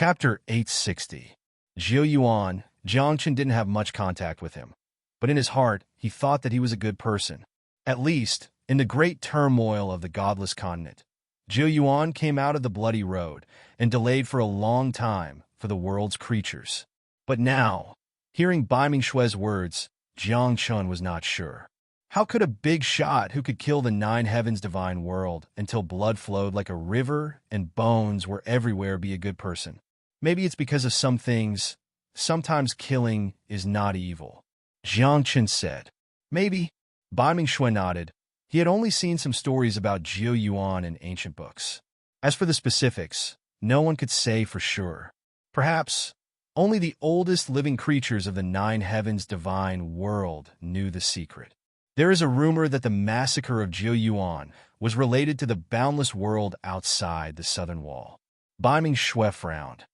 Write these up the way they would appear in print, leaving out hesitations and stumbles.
Chapter 860. Zhou Yuan. Jiangchen didn't have much contact with him, but in his heart, he thought that he was a good person. At least, in the great turmoil of the godless continent, Zhou Yuan came out of the bloody road and delayed for a long time for the world's creatures. But now, hearing Bai Mingshue's words, Jiangchen was not sure. How could a big shot who could kill the nine heavens divine world until blood flowed like a river and bones were everywhere be a good person? Maybe it's because of some things. Sometimes killing is not evil, Jiangchen said. Maybe. Bai Mingxue nodded. He had only seen some stories about Zhou Yuan in ancient books. As for the specifics, no one could say for sure. Perhaps only the oldest living creatures of the nine heavens divine world knew the secret. There is a rumor that the massacre of Zhou Yuan was related to the boundless world outside the southern wall. Bai Mingxue frowned.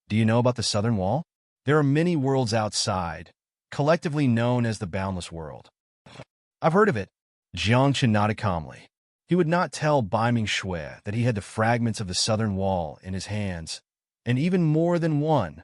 Do you know about the southern wall? There are many worlds outside, collectively known as the boundless world. I've heard of it. Jiangchen nodded calmly. He would not tell Bai Mingxue that he had the fragments of the southern wall in his hands, and even more than one.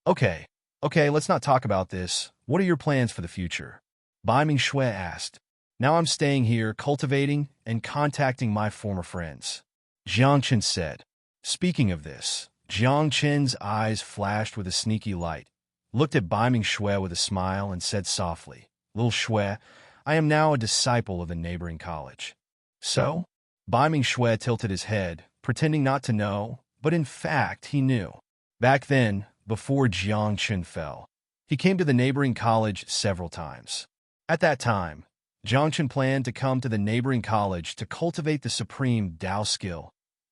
Okay, let's not talk about this. What are your plans for the future? Bai Mingxue asked. Now I'm staying here, cultivating and contacting my former friends, Jiangchen said. Speaking of this, Jiangchen's eyes flashed with a sneaky light, looked at Bai Mingxue with a smile, and said softly, Little Xue, I am now a disciple of the neighboring college. So? Bai Mingxue tilted his head, pretending not to know, but in fact he knew. Back then, before Jiangchen fell, he came to the neighboring college several times. At that time, Jiangchen planned to come to the neighboring college to cultivate the supreme Dao skill,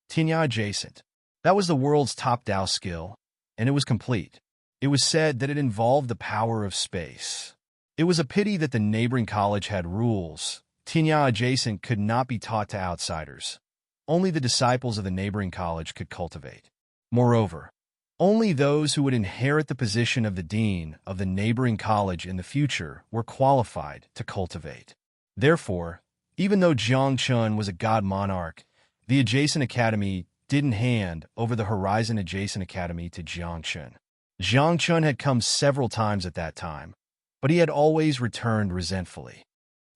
Tinya adjacent. That was the world's top Dao skill, and it was complete. It was said that it involved the power of space. It was a pity that the neighboring college had rules. Tinya adjacent could not be taught to outsiders. Only the disciples of the neighboring college could cultivate. Moreover, only those who would inherit the position of the dean of the neighboring college in the future were qualified to cultivate. Therefore, even though Jiangchen was a god monarch, the adjacent academy didn't hand over the Horizon Adjacent Academy to Jiangchen. Jiangchen had come several times at that time, but he had always returned resentfully.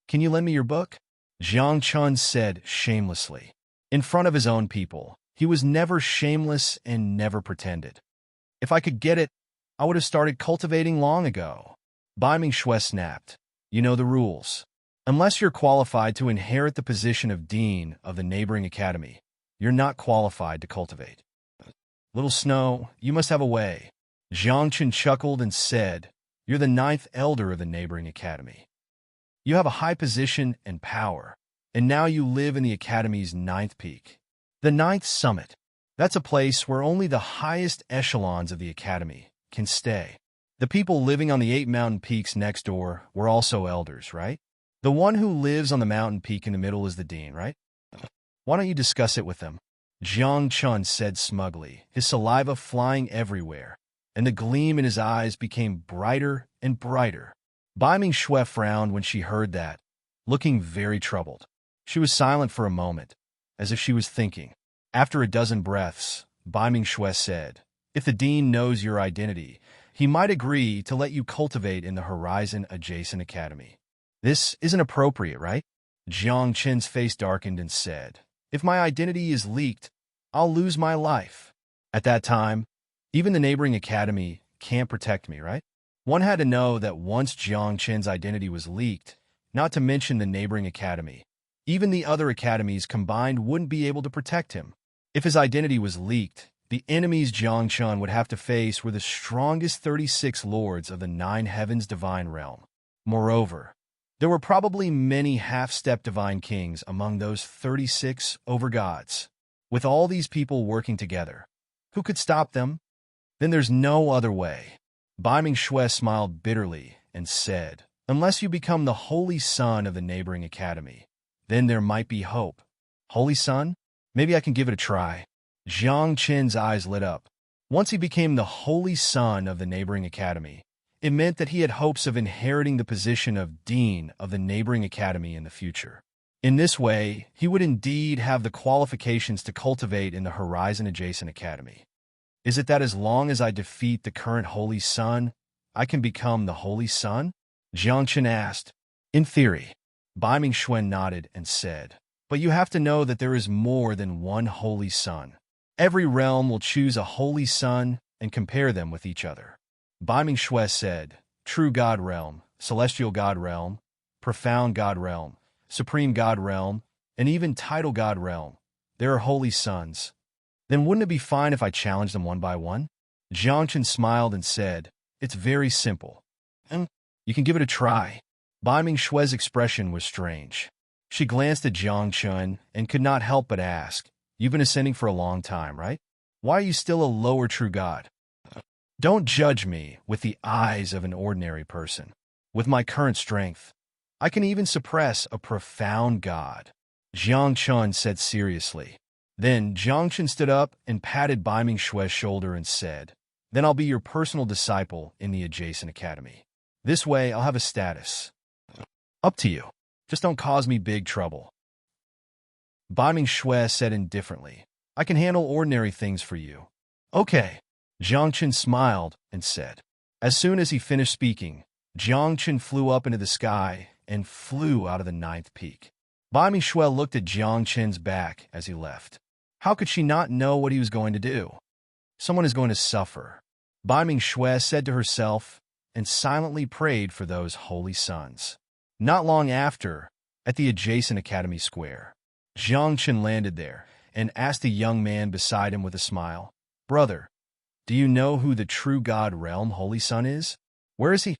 Can you lend me your book? Jiangchen said shamelessly. In front of his own people, he was never shameless and never pretended. If I could get it, I would have started cultivating long ago. Bai Mingxue snapped. You know the rules. Unless you're qualified to inherit the position of dean of the neighboring academy, you're not qualified to cultivate. Little Snow, you must have a way. Jiangchen chuckled and said, You're the ninth elder of the neighboring academy. You have a high position and power, and now you live in the academy's ninth peak. The ninth summit. That's a place where only the highest echelons of the academy can stay. The people living on the 8 mountain peaks next door were also elders, right? The one who lives on the mountain peak in the middle is the dean, right? Why don't you discuss it with them? Jiangchen said smugly, his saliva flying everywhere, and the gleam in his eyes became brighter and brighter. Bai Mingxue frowned when she heard that, looking very troubled. She was silent for a moment, as if she was thinking. After a dozen breaths, Bai Mingxue said, If the dean knows your identity, he might agree to let you cultivate in the Horizon Adjacent Academy. This isn't appropriate, right? Jiangchen's face darkened and said, If my identity is leaked, I'll lose my life. At that time, even the neighboring academy can't protect me, right? One had to know that once Jiangchen's identity was leaked, not to mention the neighboring academy, even the other academies combined wouldn't be able to protect him. If his identity was leaked, the enemies Jiangchen would have to face were the strongest 36 lords of the nine heavens divine realm. Moreover, there were probably many half-step divine kings among those 36 over-gods. With all these people working together, who could stop them? Then there's no other way. Bai Mingxue smiled bitterly and said, Unless you become the holy son of the neighboring academy, then there might be hope. Holy son? Maybe I can give it a try. Jiangchen's eyes lit up. Once he became the holy son of the neighboring academy, it meant that he had hopes of inheriting the position of dean of the neighboring academy in the future. In this way, he would indeed have the qualifications to cultivate in the Horizon Adjacent Academy. Is it that as long as I defeat the current Holy Sun, I can become the Holy Sun? Jiangchen asked. In theory. Bai Mingxuan nodded and said, but you have to know that there is more than one Holy Sun. Every realm will choose a Holy Sun and compare them with each other. Bai Mingxue said, True God Realm, Celestial God Realm, Profound God Realm, Supreme God Realm, and even Tidal God Realm. There are Holy Suns. Then wouldn't it be fine if I challenged them one by one? Jiangchen smiled and said, It's very simple. And you can give it a try. Bai Mingxue's expression was strange. She glanced at Jiangchen and could not help but ask, You've been ascending for a long time, right? Why are you still a lower true god? Don't judge me with the eyes of an ordinary person. With my current strength, I can even suppress a profound god. Jiangchen said seriously. Then Jiangchen stood up and patted Bai Mingxue's shoulder and said, Then I'll be your personal disciple in the adjacent academy. This way I'll have a status. Up to you. Just don't cause me big trouble. Bai Mingxue said indifferently, I can handle ordinary things for you. Okay. Jiangchen smiled and said. As soon as he finished speaking, Jiangchen flew up into the sky and flew out of the 9th peak. Bai Mingxue looked at Jiangchen's back as he left. How could she not know what he was going to do? Someone is going to suffer. Bai Mingxue said to herself and silently prayed for those holy suns. Not long after, at the adjacent academy square, Jiangchen landed there and asked a young man beside him with a smile, Brother, do you know who the true God Realm Holy Sun is? Where is he?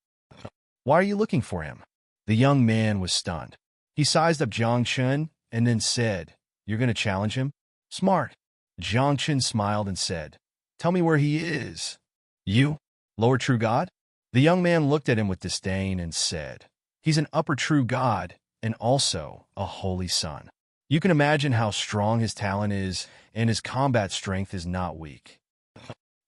Why are you looking for him? The young man was stunned. He sized up Jiangchen and then said, You're going to challenge him? Smart. Jiangchen smiled and said, Tell me where he is. You? Lower true god? The young man looked at him with disdain and said, He's an upper true god and also a holy sun. You can imagine how strong his talent is, and his combat strength is not weak.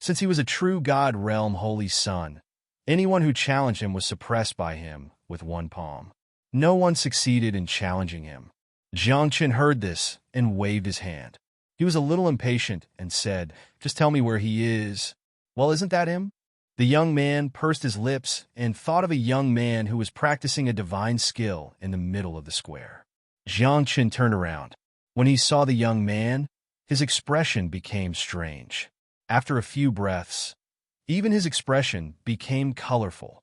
Since he was a true God Realm Holy Sun, anyone who challenged him was suppressed by him with one palm. No one succeeded in challenging him. Jiangchen heard this and waved his hand. He was a little impatient and said, Just tell me where he is. Well, isn't that him? The young man pursed his lips and thought of a young man who was practicing a divine skill in the middle of the square. Jiangchen turned around. When he saw the young man, his expression became strange. After a few breaths, even his expression became colorful.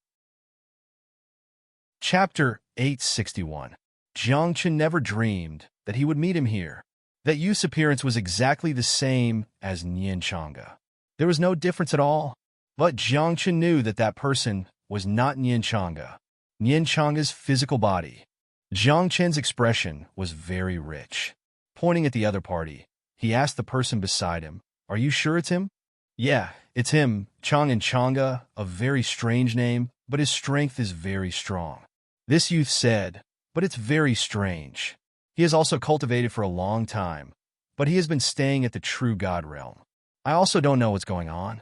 Chapter 861. Jiangchen never dreamed that he would meet him here. That youth's appearance was exactly the same as Nian Chang'e. There was no difference at all. But Jiangchen knew that that person was not Nian Chang'e. Nian Chang'e's physical body. Jiangchen's expression was very rich. Pointing at the other party, he asked the person beside him, Are you sure it's him? Yeah, it's him, Chang and Chang'e, a very strange name, but his strength is very strong. This youth said, But it's very strange. He has also cultivated for a long time, but he has been staying at the true God realm. I also don't know what's going on.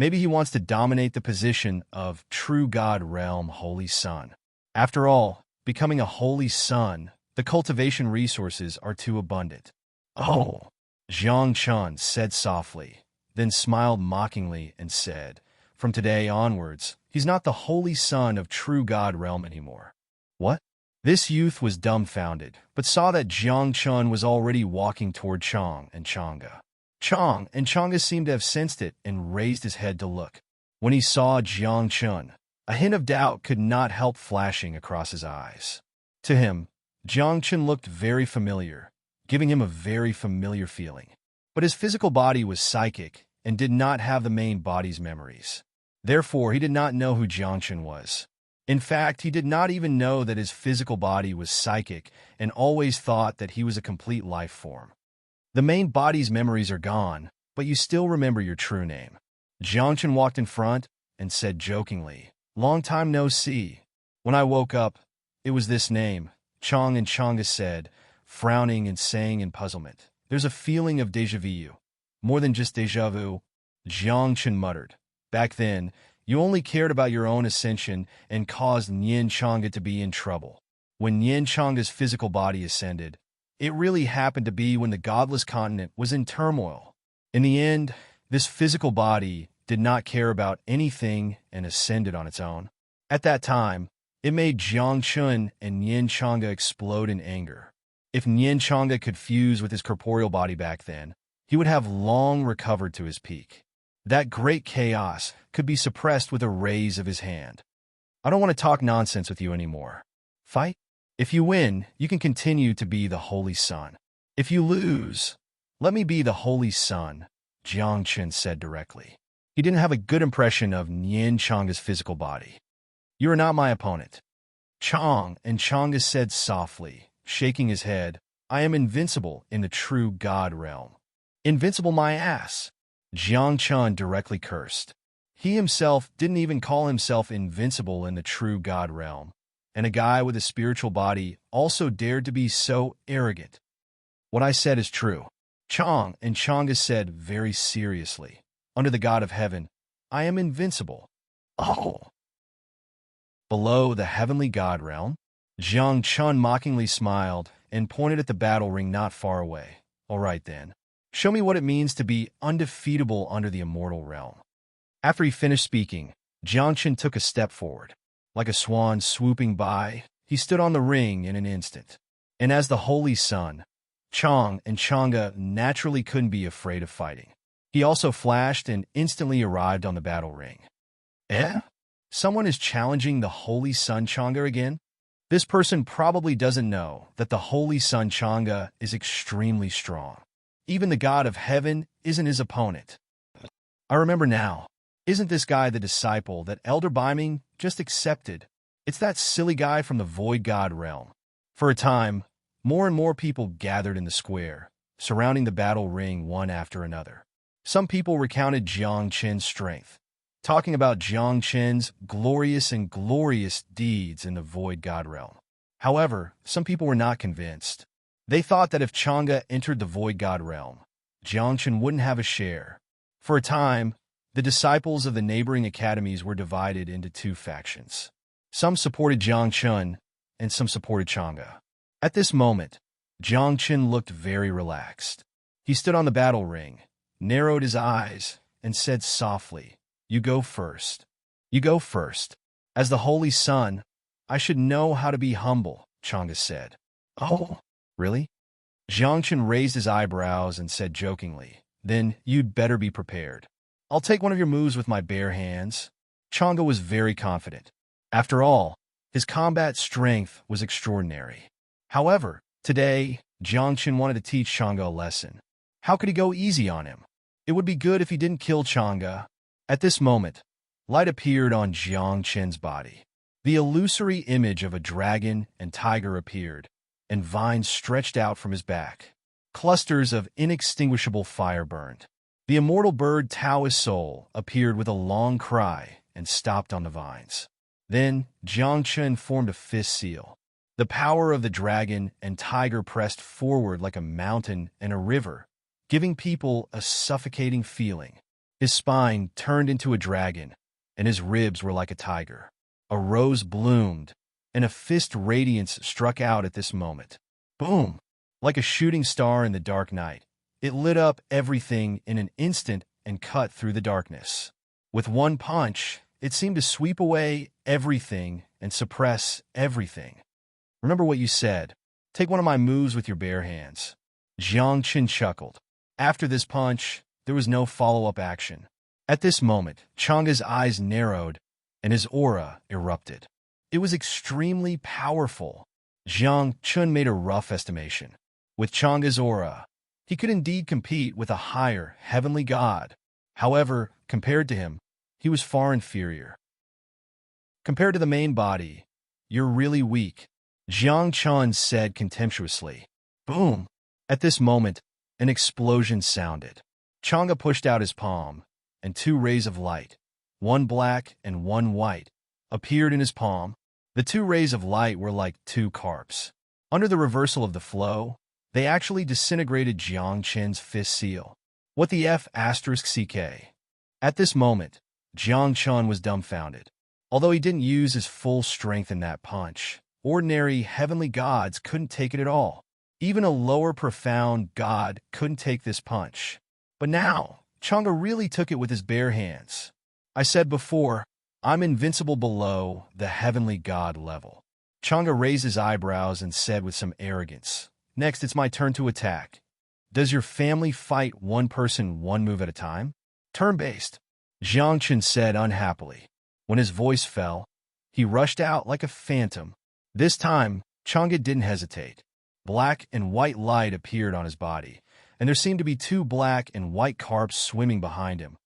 Maybe he wants to dominate the position of true God realm Holy Sun. After all, becoming a Holy Sun, the cultivation resources are too abundant. Oh, Jiangchen said softly, then smiled mockingly and said, From today onwards, he's not the Holy Sun of true God realm anymore. What? This youth was dumbfounded, but saw that Jiangchen was already walking toward Chang and Chang'e. Chang and Chang'e seemed to have sensed it and raised his head to look. When he saw Jiangchen, a hint of doubt could not help flashing across his eyes. To him, Jiangchen looked very familiar, giving him a very familiar feeling. But his physical body was psychic and did not have the main body's memories. Therefore, he did not know who Jiangchen was. In fact, he did not even know that his physical body was psychic and always thought that he was a complete life form. The main body's memories are gone, but you still remember your true name. Jiangchen walked in front and said jokingly, Long time no see. When I woke up, it was this name, Chang and Chang'e said, frowning and saying in puzzlement. There's a feeling of déjà vu. More than just déjà vu, Jiangchen muttered. Back then, you only cared about your own ascension and caused Nian Chang'e to be in trouble. When Nian Chang'e's physical body ascended, it really happened to be when the godless continent was in turmoil. In the end, This physical body did not care about anything and ascended on its own. At that time, it made Jiang Chun and Nian Chang'e explode in anger. If Nian Chang'e could fuse with his corporeal body back then, he would have long recovered to his peak. That great chaos could be suppressed with a raise of his hand. I don't want to talk nonsense with you anymore. Fight? If you win, you can continue to be the Holy Sun. If you lose, let me be the Holy Sun, Jiang Chun said directly. He didn't have a good impression of Nian Chang'e's physical body. You are not my opponent. Chang and Chang'e said softly, shaking his head, I am invincible in the true God realm. Invincible my ass, Jiang Chun directly cursed. He himself didn't even call himself invincible in the true God realm, and a guy with a spiritual body also dared to be so arrogant. What I said is true. Chang and Chang'e said very seriously, under the God of heaven, I am invincible. Oh. Below the heavenly God realm, Jiang Chun mockingly smiled and pointed at the battle ring not far away. All right then. Show me what it means to be undefeatable under the immortal realm. After he finished speaking, Jiang Chun took a step forward. Like a swan swooping by, he stood on the ring in an instant. And as the Holy Sun, Chang and Chang'e naturally couldn't be afraid of fighting. He also flashed and instantly arrived on the battle ring. Eh? Someone is challenging the Holy Sun Chang'e again? This person probably doesn't know that the Holy Sun Chang'e is extremely strong. Even the God of heaven isn't his opponent. I remember now. Isn't this guy the disciple that Elder Biming just accepted? It's that silly guy from the Void God realm. For a time, more and more people gathered in the square, surrounding the battle ring one after another. Some people recounted Jiang Chun's strength, talking about Jiang Chun's glorious deeds in the Void God realm. However, some people were not convinced. They thought that if Chang'e entered the Void God realm, Jiang Chun wouldn't have a share. For a time, the disciples of the neighboring academies were divided into two factions. Some supported Jiang Chun, and some supported Chang'e. At this moment, Jiang Chun looked very relaxed. He stood on the battle ring, narrowed his eyes, and said softly, You go first. You go first. As the Holy Sun, I should know how to be humble, Chang'e said. Oh, really? Jiang Chun raised his eyebrows and said jokingly, Then you'd better be prepared. I'll take one of your moves with my bare hands. Chang'e was very confident. After all, his combat strength was extraordinary. However, today, Jiang Chun wanted to teach Chang'e a lesson. How could he go easy on him? It would be good if he didn't kill Chang'e. At this moment, light appeared on Jiang Chun's body. The illusory image of a dragon and tiger appeared, and vines stretched out from his back. Clusters of inextinguishable fire burned. The immortal bird Taoist Soul appeared with a long cry and stopped on the vines. Then Jiang Chun formed a fist seal. The power of the dragon and tiger pressed forward like a mountain and a river, giving people a suffocating feeling. His spine turned into a dragon, and his ribs were like a tiger. A rose bloomed, and a fist radiance struck out at this moment. Boom! Like a shooting star in the dark night. It lit up everything in an instant and cut through the darkness. With one punch, it seemed to sweep away everything and suppress everything. Remember what you said. Take one of my moves with your bare hands. Jiang Chun chuckled. After this punch, there was no follow-up action. At this moment, Chang'e's eyes narrowed and his aura erupted. It was extremely powerful. Jiang Chun made a rough estimation. With Chang'e's aura, he could indeed compete with a higher heavenly god. However, compared to him, he was far inferior. Compared to the main body, you're really weak, Jiang Chun said contemptuously. Boom! At this moment, an explosion sounded. Chang'e pushed out his palm, and two rays of light, one black and one white, appeared in his palm. The two rays of light were like two carps. Under the reversal of the flow, they actually disintegrated Jiang Chun's fist seal. What the F***CK? At this moment, Jiang Chun was dumbfounded. Although he didn't use his full strength in that punch, ordinary heavenly gods couldn't take it at all. Even a lower profound god couldn't take this punch. But now, Chang'e really took it with his bare hands. I said before, I'm invincible below the heavenly god level. Chang'e raised his eyebrows and said with some arrogance, next it's my turn to attack. Does your family fight one person one move at a time? Turn-based, Jiangchen said unhappily. When his voice fell, he rushed out like a phantom. This time, Chang'e didn't hesitate. Black and white light appeared on his body, and there seemed to be two black and white carps swimming behind him,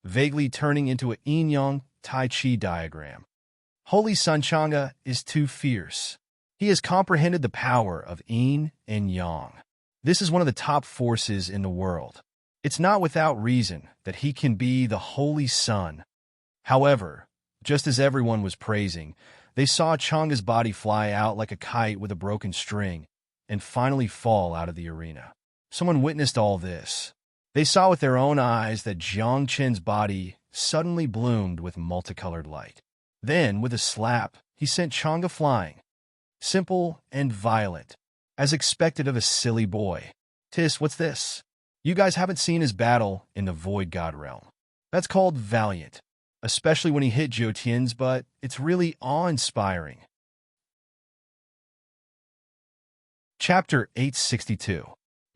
vaguely turning into a yin-yang Tai Chi diagram. Holy Sun Chang'e is too fierce. He has comprehended the power of yin and yang. This is one of the top forces in the world. It's not without reason that he can be the Holy Sun. However, just as everyone was praising, they saw Chang'e's body fly out like a kite with a broken string and finally fall out of the arena. Someone witnessed all this. They saw with their own eyes that Jiangchen's body suddenly bloomed with multicolored light. Then, with a slap, he sent Chang'e flying. Simple and violent, as expected of a silly boy. Tis, what's this? You guys haven't seen his battle in the Void God realm. That's called valiant, especially when he hit Jotian's, but it's really awe-inspiring. Chapter 862.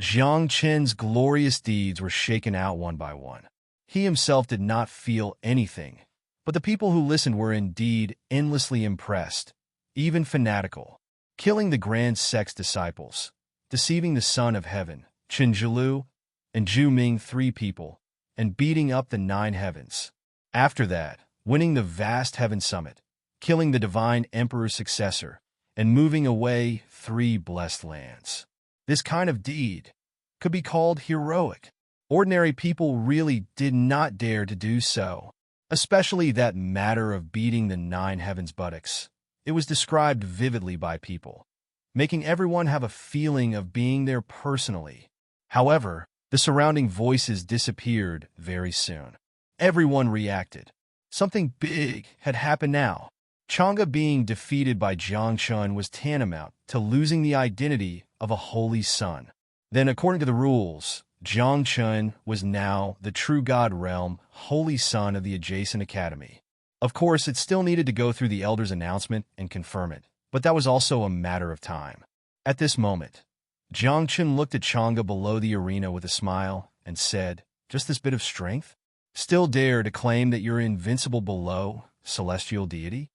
Jiangchen's glorious deeds were shaken out one by one. He himself did not feel anything, but the people who listened were indeed endlessly impressed, even fanatical. Killing the Grand Sect's disciples, deceiving the Son of Heaven, Qinzhilu, and Zhu Ming, 3 people, and beating up the 9 heavens. After that, winning the vast heaven summit, killing the divine emperor's successor, and moving away 3 blessed lands. This kind of deed could be called heroic. Ordinary people really did not dare to do so, especially that matter of beating the 9 heavens' buttocks. It was described vividly by people, making everyone have a feeling of being there personally. However, the surrounding voices disappeared very soon. Everyone reacted. Something big had happened now. Chang'e being defeated by Jiangchen was tantamount to losing the identity of a holy sun. Then, according to the rules, Jiangchen was now the true god realm, holy son of the adjacent academy. Of course, it still needed to go through the elder's announcement and confirm it, but that was also a matter of time. At this moment, Jiangchen looked at Chang'e below the arena with a smile and said, just this bit of strength? Still dare to claim that you're invincible below, celestial deity?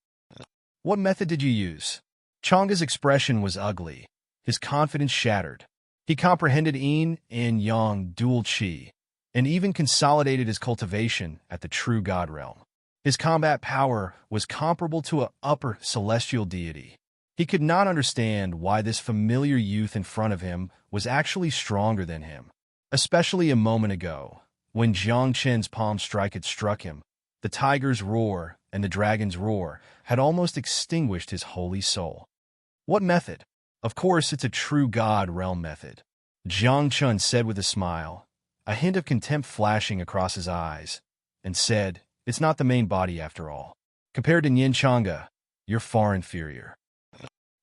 What method did you use? Chang'e's expression was ugly, his confidence shattered. He comprehended yin and yang dual qi, and even consolidated his cultivation at the true god realm. His combat power was comparable to an upper celestial deity. He could not understand why this familiar youth in front of him was actually stronger than him, especially a moment ago, when Jiangchen's palm strike had struck him. The tiger's roar and the dragon's roar had almost extinguished his holy soul. What method? Of course, it's a true god realm method, Jiangchen said with a smile, a hint of contempt flashing across his eyes, and said, it's not the main body after all. Compared to Nian Chang'e, you're far inferior.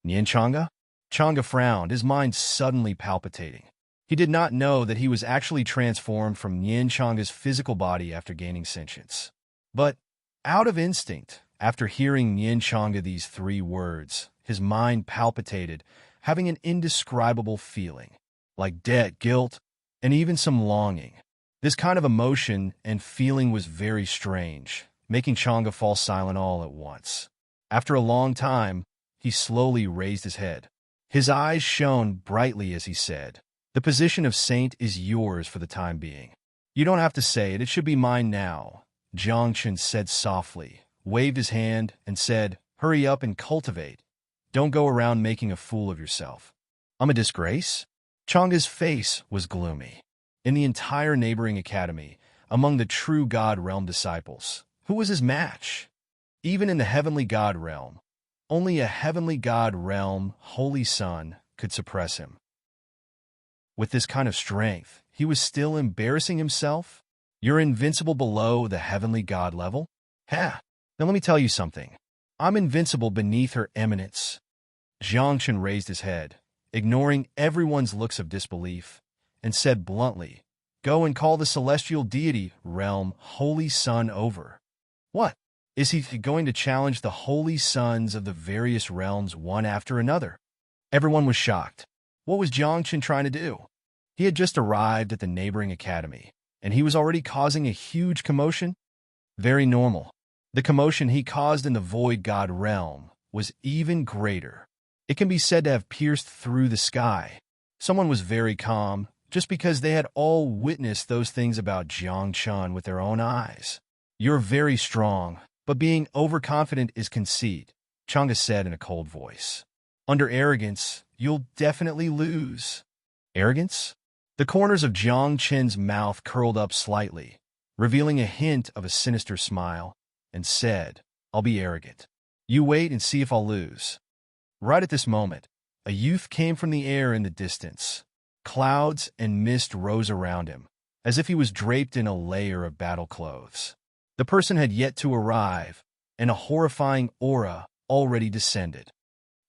Nian Chang'e? Chang'e frowned, his mind suddenly palpitating. He did not know that he was actually transformed from Nian Chang'e's physical body after gaining sentience. But, out of instinct, after hearing Nian Chang'e these 3 words, his mind palpitated, having an indescribable feeling, like debt, guilt, and even some longing. This kind of emotion and feeling was very strange, making Chang'e fall silent all at once. After a long time, he slowly raised his head. His eyes shone brightly as he said, the position of saint is yours for the time being. You don't have to say it, it should be mine now, Jiangchen said softly, waved his hand, and said, hurry up and cultivate. Don't go around making a fool of yourself. I'm a disgrace? Chang'e's face was gloomy. In the entire neighboring academy, among the true god realm disciples, who was his match? Even in the heavenly god realm, only a heavenly god realm, holy son, could suppress him. With this kind of strength, he was still embarrassing himself? You're invincible below the heavenly god level? Ha! Now let me tell you something. I'm invincible beneath her eminence. Jiangchen raised his head, ignoring everyone's looks of disbelief, and said bluntly, Go and call the celestial deity realm Holy Sun over. What? Is he going to challenge the holy sons of the various realms one after another? Everyone was shocked. What was Jiangchen trying to do? He had just arrived at the neighboring academy, and he was already causing a huge commotion? Very normal. The commotion he caused in the void god realm was even greater. It can be said to have pierced through the sky. Someone was very calm, just because they had all witnessed those things about Jiangchen with their own eyes. You're very strong, but being overconfident is conceit, Chang'e said in a cold voice. Under arrogance, you'll definitely lose. Arrogance? The corners of Jiangchen's mouth curled up slightly, revealing a hint of a sinister smile, and said, I'll be arrogant. You wait and see if I'll lose. Right at this moment, a youth came from the air in the distance. Clouds and mist rose around him, as if he was draped in a layer of battle clothes. The person had yet to arrive, and a horrifying aura already descended.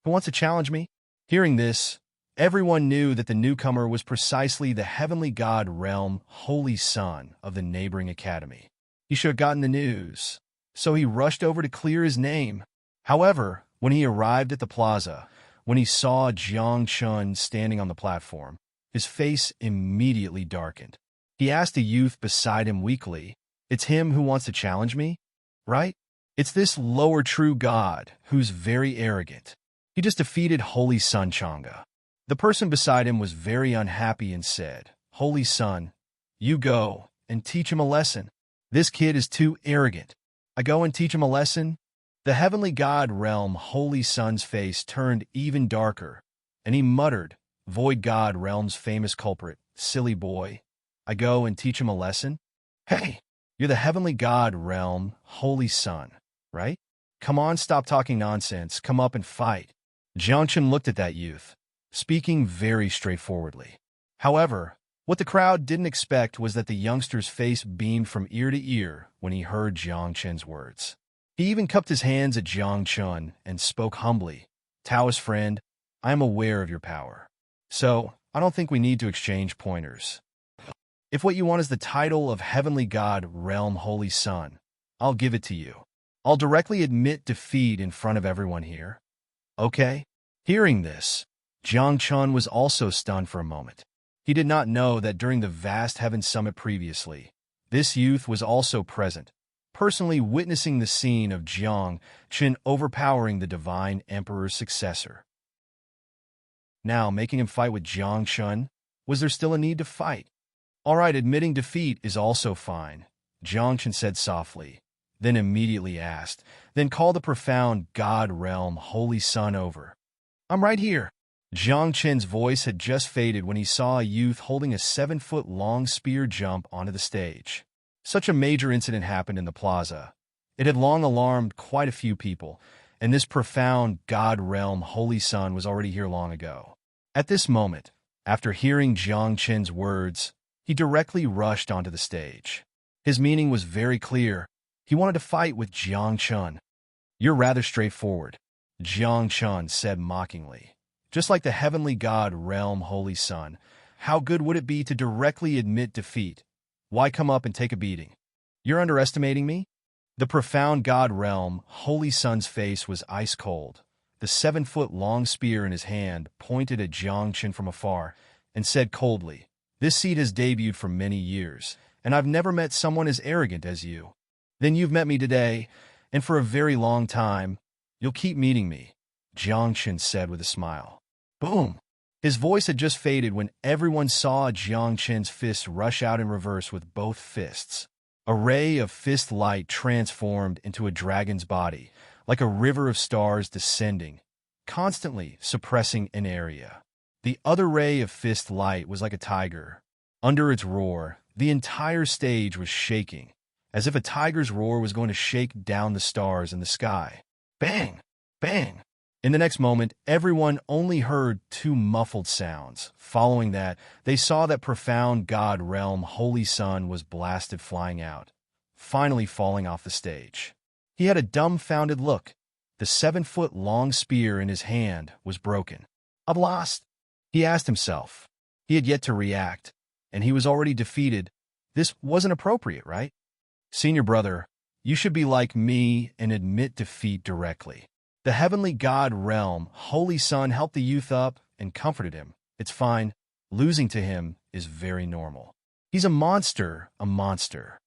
Who wants to challenge me? Hearing this, everyone knew that the newcomer was precisely the heavenly god realm Holy Sun of the neighboring academy. He should have gotten the news, so he rushed over to clear his name. However, when he arrived at the plaza, when he saw Jiangchen standing on the platform, his face immediately darkened. He asked a youth beside him weakly, It's him who wants to challenge me, right? It's this lower true god who's very arrogant. He just defeated Holy Sun Chang'e. The person beside him was very unhappy and said, Holy Sun, you go and teach him a lesson. This kid is too arrogant. I go and teach him a lesson? The heavenly god realm Holy Sun's face turned even darker, and he muttered, Void god realm's famous culprit, silly boy. I go and teach him a lesson? Hey, you're the heavenly god realm Holy Sun, right? Come on, stop talking nonsense. Come up and fight. Jiangchen looked at that youth, speaking very straightforwardly. However, what the crowd didn't expect was that the youngster's face beamed from ear to ear when he heard Jiangchen's words. He even cupped his hands at Jiangchen and spoke humbly, Taoist friend, I am aware of your power. So, I don't think we need to exchange pointers. If what you want is the title of Heavenly God Realm Holy Sun, I'll give it to you. I'll directly admit defeat in front of everyone here. Okay? Hearing this, Jiangchen was also stunned for a moment. He did not know that during the vast Heaven Summit previously, this youth was also present, personally witnessing the scene of Jiangchen overpowering the Divine Emperor's successor. Now, making him fight with Jiangchen, was there still a need to fight? All right, admitting defeat is also fine, Jiangchen said softly, then immediately asked, then call the profound God Realm Holy Sun over. I'm right here. Jiangchen's voice had just faded when he saw a youth holding a 7-foot-long spear jump onto the stage. Such a major incident happened in the plaza. It had long alarmed quite a few people, and this profound God Realm Holy Sun was already here long ago. At this moment, after hearing Jiangchen's words, he directly rushed onto the stage. His meaning was very clear. He wanted to fight with Jiangchen. You're rather straightforward, Jiangchen said mockingly. Just like the heavenly god Realm Holy Sun, how good would it be to directly admit defeat? Why come up and take a beating? You're underestimating me? The profound god Realm Holy Sun's face was ice cold. The 7-foot-long spear in his hand pointed at Jiangchen from afar and said coldly, This seed has debuted for many years, and I've never met someone as arrogant as you. Then you've met me today, and for a very long time, you'll keep meeting me, Jiangchen said with a smile. Boom! His voice had just faded when everyone saw Jiangchen's fist rush out in reverse with both fists. A ray of fist light transformed into a dragon's body, like a river of stars descending, constantly suppressing an area. The other ray of fist light was like a tiger. Under its roar, the entire stage was shaking, as if a tiger's roar was going to shake down the stars in the sky. Bang! Bang! In the next moment, everyone only heard two muffled sounds. Following that, they saw that profound God Realm Holy Sun was blasted flying out, finally falling off the stage. He had a dumbfounded look. The 7-foot-long spear in his hand was broken. I've lost, he asked himself. He had yet to react, and he was already defeated. This wasn't appropriate, right? Senior brother, you should be like me and admit defeat directly. The heavenly God realm, Holy Son helped the youth up and comforted him. It's fine. Losing to him is very normal. He's a monster, a monster.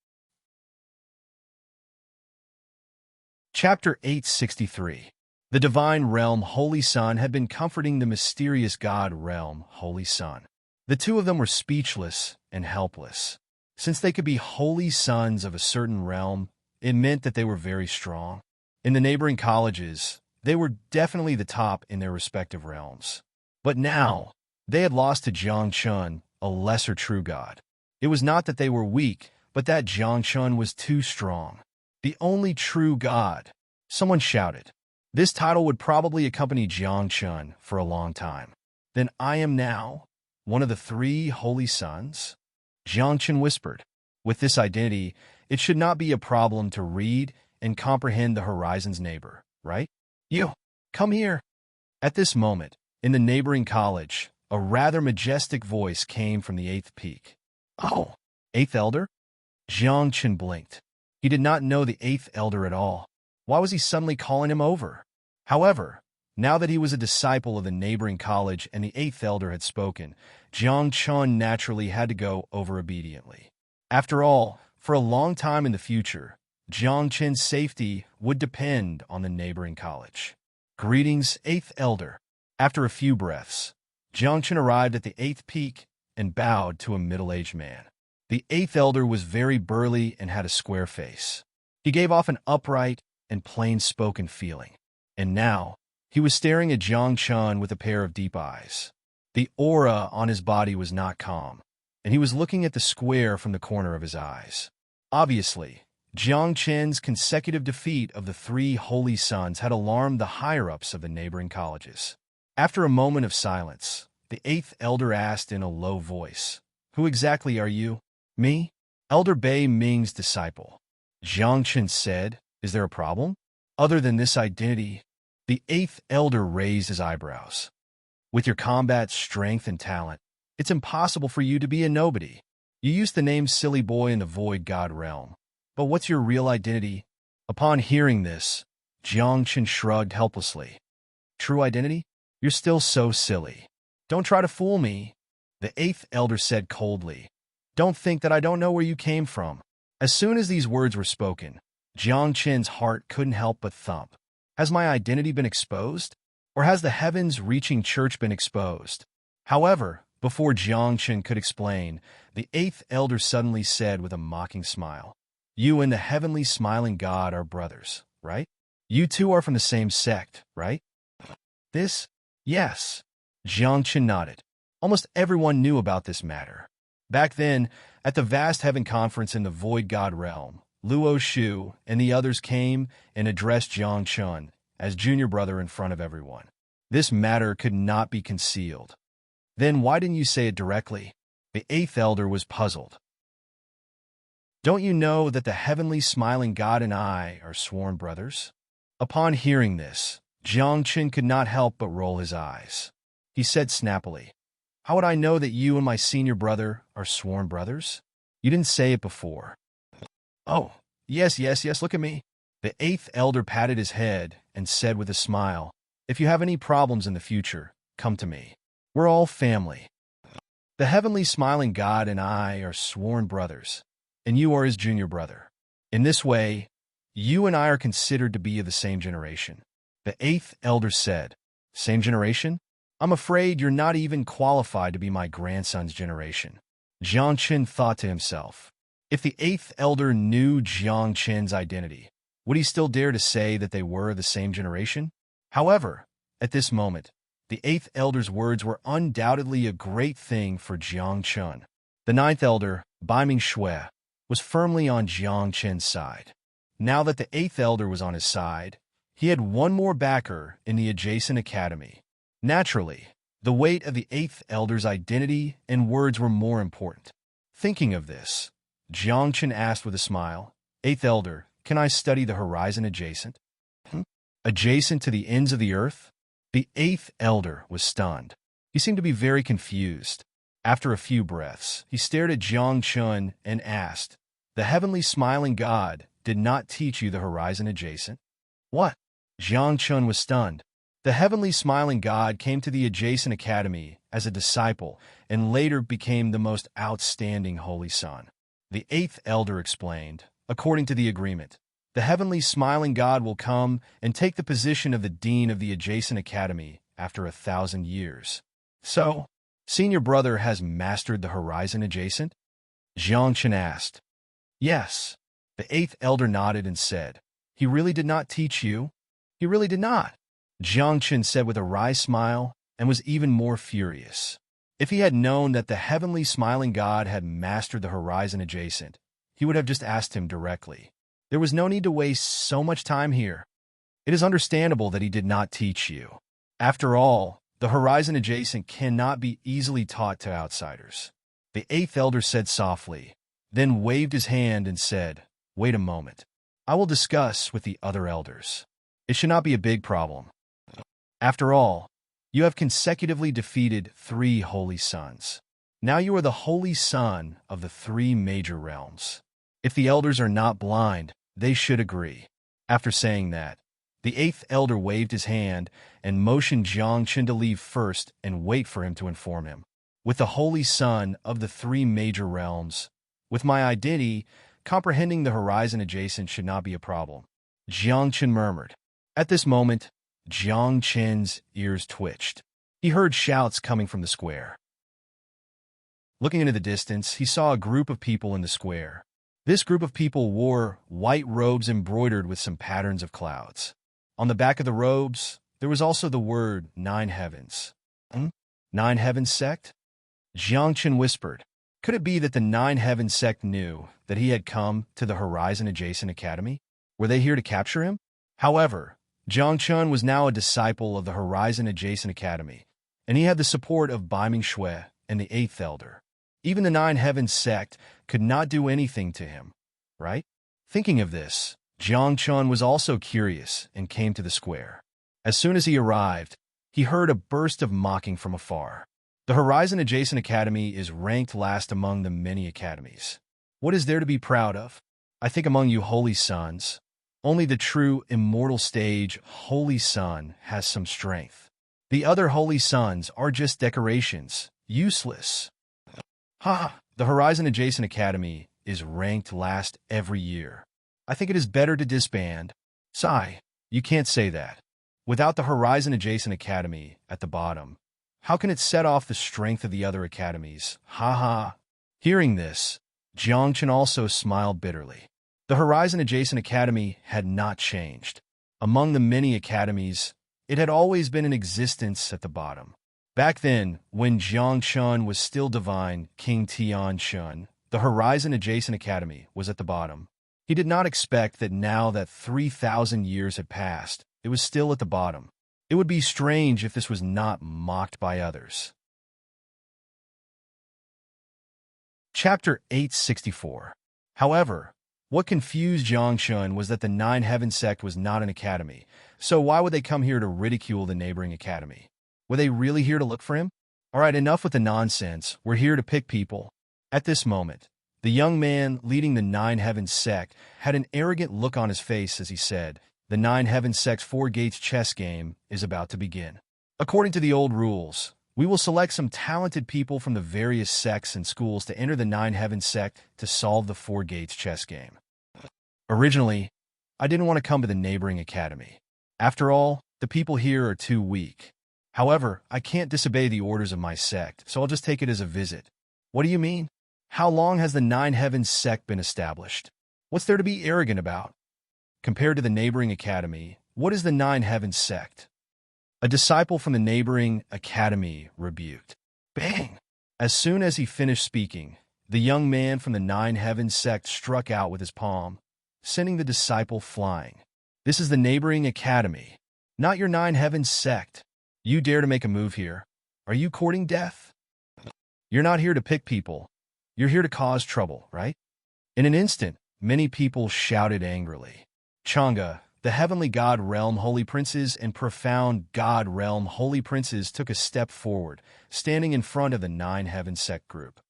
Chapter 863. The divine realm, Holy Son, had been comforting the mysterious God realm, Holy Son. The two of them were speechless and helpless. Since they could be holy sons of a certain realm, it meant that they were very strong. In the neighboring colleges, they were definitely the top in their respective realms. But now, they had lost to Jiang Chun, a lesser true god. It was not that they were weak, but that Jiang Chun was too strong. The only true god. Someone shouted. This title would probably accompany Jiang Chun for a long time. Then I am now one of the three holy sons? Jiang Chun whispered. With this identity, it should not be a problem to read and comprehend the horizon's neighbor, right? You, come here. At this moment, in the neighboring college, a rather majestic voice came from the 8th peak. Oh, 8th Elder? Jiang Chun blinked. He did not know the 8th Elder at all. Why was he suddenly calling him over? However, now that he was a disciple of the neighboring college and the 8th Elder had spoken, Jiang Chun naturally had to go over obediently. After all, for a long time in the future, Jiang Chun's safety would depend on the neighboring college. Greetings, 8th Elder. After a few breaths, Jiang Chun arrived at the 8th peak and bowed to a middle-aged man. The 8th Elder was very burly and had a square face. He gave off an upright and plain-spoken feeling. And now, he was staring at Jiang Chun with a pair of deep eyes. The aura on his body was not calm, and he was looking at the square from the corner of his eyes. Obviously, Jiang Chun's consecutive defeat of the three holy sons had alarmed the higher-ups of the neighboring colleges. After a moment of silence, the 8th Elder asked in a low voice, "Who exactly are you?" "Me, Elder Bei Ming's disciple." Jiang Chun said, "Is there a problem? Other than this identity?" The 8th Elder raised his eyebrows. "With your combat strength and talent, it's impossible for you to be a nobody. You used the name Silly Boy in the Void God realm. But what's your real identity?" Upon hearing this, Jiang Chun shrugged helplessly. "True identity? You're still so silly. Don't try to fool me," the 8th Elder said coldly. "Don't think that I don't know where you came from." As soon as these words were spoken, Jiang Chun's heart couldn't help but thump. Has my identity been exposed? Or has the heavens-reaching church been exposed? However, before Jiang Chun could explain, the 8th Elder suddenly said with a mocking smile, "You and the heavenly smiling God are brothers, right? You two are from the same sect, right?" "This? Yes." Jiang Chun nodded. Almost everyone knew about this matter. Back then, at the vast heaven conference in the Void God realm, Luo Shu and the others came and addressed Jiang Chun as junior brother in front of everyone. This matter could not be concealed. "Then why didn't you say it directly?" The 8th Elder was puzzled. "Don't you know that the heavenly smiling God and I are sworn brothers?" Upon hearing this, Jiang Chun could not help but roll his eyes. He said snappily, "How would I know that you and my senior brother are sworn brothers? You didn't say it before." "Oh, yes, look at me." The 8th Elder patted his head and said with a smile, "If you have any problems in the future, come to me. We're all family. The heavenly smiling God and I are sworn brothers, and you are his junior brother. In this way, you and I are considered to be of the same generation." The 8th Elder said, "Same generation? I'm afraid you're not even qualified to be my grandson's generation." Jiang Chun thought to himself, if the 8th Elder knew Jiang Chun's identity, would he still dare to say that they were the same generation? However, at this moment, the 8th Elder's words were undoubtedly a great thing for Jiang Chun. The 9th Elder, Bai Ming Shui, was firmly on Jiang Chun's side. Now that the 8th Elder was on his side, he had one more backer in the adjacent academy. Naturally, the weight of the 8th Elder's identity and words were more important. Thinking of this, Jiang Chun asked with a smile, "8th Elder, can I study the horizon adjacent?" Adjacent to the ends of the earth? The 8th Elder was stunned. He seemed to be very confused. After a few breaths, he stared at Jiang Chun and asked, "The heavenly smiling god did not teach you the horizon adjacent?" "What?" Jiang Chun was stunned. The heavenly smiling god came to the adjacent academy as a disciple and later became the most outstanding holy son. The eighth elder explained, "According to the agreement, the heavenly smiling god will come and take the position of the dean of the adjacent academy after 1,000 years. So, senior brother has mastered the horizon adjacent?" Jiang Chun asked. "Yes." The eighth elder nodded and said, "He really did not teach you?" "He really did not," Jiang Chun said with a wry smile and was even more furious. If he had known that the heavenly smiling god had mastered the horizon adjacent, he would have just asked him directly. There was no need to waste so much time here. It is understandable that he did not teach you. After all, the horizon adjacent cannot be easily taught to outsiders. The eighth elder said softly, then waved his hand and said, "Wait a moment. I will discuss with the other elders. It should not be a big problem. After all, you have consecutively defeated 3 holy sons. Now you are the holy son of the 3 major realms. If the elders are not blind, they should agree." After saying that, the eighth elder waved his hand and motioned Jiang Chun to leave first and wait for him to inform him. "With the holy son of the 3 major realms, with my identity, comprehending the horizon adjacent should not be a problem," Jiang Chun murmured. At this moment, Jiang Chun's ears twitched. He heard shouts coming from the square. Looking into the distance, he saw a group of people in the square. This group of people wore white robes embroidered with some patterns of clouds. On the back of the robes, there was also the word 9 Heavens. 9 Heavens sect? Jiang Chun whispered. Could it be that the 9 Heavens sect knew that he had come to the Horizon Adjacent Academy? Were they here to capture him? However, Jiang Chun was now a disciple of the Horizon Adjacent Academy, and he had the support of Bai Ming Shui and the Eighth Elder. Even the 9 Heavens sect could not do anything to him, right? Thinking of this, Jiang Chun was also curious and came to the square. As soon as he arrived, he heard a burst of mocking from afar. The Horizon Adjacent Academy is ranked last among the many academies. What is there to be proud of? I think among you holy sons, only the true immortal stage holy son has some strength. The other holy sons are just decorations, useless. The Horizon Adjacent Academy is ranked last every year. I think it is better to disband. Sigh, you can't say that. Without the Horizon Adjacent Academy at the bottom, how can it set off the strength of the other academies? Hearing this, Jiang Chun also smiled bitterly. The Horizon Adjacent Academy had not changed. Among the many academies, it had always been in existence at the bottom. Back then, when Jiang Chun was still divine King Tian Chun, the Horizon Adjacent Academy was at the bottom. He did not expect that now that 3,000 years had passed, it was still at the bottom. It would be strange if this was not mocked by others. Chapter 864. However, what confused Jiang Chun was that the 9 Heaven sect was not an academy, so why would they come here to ridicule the neighboring academy? Were they really here to look for him? All right, enough with the nonsense. We're here to pick people. At this moment, the young man leading the 9 Heaven sect had an arrogant look on his face as he said, "The 9 Heaven sect's 4 gates chess game is about to begin. According to the old rules, we will select some talented people from the various sects and schools to enter the 9 Heaven sect to solve the 4 gates chess game." Originally, I didn't want to come to the neighboring academy. After all, the people here are too weak. However, I can't disobey the orders of my sect, so I'll just take it as a visit. What do you mean? How long has the 9 Heavens sect been established? What's there to be arrogant about? Compared to the neighboring academy, what is the 9 Heavens sect? A disciple from the neighboring academy rebuked. Bang! As soon as he finished speaking, the young man from the 9 Heavens sect struck out with his palm, sending the disciple flying. This is the neighboring academy, not your 9 Heavens sect. You dare to make a move here? Are you courting death? You're not here to pick people. You're here to cause trouble, right? In an instant, many people shouted angrily. Chang'e, The heavenly god realm holy princes and profound god realm holy princes took a step forward, standing in front of the Nine Heavens sect group.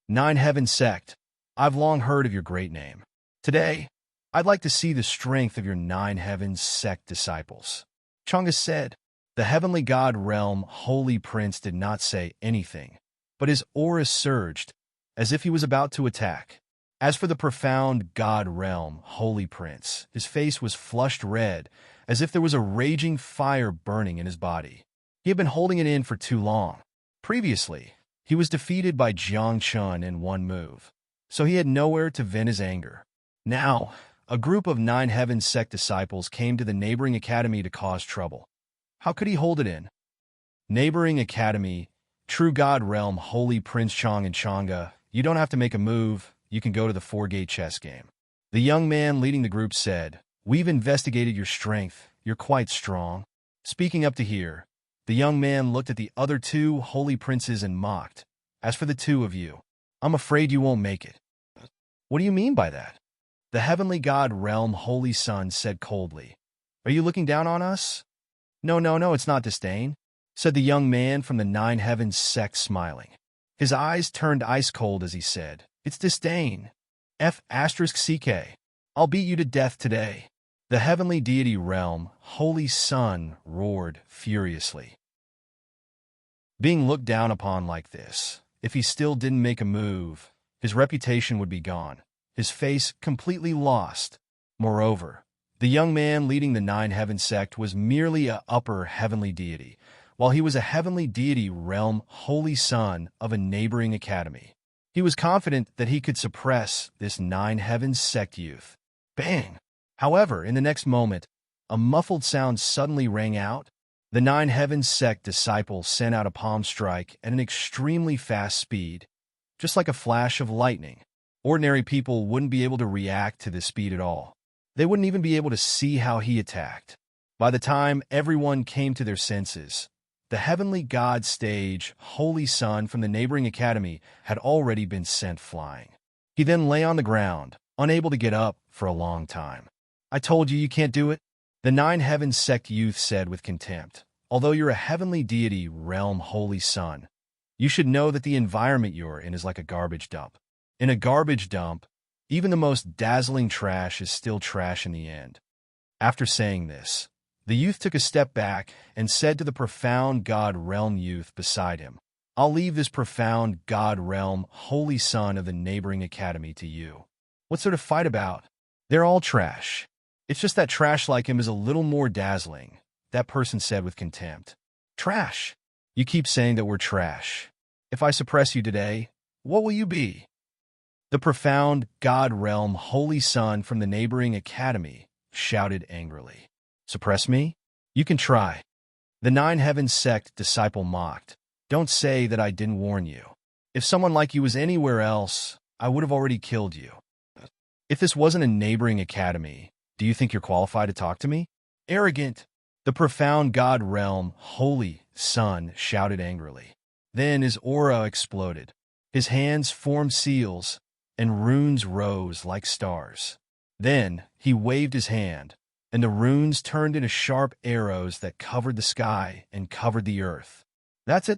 Nine Heavens sect, I've long heard of your great name. Today, I'd like to see the strength of your Nine Heavens sect disciples. Chang'e said. The heavenly god realm holy prince did not say anything, but his aura surged, as if he was about to attack. As for the profound god realm holy prince, his face was flushed red, as if there was a raging fire burning in his body. He had been holding it in for too long. Previously, he was defeated by Jiang Chun in one move, so he had nowhere to vent his anger. Now, a group of Nine Heavens sect disciples came to the neighboring academy to cause trouble. How could he hold it in? Neighboring academy, true god realm holy prince Chang and Chang'e, you don't have to make a move, you can go to the four-gate chess game. The young man leading the group said, we've investigated your strength, you're quite strong. Speaking up to here, the young man looked at the other two holy princes and mocked. As for the two of you, I'm afraid you won't make it. What do you mean by that? The heavenly god realm holy son said coldly. Are you looking down on us? No, it's not disdain, said the young man from the Nine Heavens sect smiling. His eyes turned ice cold as he said, it's disdain. F***CK. I'll beat you to death today. The heavenly deity realm, holy son, roared furiously. Being looked down upon like this, if he still didn't make a move, his reputation would be gone, his face completely lost. Moreover, the young man leading the Nine Heavens sect was merely a upper heavenly deity, while he was a heavenly deity realm holy son of a neighboring academy. He was confident that he could suppress this Nine Heavens sect youth. Bang! However, in the next moment, a muffled sound suddenly rang out. The Nine Heavens sect disciple sent out a palm strike at an extremely fast speed, just like a flash of lightning. Ordinary people wouldn't be able to react to this speed at all. They wouldn't even be able to see how he attacked. By the time everyone came to their senses, the heavenly god stage, holy son from the neighboring academy, had already been sent flying. He then lay on the ground, unable to get up for a long time. I told you can't do it, the Nine Heavens sect youth said with contempt. Although you're a heavenly deity realm holy son, you should know that the environment you're in is like a garbage dump. In a garbage dump, even the most dazzling trash is still trash in the end. After saying this, the youth took a step back and said to the profound god realm youth beside him, I'll leave this profound god realm holy son of the neighboring academy to you. What's there to fight about? They're all trash. It's just that trash like him is a little more dazzling, that person said with contempt. Trash? You keep saying that we're trash. If I suppress you today, what will you be? The profound god realm holy son from the neighboring academy shouted angrily. Suppress me? You can try. The Nine Heavens sect disciple mocked. Don't say that I didn't warn you. If someone like you was anywhere else, I would have already killed you. If this wasn't a neighboring academy, do you think you're qualified to talk to me? Arrogant. The profound god realm holy son shouted angrily. Then his aura exploded. His hands formed seals, and runes rose like stars. Then he waved his hand, and the runes turned into sharp arrows that covered the sky and covered the earth. That's it.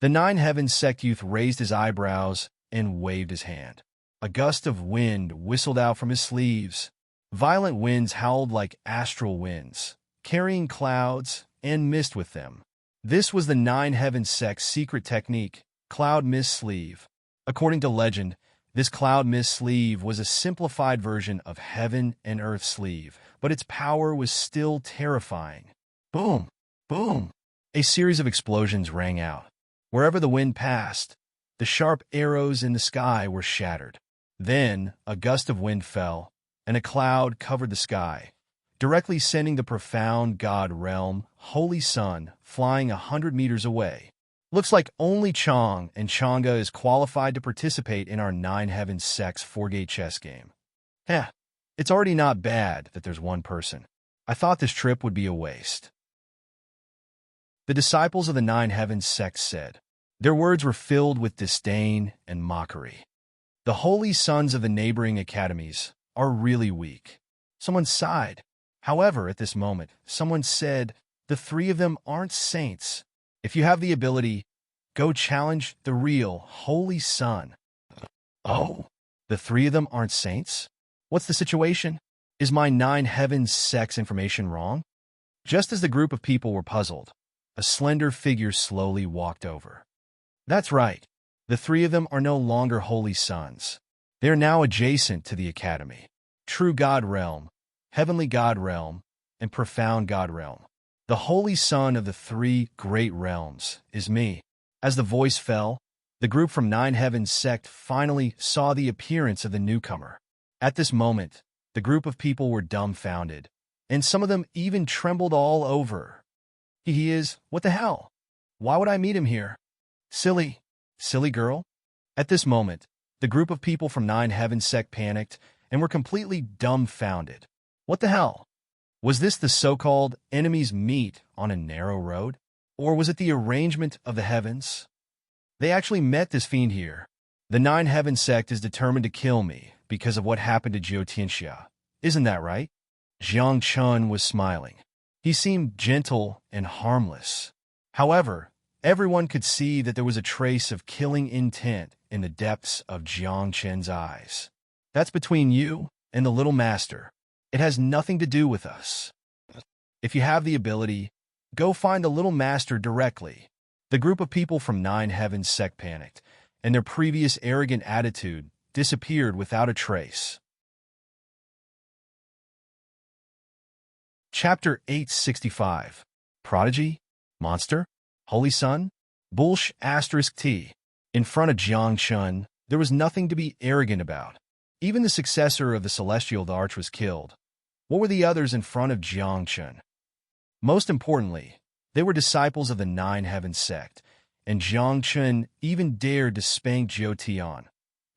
The Nine Heavens sect youth raised his eyebrows and waved his hand. A gust of wind whistled out from his sleeves. Violent winds howled like astral winds, carrying clouds and mist with them. This was the Nine Heavens sect's secret technique, cloud mist sleeve. According to legend, this cloud mist sleeve was a simplified version of heaven and earth sleeve, but its power was still terrifying. Boom! Boom! A series of explosions rang out. Wherever the wind passed, the sharp arrows in the sky were shattered. Then a gust of wind fell, and a cloud covered the sky, directly sending the profound god realm, holy son, flying 100 meters away. Looks like only Chang and Chang'e is qualified to participate in our Nine Heavens sect's four-gate chess game. Heh, it's already not bad that there's one person. I thought this trip would be a waste. The disciples of the Nine Heavens sect said. Their words were filled with disdain and mockery. The holy sons of the neighboring academies are really weak. Someone sighed. However, at this moment, someone said, the three of them aren't saints. If you have the ability, go challenge the real Holy Sun. Oh, the three of them aren't saints? What's the situation? Is my nine heavens sex information wrong? Just as the group of people were puzzled, a slender figure slowly walked over. That's right. The three of them are no longer holy sons. They are now adjacent to the academy. True God realm, heavenly God realm, and profound God realm. The holy son of the three great realms is me. As the voice fell, the group from Nine Heavens sect finally saw the appearance of the newcomer. At this moment, the group of people were dumbfounded, and some of them even trembled all over. He is, what the hell? Why would I meet him here? Silly girl? At this moment, the group of people from Nine Heavens sect panicked and were completely dumbfounded. What the hell? Was this the so-called enemy's meet on a narrow road? Or was it the arrangement of the heavens? They actually met this fiend here. The Nine Heavens sect is determined to kill me because of what happened to Jiao Tianxia. Isn't that right? Jiang Chun was smiling. He seemed gentle and harmless. However, everyone could see that there was a trace of killing intent in the depths of Jiang Chen's eyes. That's between you and the little master. It has nothing to do with us. If you have the ability, go find the little master directly. The group of people from Nine Heavens sect panicked, and their previous arrogant attitude disappeared without a trace. Chapter 865. Prodigy? Monster? Holy Sun? Bullsh *T. In front of Jiang Chun, there was nothing to be arrogant about. Even the successor of the Celestial Arch was killed. What were the others in front of Jiang Chun? Most importantly, they were disciples of the Nine Heavens sect, and Jiang Chun even dared to spank Jiao Tian,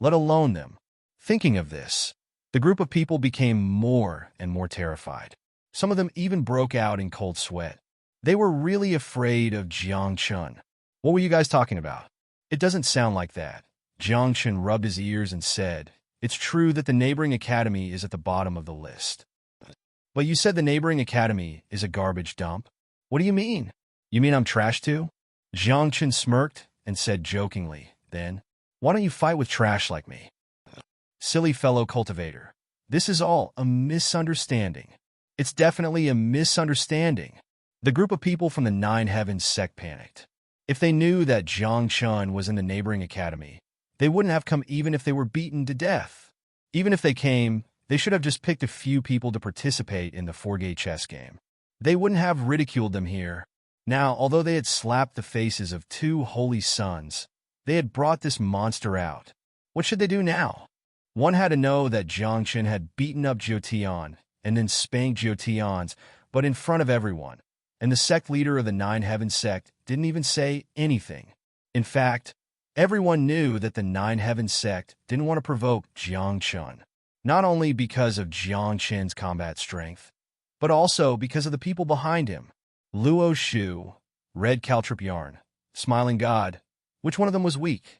let alone them. Thinking of this, the group of people became more and more terrified. Some of them even broke out in cold sweat. They were really afraid of Jiang Chun. What were you guys talking about? It doesn't sound like that. Jiang Chun rubbed his ears and said, it's true that the neighboring academy is at the bottom of the list. But you said the neighboring academy is a garbage dump? What do you mean? You mean I'm trash too? Jiang Chun smirked and said jokingly, then, why don't you fight with trash like me? Silly fellow cultivator. This is all a misunderstanding. It's definitely a misunderstanding. The group of people from the Nine Heavens sect panicked. If they knew that Jiang Chun was in the neighboring academy, they wouldn't have come even if they were beaten to death. Even if they came, they should have just picked a few people to participate in the four-gate chess game. They wouldn't have ridiculed them here. Now, although they had slapped the faces of two holy sons, they had brought this monster out. What should they do now? One had to know that Jiang Chun had beaten up Jiao Tian and then spanked Jiao Tian's, but in front of everyone. And the sect leader of the Nine Heavens sect didn't even say anything. In fact, everyone knew that the Nine Heavens sect didn't want to provoke Jiang Chun, not only because of Jiang Chen's combat strength, but also because of the people behind him. Luo Shu, Red Caltrip Yarn, Smiling God, which one of them was weak?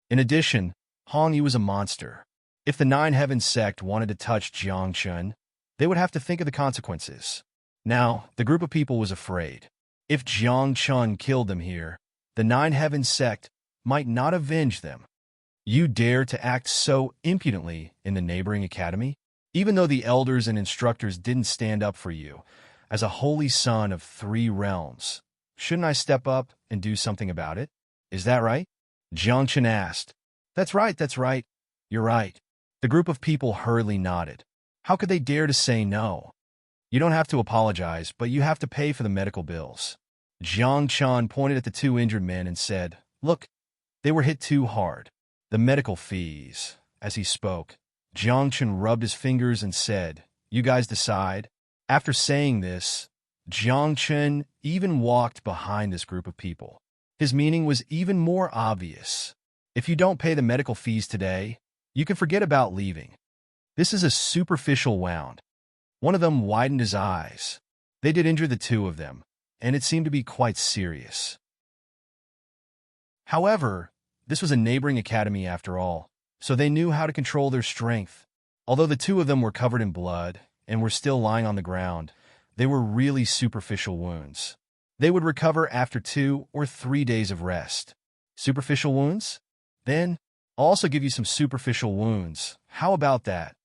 In addition, Hong Yu was a monster. If the Nine Heavens sect wanted to touch Jiang Chun, they would have to think of the consequences. Now, the group of people was afraid. If Jiang Chun killed them here, the Nine Heavens sect might not avenge them. You dare to act so impudently in the neighboring academy? Even though the elders and instructors didn't stand up for you, as a holy son of three realms, shouldn't I step up and do something about it? Is that right? Jiang Chun asked. That's right. You're right. The group of people hurriedly nodded. How could they dare to say no? You don't have to apologize, but you have to pay for the medical bills. Jiang Chun pointed at the two injured men and said, look, they were hit too hard. The medical fees. As he spoke, Jiang Chun rubbed his fingers and said, you guys decide. After saying this, Jiang Chun even walked behind this group of people. His meaning was even more obvious. If you don't pay the medical fees today, you can forget about leaving. This is a superficial wound. One of them widened his eyes. They did injure the two of them, and it seemed to be quite serious. However, this was a neighboring academy after all, so they knew how to control their strength. Although the two of them were covered in blood, and were still lying on the ground, they were really superficial wounds. They would recover after 2 or 3 days of rest. Superficial wounds? Then, I'll also give you some superficial wounds. How about that?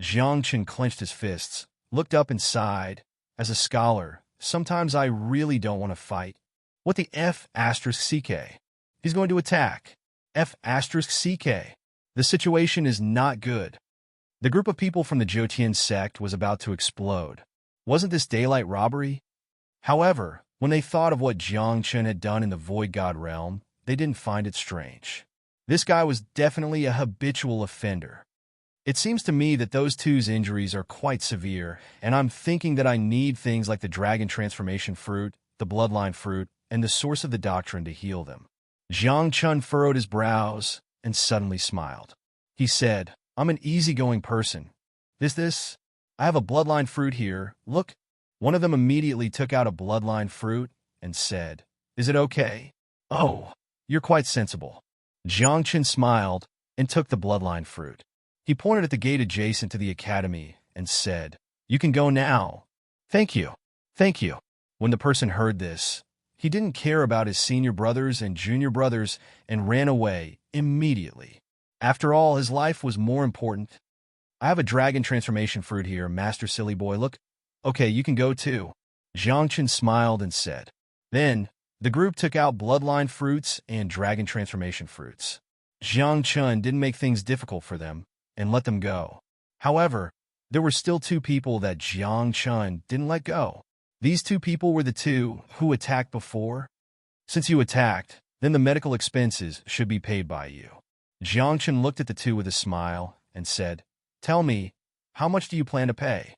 Jiang Chen clenched his fists, looked up and sighed. As a scholar, sometimes I really don't want to fight. What the F asterisk CK? He's going to attack. F asterisk CK. The situation is not good. The group of people from the Jotian sect was about to explode. Wasn't this daylight robbery? However, when they thought of what Jiang Chen had done in the Void God realm, they didn't find it strange. This guy was definitely a habitual offender. It seems to me that those two's injuries are quite severe, and I'm thinking that I need things like the Dragon Transformation Fruit, the Bloodline Fruit, and the Source of the Doctrine to heal them. Jiang Chen furrowed his brows and suddenly smiled. He said, I'm an easygoing person. I have a Bloodline Fruit here. Look. One of them immediately took out a Bloodline Fruit and said, Is it okay? Oh, you're quite sensible. Jiang Chen smiled and took the Bloodline Fruit. He pointed at the gate adjacent to the academy and said, You can go now. Thank you. Thank you. When the person heard this, he didn't care about his senior brothers and junior brothers and ran away immediately. After all, his life was more important. I have a Dragon Transformation Fruit here, Master Silly Boy. Look. Okay, you can go too. Jiang Chen smiled and said. Then, the group took out Bloodline Fruits and Dragon Transformation Fruits. Jiang Chen didn't make things difficult for them and let them go. However, there were still 2 people that Jiang Chen didn't let go. These 2 people were the 2 who attacked before. Since you attacked, then the medical expenses should be paid by you. Jiang Chen looked at the 2 with a smile and said, Tell me, how much do you plan to pay?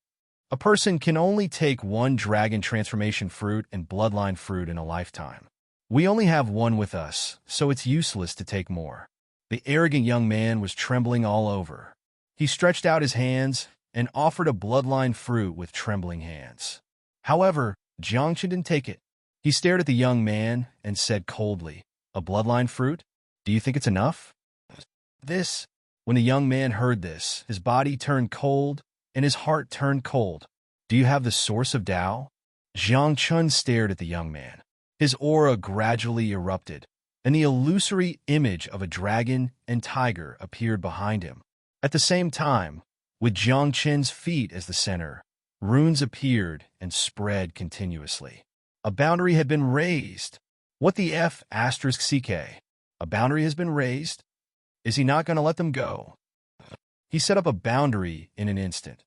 A person can only take 1 Dragon Transformation Fruit and Bloodline Fruit in a lifetime. We only have 1 with us, so it's useless to take more. The arrogant young man was trembling all over. He stretched out his hands and offered a Bloodline Fruit with trembling hands. However, Jiang Chen didn't take it. He stared at the young man and said coldly, A Bloodline Fruit? Do you think it's enough? When the young man heard this, his body turned cold and his heart turned cold. Do you have the Source of Tao? Jiang Chen stared at the young man. His aura gradually erupted, and the illusory image of a dragon and tiger appeared behind him. At the same time, with Jiang Chen's feet as the center, runes appeared and spread continuously. A boundary had been raised. What the F asterisk CK? A boundary has been raised? Is he not going to let them go? He set up a boundary in an instant.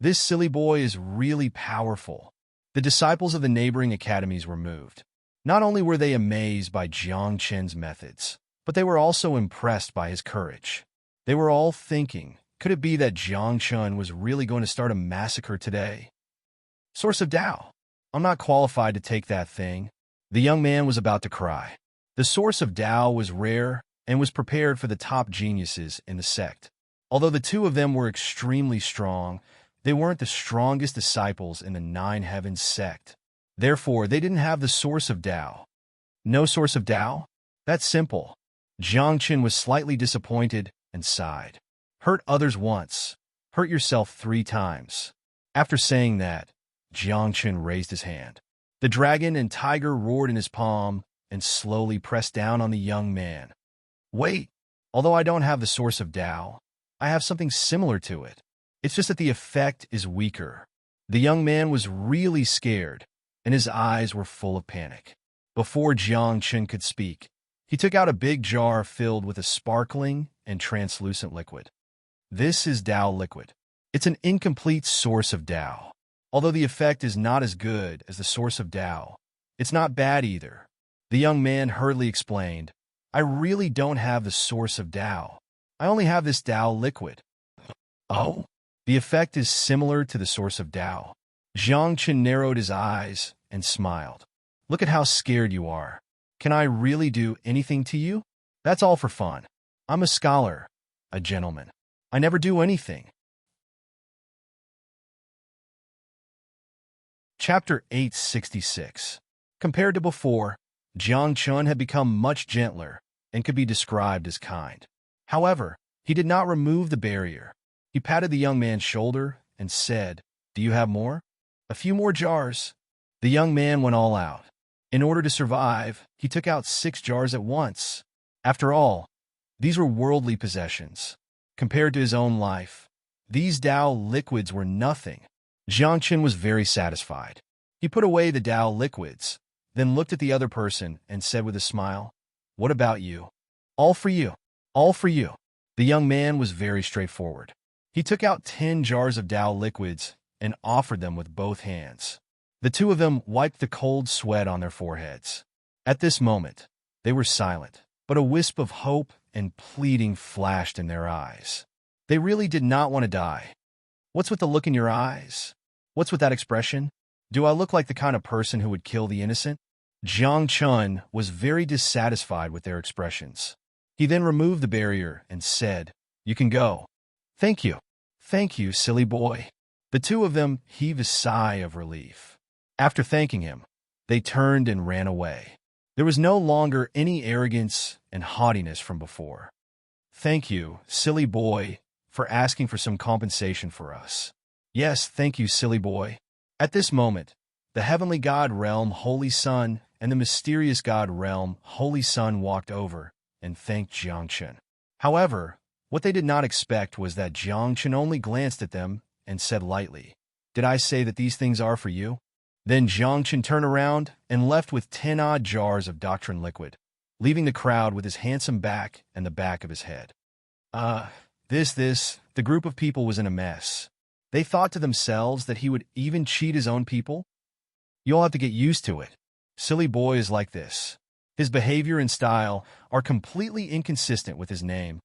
This silly boy is really powerful. The disciples of the neighboring academies were moved. Not only were they amazed by Jiang Chen's methods, but they were also impressed by his courage. They were all thinking, could it be that Jiang Chen was really going to start a massacre today? Source of Tao. I'm not qualified to take that thing. The young man was about to cry. The Source of Tao was rare and was prepared for the top geniuses in the sect. Although the 2 of them were extremely strong, they weren't the strongest disciples in the 9 Heavens sect. Therefore, they didn't have the Source of Tao. No Source of Tao? That's simple. Jiang Chen was slightly disappointed and sighed. Hurt others once. Hurt yourself 3 times. After saying that, Jiang Chen raised his hand. The dragon and tiger roared in his palm and slowly pressed down on the young man. Wait, although I don't have the Source of Tao, I have something similar to it. It's just that the effect is weaker. The young man was really scared, and his eyes were full of panic. Before Jiang Chen could speak, he took out a big jar filled with a sparkling and translucent liquid. This is Tao liquid. It's an incomplete Source of Tao. Although the effect is not as good as the Source of Tao, it's not bad either. The young man hurriedly explained, I really don't have the Source of Tao. I only have this Tao liquid. Oh? The effect is similar to the Source of Tao. Jiang Chen narrowed his eyes and smiled. Look at how scared you are. Can I really do anything to you? That's all for fun. I'm a scholar, a gentleman. I never do anything. Chapter 866. Compared to before, Jiang Chen had become much gentler and could be described as kind. However, he did not remove the barrier. He patted the young man's shoulder and said, "Do you have more?" "A few more jars." The young man went all out. In order to survive, he took out 6 jars at once. After all, these were worldly possessions. Compared to his own life, these Tao liquids were nothing. Jiang Chen was very satisfied. He put away the Tao liquids, then looked at the other person and said with a smile, "What about you?" "All for you. All for you." The young man was very straightforward. He took out 10 jars of Tao liquids and offered them with both hands. The two of them wiped the cold sweat on their foreheads. At this moment, they were silent, but a wisp of hope and pleading flashed in their eyes. They really did not want to die. "What's with the look in your eyes? What's with that expression? Do I look like the kind of person who would kill the innocent?" Jiang Chun was very dissatisfied with their expressions. He then removed the barrier and said, "You can go." "Thank you. Thank you, silly boy." The two of them heaved a sigh of relief. After thanking him, they turned and ran away. There was no longer any arrogance and haughtiness from before. "Thank you, silly boy, for asking for some compensation for us." "Yes, thank you, silly boy." At this moment, the heavenly god realm Holy Sun and the mysterious god realm Holy Sun walked over and thanked Jiang Chen. However, what they did not expect was that Jiang Chen only glanced at them and said lightly, "Did I say that these things are for you?" Then Jiang Chen turned around and left with 10-odd jars of doctrine liquid, leaving the crowd with his handsome back and the back of his head. The group of people was in a mess. They thought to themselves that he would even cheat his own people. "You'll have to get used to it. Silly boy is like this." His behavior and style are completely inconsistent with his name.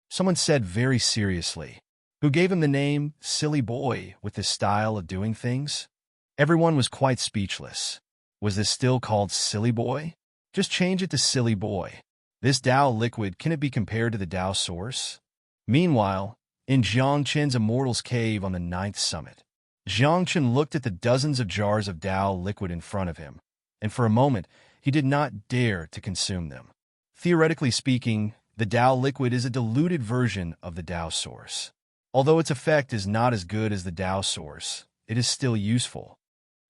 Someone said very seriously, "Who gave him the name Silly Boy with this style of doing things?" Everyone was quite speechless. Was this still called Silly Boy? Just change it to Silly Boy. This Tao liquid, can it be compared to the Tao source? Meanwhile, in Jiang Chen's Immortal's Cave on the 9th summit, Jiang Chen looked at the dozens of jars of Tao liquid in front of him, and for a moment, he did not dare to consume them. Theoretically speaking, the Tao liquid is a diluted version of the Tao source. Although its effect is not as good as the Tao source, it is still useful.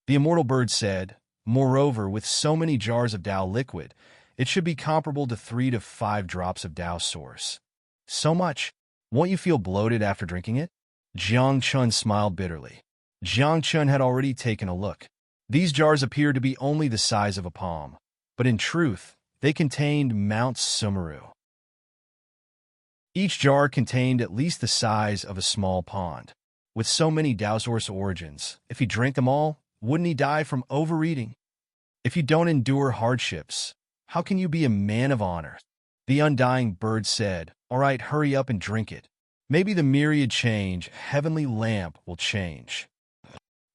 The immortal bird said, "Moreover, with so many jars of Tao liquid, it should be comparable to 3 to 5 drops of Tao source." "So much? Won't you feel bloated after drinking it?" Jiang Chun smiled bitterly. Jiang Chun had already taken a look. These jars appeared to be only the size of a palm, but in truth, they contained Mount Sumeru. Each jar contained at least the size of a small pond. With so many Tao source origins, if he drank them all, wouldn't he die from overeating? If you don't endure hardships, how can you be a man of honor? The undying bird said, "All right, hurry up and drink it. Maybe the myriad change, heavenly lamp will change."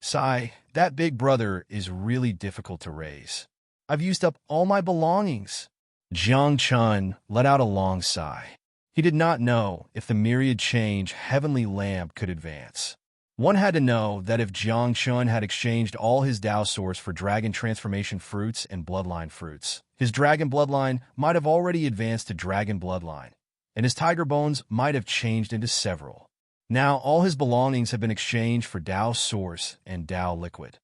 Sigh, that big brother is really difficult to raise. I've used up all my belongings. Jiang Chun let out a long sigh. He did not know if the myriad change heavenly lamp could advance. One had to know that if Jiang Chun had exchanged all his Tao source for dragon transformation fruits and bloodline fruits, his dragon bloodline might have already advanced to dragon bloodline, and his tiger bones might have changed into several. Now all his belongings have been exchanged for Tao source and Tao liquid.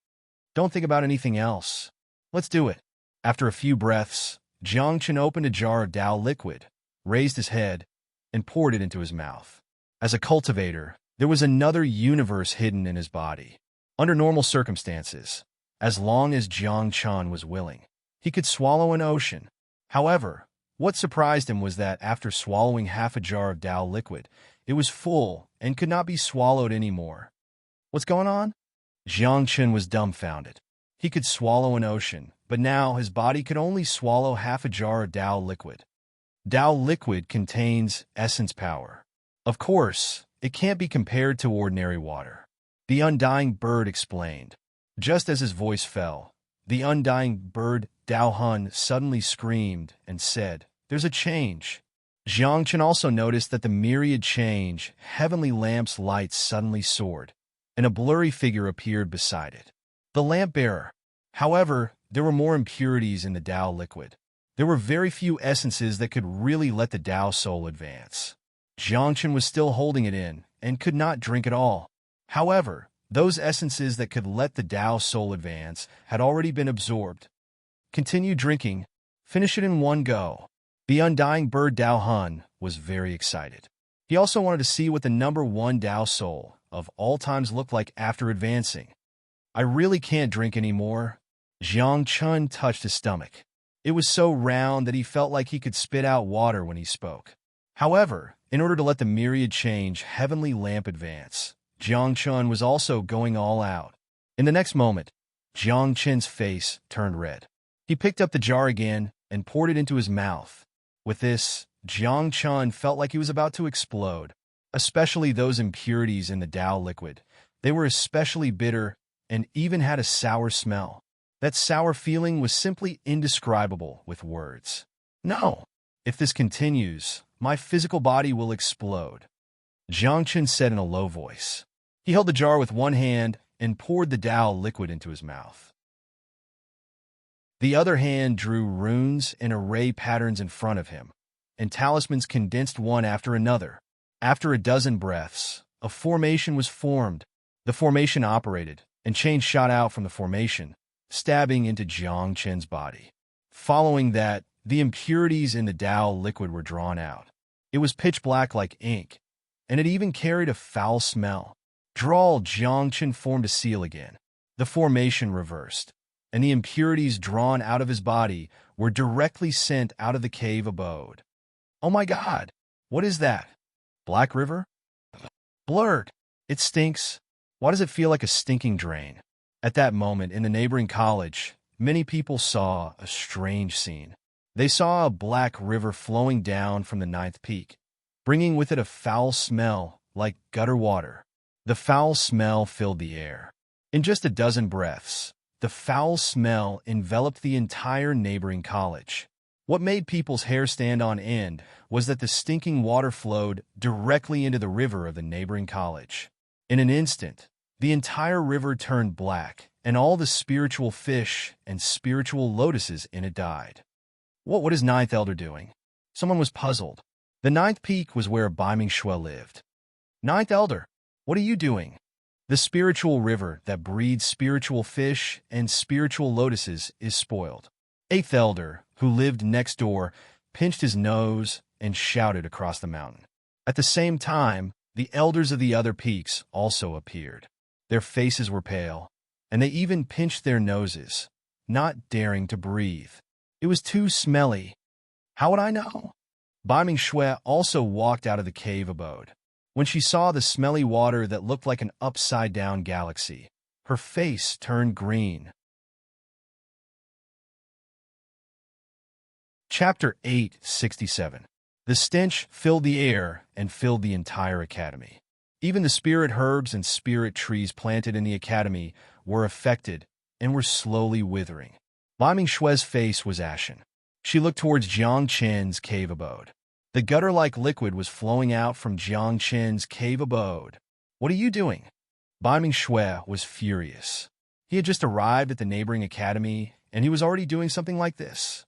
Don't think about anything else. Let's do it. After a few breaths, Jiang Chun opened a jar of Tao liquid, raised his head, and poured it into his mouth. As a cultivator, there was another universe hidden in his body. Under normal circumstances, as long as Jiang Chun was willing, he could swallow an ocean. However, what surprised him was that after swallowing half a jar of Tao liquid, it was full and could not be swallowed anymore. What's going on? Jiang Chun was dumbfounded. He could swallow an ocean, but now his body could only swallow half a jar of Tao liquid. Tao liquid contains essence power. Of course, it can't be compared to ordinary water. The undying bird explained. Just as his voice fell, the undying bird Dao Hun suddenly screamed and said, "There's a change." Jiang Chen also noticed that the myriad change, heavenly lamp's light suddenly soared, and a blurry figure appeared beside it. The lamp bearer. However, there were more impurities in the Tao liquid. There were very few essences that could really let the Tao soul advance. Jiang Chen was still holding it in, and could not drink at all. However, those essences that could let the Tao soul advance had already been absorbed. Continue drinking. Finish it in one go. The undying bird Tao Hun was very excited. He also wanted to see what the number one Tao soul of all times looked like after advancing. I really can't drink anymore. Jiang Chun touched his stomach. It was so round that he felt like he could spit out water when he spoke. However, in order to let the myriad change heavenly lamp advance, Jiang Chun was also going all out. In the next moment, Jiang Chen's face turned red. He picked up the jar again and poured it into his mouth. With this, Jiang Chun felt like he was about to explode, especially those impurities in the Tao liquid. They were especially bitter and even had a sour smell. That sour feeling was simply indescribable with words. No, if this continues, my physical body will explode, Jiang Chen said in a low voice. He held the jar with one hand and poured the Tao liquid into his mouth. The other hand drew runes and array patterns in front of him, and talismans condensed one after another. After a dozen breaths, a formation was formed. The formation operated, and chains shot out from the formation, stabbing into Jiang Chen's body. Following that, the impurities in the Tao liquid were drawn out. It was pitch black like ink, and it even carried a foul smell. Drawled, Jiang Chen formed a seal again. The formation reversed, and the impurities drawn out of his body were directly sent out of the cave abode. Oh my God! What is that? Black River? Blurred. It stinks. Why does it feel like a stinking drain? At that moment, in the neighboring college, many people saw a strange scene. They saw a black river flowing down from the 9th peak, bringing with it a foul smell like gutter water. The foul smell filled the air. In just a dozen breaths, the foul smell enveloped the entire neighboring college. What made people's hair stand on end was that the stinking water flowed directly into the river of the neighboring college. In an instant, the entire river turned black, and all the spiritual fish and spiritual lotuses in it died. What is Ninth Elder doing? Someone was puzzled. The 9th peak was where Baiming Shui lived. Ninth Elder, what are you doing? The spiritual river that breeds spiritual fish and spiritual lotuses is spoiled. 8th Elder, who lived next door, pinched his nose and shouted across the mountain. At the same time, the elders of the other peaks also appeared. Their faces were pale, and they even pinched their noses, not daring to breathe. It was too smelly. How would I know? Baiming Shui also walked out of the cave abode. When she saw the smelly water that looked like an upside-down galaxy, her face turned green. Chapter 867. The stench filled the air and filled the entire academy. Even the spirit herbs and spirit trees planted in the academy were affected and were slowly withering. Baiming Shui's face was ashen. She looked towards Jiang Chen's cave abode. The gutter-like liquid was flowing out from Jiang Chen's cave abode. What are you doing? Baiming Shui was furious. He had just arrived at the neighboring academy, and he was already doing something like this.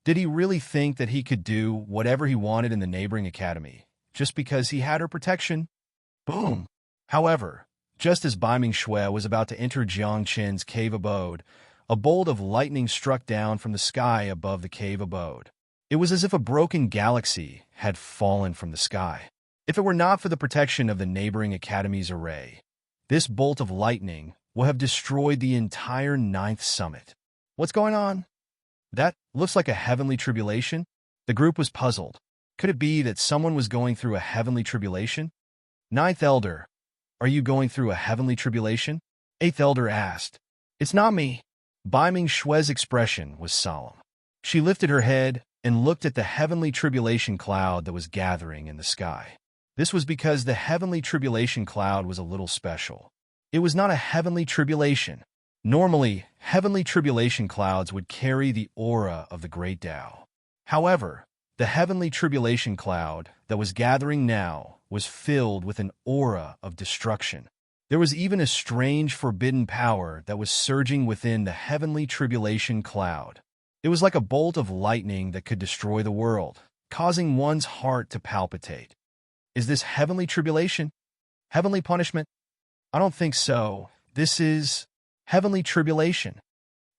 Did he really think that he could do whatever he wanted in the neighboring academy, just because he had her protection? Boom! However, just as Baiming Shui was about to enter Jiang Chen's cave abode, a bolt of lightning struck down from the sky above the cave abode. It was as if a broken galaxy had fallen from the sky. If it were not for the protection of the neighboring academy's array, this bolt of lightning would have destroyed the entire 9th summit. What's going on? That looks like a heavenly tribulation. The group was puzzled. Could it be that someone was going through a heavenly tribulation? 9th Elder, are you going through a heavenly tribulation? 8th Elder asked. It's not me. Baiming Shui's expression was solemn. She lifted her head and looked at the heavenly tribulation cloud that was gathering in the sky. This was because the heavenly tribulation cloud was a little special. It was not a heavenly tribulation. Normally, heavenly tribulation clouds would carry the aura of the great Tao. However, the heavenly tribulation cloud that was gathering now was filled with an aura of destruction. There was even a strange forbidden power that was surging within the heavenly tribulation cloud. It was like a bolt of lightning that could destroy the world, causing one's heart to palpitate. Is this heavenly tribulation? Heavenly punishment? I don't think so. This is heavenly tribulation.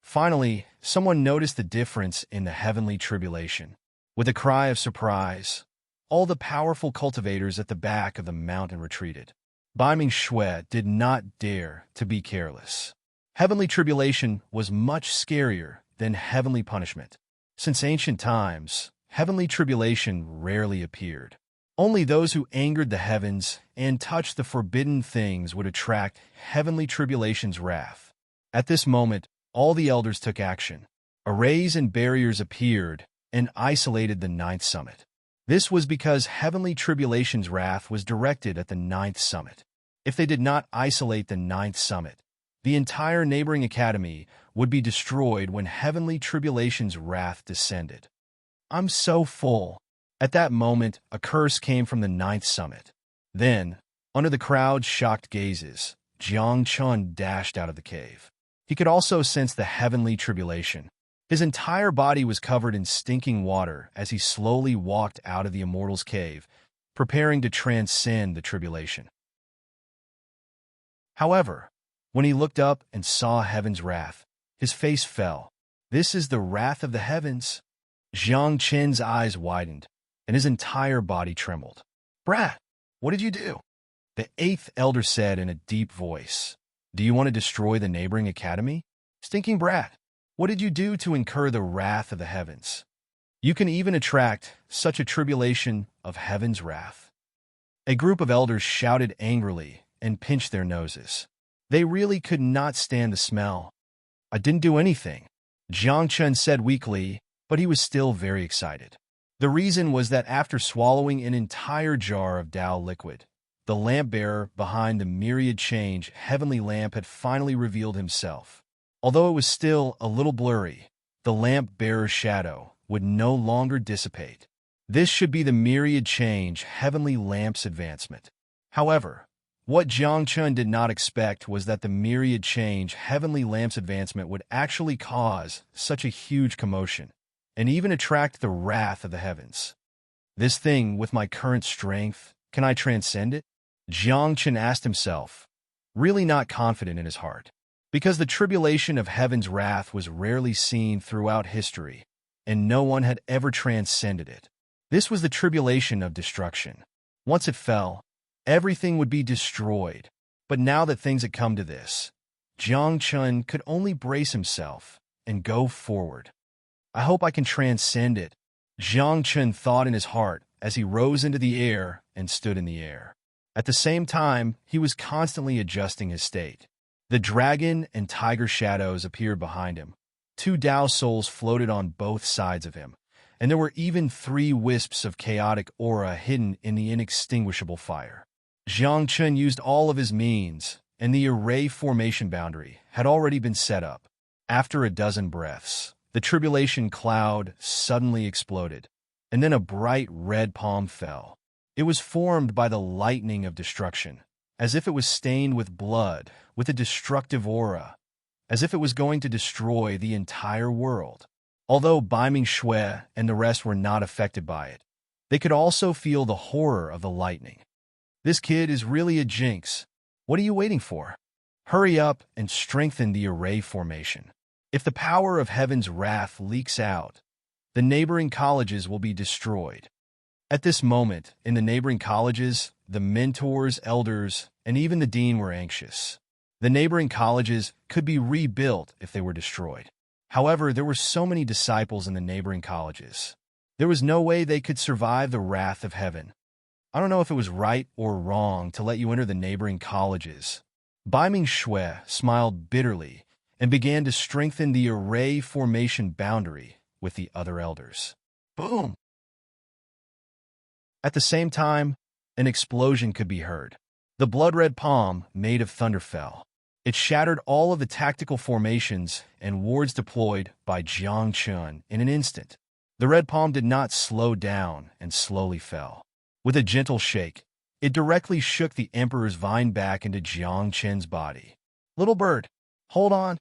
Finally, someone noticed the difference in the heavenly tribulation. With a cry of surprise, all the powerful cultivators at the back of the mountain retreated. Baiming Shui did not dare to be careless. Heavenly tribulation was much scarier than heavenly punishment. Since ancient times, heavenly tribulation rarely appeared. Only those who angered the heavens and touched the forbidden things would attract heavenly tribulation's wrath. At this moment, all the elders took action. Arrays and barriers appeared and isolated the ninth summit. This was because heavenly tribulation's wrath was directed at the ninth summit. If they did not isolate the ninth summit, the entire neighboring academy would be destroyed when heavenly tribulation's wrath descended. I'm so full. At that moment, a curse came from the ninth summit. Then, under the crowd's shocked gazes, Jiang Chun dashed out of the cave. He could also sense the heavenly tribulation. His entire body was covered in stinking water as he slowly walked out of the immortal's cave, preparing to transcend the tribulation. However, when he looked up and saw heaven's wrath, his face fell. This is the wrath of the heavens. Jiang Chen's eyes widened, and his entire body trembled. Brat, what did you do? The eighth elder said in a deep voice. Do you want to destroy the neighboring academy? Stinking brat, what did you do to incur the wrath of the heavens? You can even attract such a tribulation of heaven's wrath. A group of elders shouted angrily and pinched their noses. They really could not stand the smell. I didn't do anything, Jiang Chen said weakly, but he was still very excited. The reason was that after swallowing an entire jar of Dao liquid, the lamp-bearer behind the myriad change heavenly lamp had finally revealed himself. Although it was still a little blurry, the lamp-bearer's shadow would no longer dissipate. This should be the myriad change heavenly lamp's advancement. However, what Jiang Chun did not expect was that the myriad change heavenly lamp's advancement would actually cause such a huge commotion, and even attract the wrath of the heavens. This thing, with my current strength, can I transcend it? Jiang Chun asked himself, really not confident in his heart. Because the tribulation of heaven's wrath was rarely seen throughout history, and no one had ever transcended it. This was the tribulation of destruction. Once it fell, everything would be destroyed. But now that things had come to this, Jiang Chun could only brace himself and go forward. I hope I can transcend it, Jiang Chun thought in his heart as he rose into the air and stood in the air. At the same time, he was constantly adjusting his state. The dragon and tiger shadows appeared behind him. 2 Dao souls floated on both sides of him, and there were even 3 wisps of chaotic aura hidden in the inextinguishable fire. Jiang Chun used all of his means, and the array formation boundary had already been set up. After a dozen breaths, the tribulation cloud suddenly exploded, and then a bright red palm fell. It was formed by the lightning of destruction, as if it was stained with blood, with a destructive aura, as if it was going to destroy the entire world. Although Baiming Shui and the rest were not affected by it, they could also feel the horror of the lightning. This kid is really a jinx. What are you waiting for? Hurry up and strengthen the array formation. If the power of heaven's wrath leaks out, the neighboring colleges will be destroyed. At this moment, in the neighboring colleges, the mentors, elders, and even the dean were anxious. The neighboring colleges could be rebuilt if they were destroyed. However, there were so many disciples in the neighboring colleges. There was no way they could survive the wrath of heaven. I don't know if it was right or wrong to let you enter the neighboring colleges. Baiming Shui smiled bitterly and began to strengthen the array formation boundary with the other elders. Boom! At the same time, an explosion could be heard. The blood-red palm, made of thunder, fell. It shattered all of the tactical formations and wards deployed by Jiang Chun in an instant. The red palm did not slow down and slowly fell. With a gentle shake, it directly shook the Emperor's vine back into Jiang Chen's body. Little bird, hold on,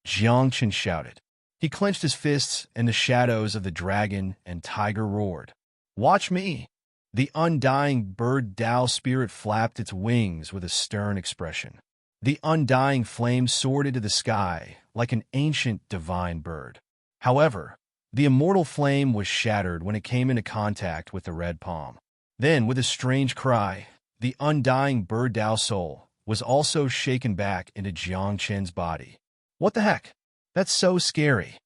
Jiang Chen shouted. He clenched his fists and the shadows of the dragon and tiger roared. Watch me. The undying bird Tao spirit flapped its wings with a stern expression. The undying flame soared into the sky like an ancient divine bird. However, the immortal flame was shattered when it came into contact with the red palm. Then, with a strange cry, the undying bird Tao soul was also shaken back into Jiang Chen's body. What the heck? That's so scary.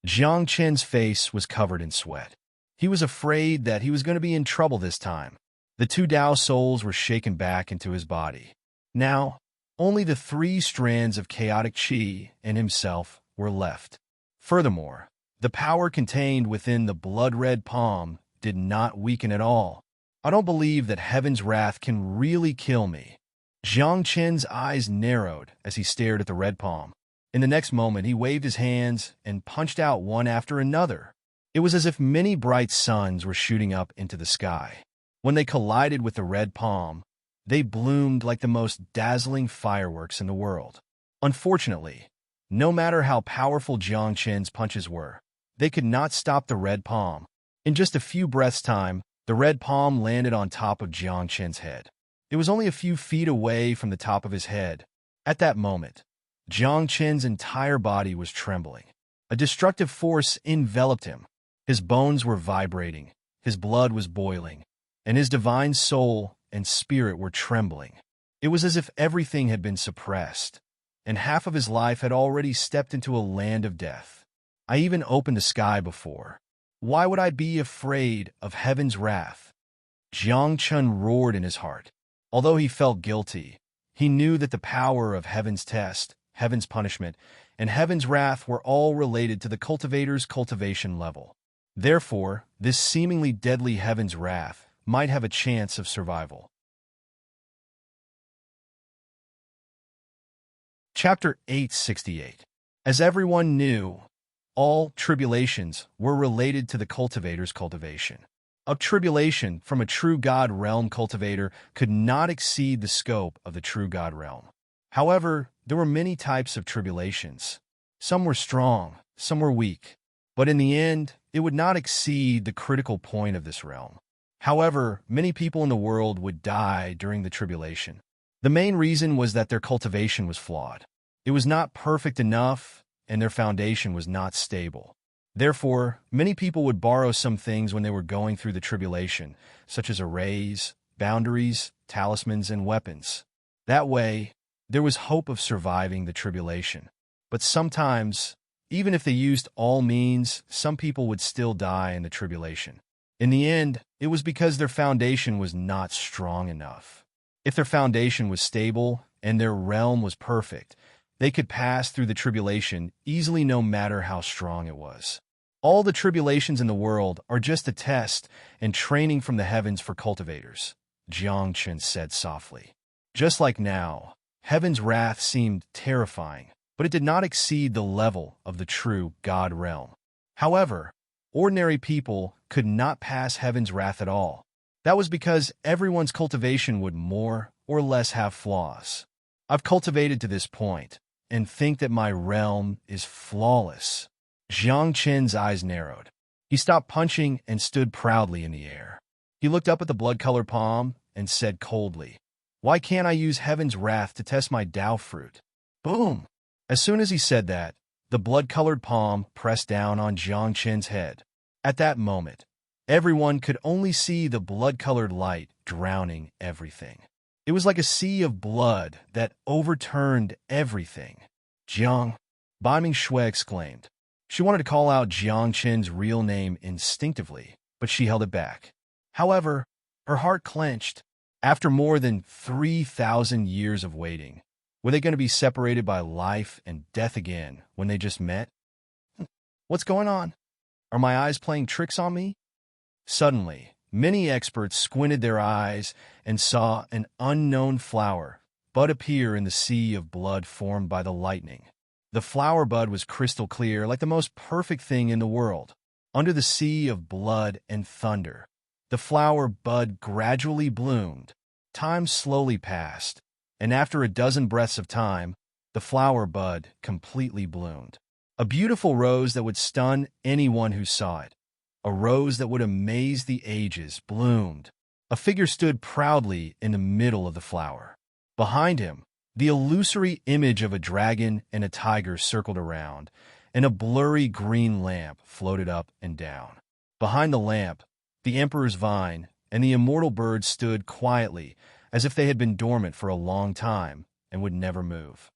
Jiang Chen's face was covered in sweat. He was afraid that he was going to be in trouble this time. The two Tao souls were shaken back into his body. Now, only the 3 strands of chaotic qi and himself were left. Furthermore, the power contained within the blood-red palm did not weaken at all. I don't believe that heaven's wrath can really kill me. Jiang Chen's eyes narrowed as he stared at the red palm. In the next moment, he waved his hands and punched out one after another. It was as if many bright suns were shooting up into the sky. When they collided with the red palm, they bloomed like the most dazzling fireworks in the world. Unfortunately, no matter how powerful Jiang Chen's punches were, they could not stop the red palm. In just a few breaths' time, the red palm landed on top of Jiang Chen's head. It was only a few feet away from the top of his head. At that moment, Jiang Chen's entire body was trembling. A destructive force enveloped him. His bones were vibrating, his blood was boiling, and his divine soul and spirit were trembling. It was as if everything had been suppressed, and half of his life had already stepped into a land of death. I even opened the sky before. Why would I be afraid of heaven's wrath? Jiang Chen roared in his heart. Although he felt guilty, he knew that the power of heaven's test, heaven's punishment, and heaven's wrath were all related to the cultivator's cultivation level. Therefore, this seemingly deadly heaven's wrath might have a chance of survival. Chapter 868. As everyone knew, all tribulations were related to the cultivator's cultivation. A tribulation from a true God realm cultivator could not exceed the scope of the true God realm. However, there were many types of tribulations. Some were strong, some were weak, but in the end, it would not exceed the critical point of this realm. However, many people in the world would die during the tribulation. The main reason was that their cultivation was flawed. It was not perfect enough, and their foundation was not stable. Therefore, many people would borrow some things when they were going through the tribulation, such as arrays, boundaries, talismans, and weapons. That way, there was hope of surviving the tribulation. But sometimes, even if they used all means, some people would still die in the tribulation. In the end, it was because their foundation was not strong enough. If their foundation was stable and their realm was perfect, they could pass through the tribulation easily no matter how strong it was. All the tribulations in the world are just a test and training from the heavens for cultivators, Jiang Chen said softly. Just like now, heaven's wrath seemed terrifying, but it did not exceed the level of the true God realm. However, ordinary people could not pass heaven's wrath at all. That was because everyone's cultivation would more or less have flaws. I've cultivated to this point, and think that my realm is flawless. Jiang Chen's eyes narrowed. He stopped punching and stood proudly in the air. He looked up at the blood-colored palm and said coldly, "Why can't I use heaven's wrath to test my Tao fruit?" Boom! As soon as he said that, the blood-colored palm pressed down on Jiang Chen's head. At that moment, everyone could only see the blood-colored light drowning everything. It was like a sea of blood that overturned everything. Jiang, Bai Mingshui exclaimed. She wanted to call out Jiang Chen's real name instinctively, but she held it back. However, her heart clenched. After more than 3,000 years of waiting, were they going to be separated by life and death again when they just met? What's going on? Are my eyes playing tricks on me? Suddenly, many experts squinted their eyes and saw an unknown flower bud appear in the sea of blood formed by the lightning. The flower bud was crystal clear, like the most perfect thing in the world. Under the sea of blood and thunder, the flower bud gradually bloomed. Time slowly passed, and after a dozen breaths of time, the flower bud completely bloomed. A beautiful rose that would stun anyone who saw it. A rose that would amaze the ages bloomed. A figure stood proudly in the middle of the flower. Behind him, the illusory image of a dragon and a tiger circled around, and a blurry green lamp floated up and down. Behind the lamp, the emperor's vine and the immortal bird stood quietly, as if they had been dormant for a long time and would never move.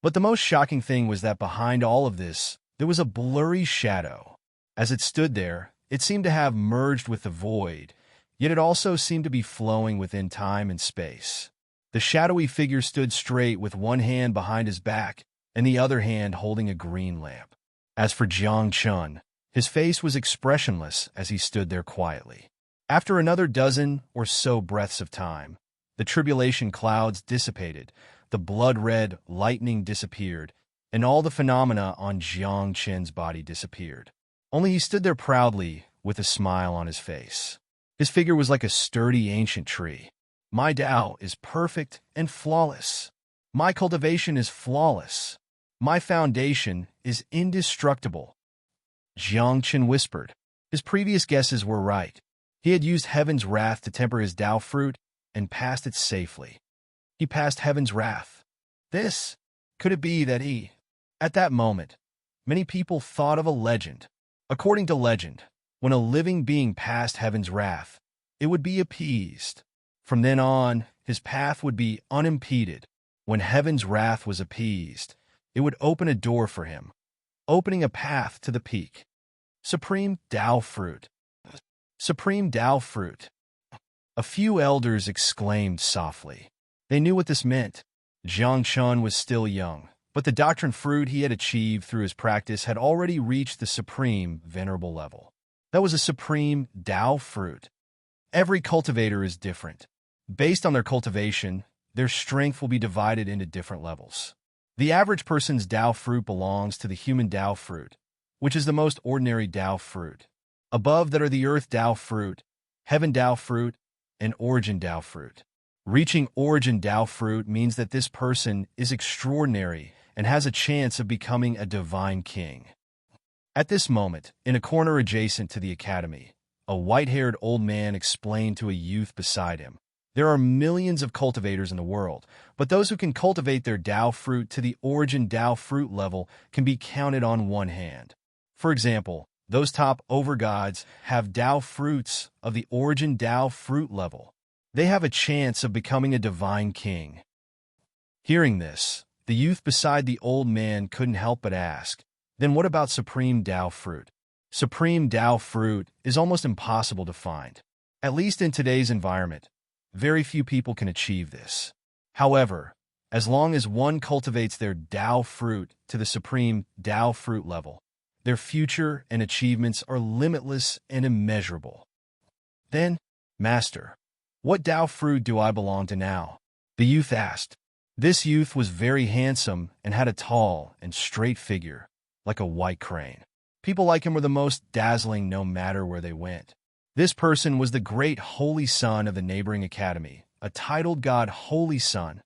But the most shocking thing was that behind all of this, there was a blurry shadow. As it stood there, it seemed to have merged with the void, yet it also seemed to be flowing within time and space. The shadowy figure stood straight with one hand behind his back and the other hand holding a green lamp. As for Jiang Chun, his face was expressionless as he stood there quietly. After another dozen or so breaths of time, the tribulation clouds dissipated, the blood-red lightning disappeared, and all the phenomena on Jiang Chen's body disappeared. Only he stood there proudly with a smile on his face. His figure was like a sturdy ancient tree. My Tao is perfect and flawless. My cultivation is flawless. My foundation is indestructible. Jiang Chen whispered. His previous guesses were right. He had used heaven's wrath to temper his Tao fruit and passed it safely. He passed heaven's wrath. Could it be that he? At that moment, many people thought of a legend. According to legend, when a living being passed heaven's wrath, it would be appeased. From then on, his path would be unimpeded. When heaven's wrath was appeased, it would open a door for him, opening a path to the peak. Supreme Tao fruit. Supreme Tao fruit. A few elders exclaimed softly. They knew what this meant. Jiang Chun was still young, but the doctrine fruit he had achieved through his practice had already reached the supreme venerable level. That was a supreme Tao fruit. Every cultivator is different. Based on their cultivation, their strength will be divided into different levels. The average person's Tao fruit belongs to the human Tao fruit, which is the most ordinary Tao fruit. Above that are the earth Tao fruit, heaven Tao fruit, and origin Tao fruit. Reaching origin Tao fruit means that this person is extraordinary and has a chance of becoming a divine king. At this moment, in a corner adjacent to the academy, a white-haired old man explained to a youth beside him, "There are millions of cultivators in the world, but those who can cultivate their Tao fruit to the origin Tao fruit level can be counted on one hand. For example, those top overgods have Tao fruits of the origin Tao fruit level. They have a chance of becoming a divine king." Hearing this, the youth beside the old man couldn't help but ask, "Then what about supreme Tao fruit?" Supreme Tao fruit is almost impossible to find. At least in today's environment, very few people can achieve this. However, as long as one cultivates their Tao fruit to the supreme Tao fruit level, their future and achievements are limitless and immeasurable. Then, Master, what Tao fruit do I belong to now? The youth asked. This youth was very handsome and had a tall and straight figure, like a white crane. People like him were the most dazzling no matter where they went. This person was the great holy son of the neighboring academy, a titled god holy son.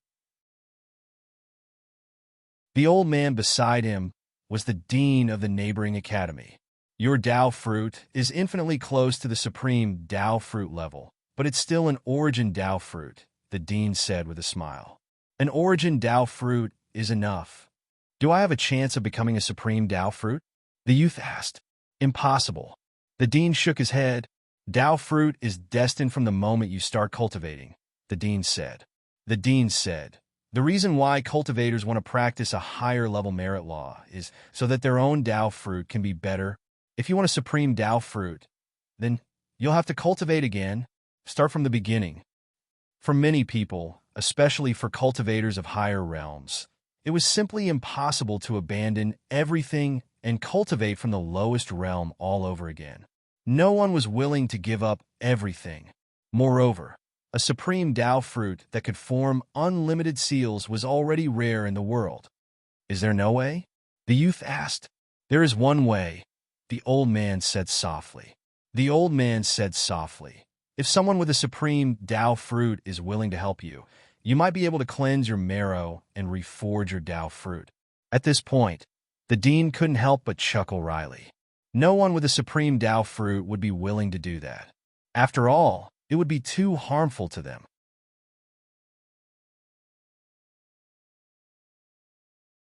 The old man beside him was the dean of the neighboring academy. Your Tao fruit is infinitely close to the supreme Tao fruit level, but it's still an origin Tao fruit, the dean said with a smile. An origin Tao fruit is enough. Do I have a chance of becoming a supreme Tao fruit? The youth asked. Impossible. The dean shook his head. Tao fruit is destined from the moment you start cultivating, the dean said. The dean said, the reason why cultivators want to practice a higher level merit law is so that their own Tao fruit can be better. If you want a supreme Tao fruit, then you'll have to cultivate again, start from the beginning. For many people, especially for cultivators of higher realms, it was simply impossible to abandon everything and cultivate from the lowest realm all over again. No one was willing to give up everything. Moreover, a supreme Tao fruit that could form unlimited seals was already rare in the world. Is there no way? The youth asked. There is one way, the old man said softly. The old man said softly. If someone with a supreme Tao fruit is willing to help you, you might be able to cleanse your marrow and reforge your Tao fruit. At this point, the dean couldn't help but chuckle wryly. No one with a supreme Tao fruit would be willing to do that. After all, it would be too harmful to them.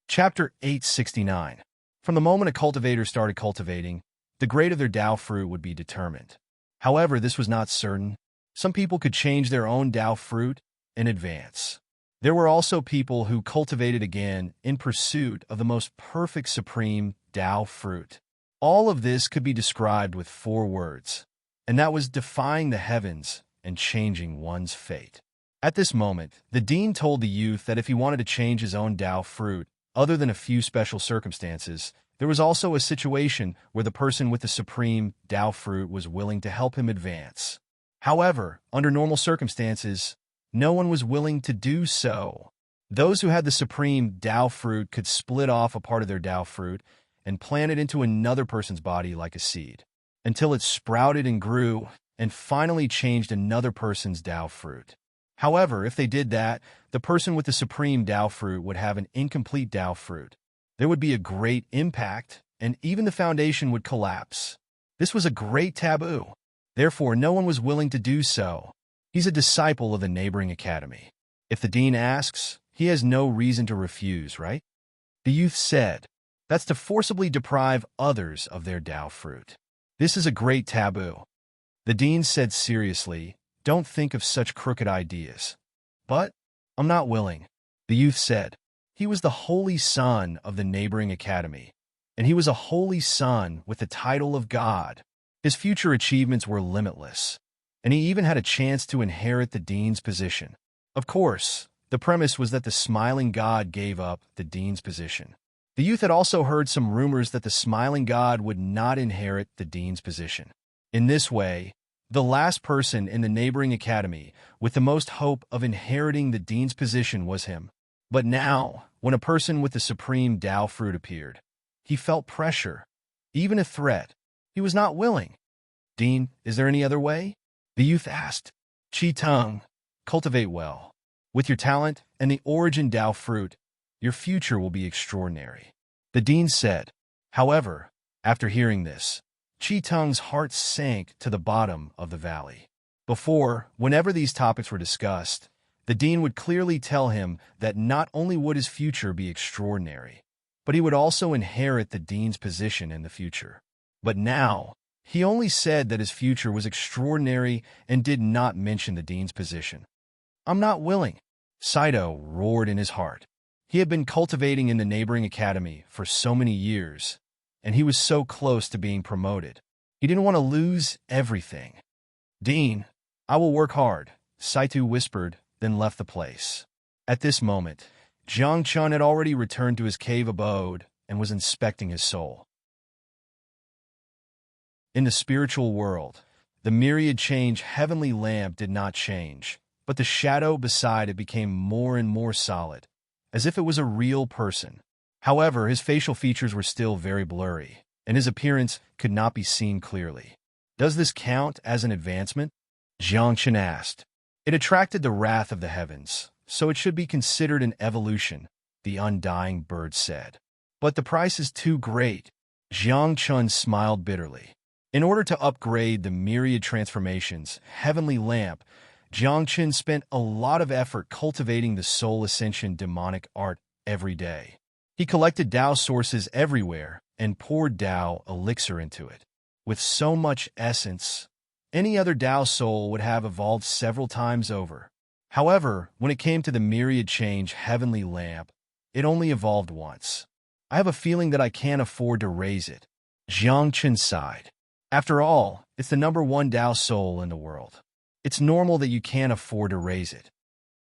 Chapter 869. From the moment a cultivator started cultivating, the grade of their Tao fruit would be determined. However, this was not certain. Some people could change their own Tao fruit in advance. There were also people who cultivated again in pursuit of the most perfect supreme Tao fruit. All of this could be described with 4 words, and that was defying the heavens and changing one's fate. At this moment, the dean told the youth that if he wanted to change his own Tao fruit, other than a few special circumstances, there was also a situation where the person with the supreme Tao fruit was willing to help him advance. However, under normal circumstances, no one was willing to do so. Those who had the supreme Tao fruit could split off a part of their Tao fruit and plant it into another person's body like a seed, until it sprouted and grew and finally changed another person's Tao fruit. However, if they did that, the person with the supreme Tao fruit would have an incomplete Tao fruit. There would be a great impact, and even the foundation would collapse. This was a great taboo. Therefore, no one was willing to do so. He's a disciple of the neighboring academy. If the dean asks, he has no reason to refuse, right? The youth said, that's to forcibly deprive others of their Tao fruit. This is a great taboo. The dean said seriously, don't think of such crooked ideas. But I'm not willing. The youth said. He was the holy son of the neighboring academy, and he was a holy son with the title of God. His future achievements were limitless, and he even had a chance to inherit the dean's position. Of course, the premise was that the smiling God gave up the dean's position. The youth had also heard some rumors that the smiling God would not inherit the dean's position. In this way, the last person in the neighboring academy with the most hope of inheriting the dean's position was him. But now, when a person with the supreme Tao fruit appeared, he felt pressure, even a threat. He was not willing. Dean, is there any other way? The youth asked. Chi Tung, cultivate well. With your talent and the origin Tao fruit, your future will be extraordinary. The dean said. However, after hearing this, Chi Tung's heart sank to the bottom of the valley. Before, whenever these topics were discussed, the dean would clearly tell him that not only would his future be extraordinary, but he would also inherit the dean's position in the future. But now, he only said that his future was extraordinary and did not mention the dean's position. I'm not willing, Saito roared in his heart. He had been cultivating in the neighboring academy for so many years, and he was so close to being promoted. He didn't want to lose everything. Dean, I will work hard, Saito whispered, then left the place. At this moment, Jiang Chun had already returned to his cave abode and was inspecting his soul. In the spiritual world, the myriad change heavenly lamp did not change, but the shadow beside it became more and more solid, as if it was a real person. However, his facial features were still very blurry, and his appearance could not be seen clearly. Does this count as an advancement? Jiang Chun asked. It attracted the wrath of the heavens, so it should be considered an evolution, the undying bird said. But the price is too great. Jiang Chun smiled bitterly. In order to upgrade the myriad transformations, heavenly lamp, Jiang Chun spent a lot of effort cultivating the soul ascension demonic art every day. He collected Tao sources everywhere and poured Tao elixir into it. With so much essence, any other Tao soul would have evolved several times over. However, when it came to the myriad change heavenly lamp, it only evolved once. I have a feeling that I can't afford to raise it. Jiang Chun sighed. After all, it's the #1 Tao soul in the world. It's normal that you can't afford to raise it.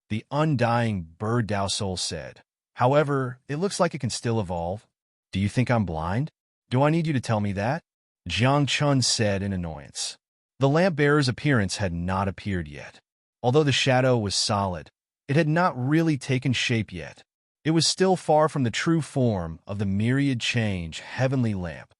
The undying bird Tao soul said. However, it looks like it can still evolve. Do you think I'm blind? Do I need you to tell me that? Jiang Chun said in annoyance. The lamp-bearer's appearance had not appeared yet. Although the shadow was solid, it had not really taken shape yet. It was still far from the true form of the myriad change heavenly lamp.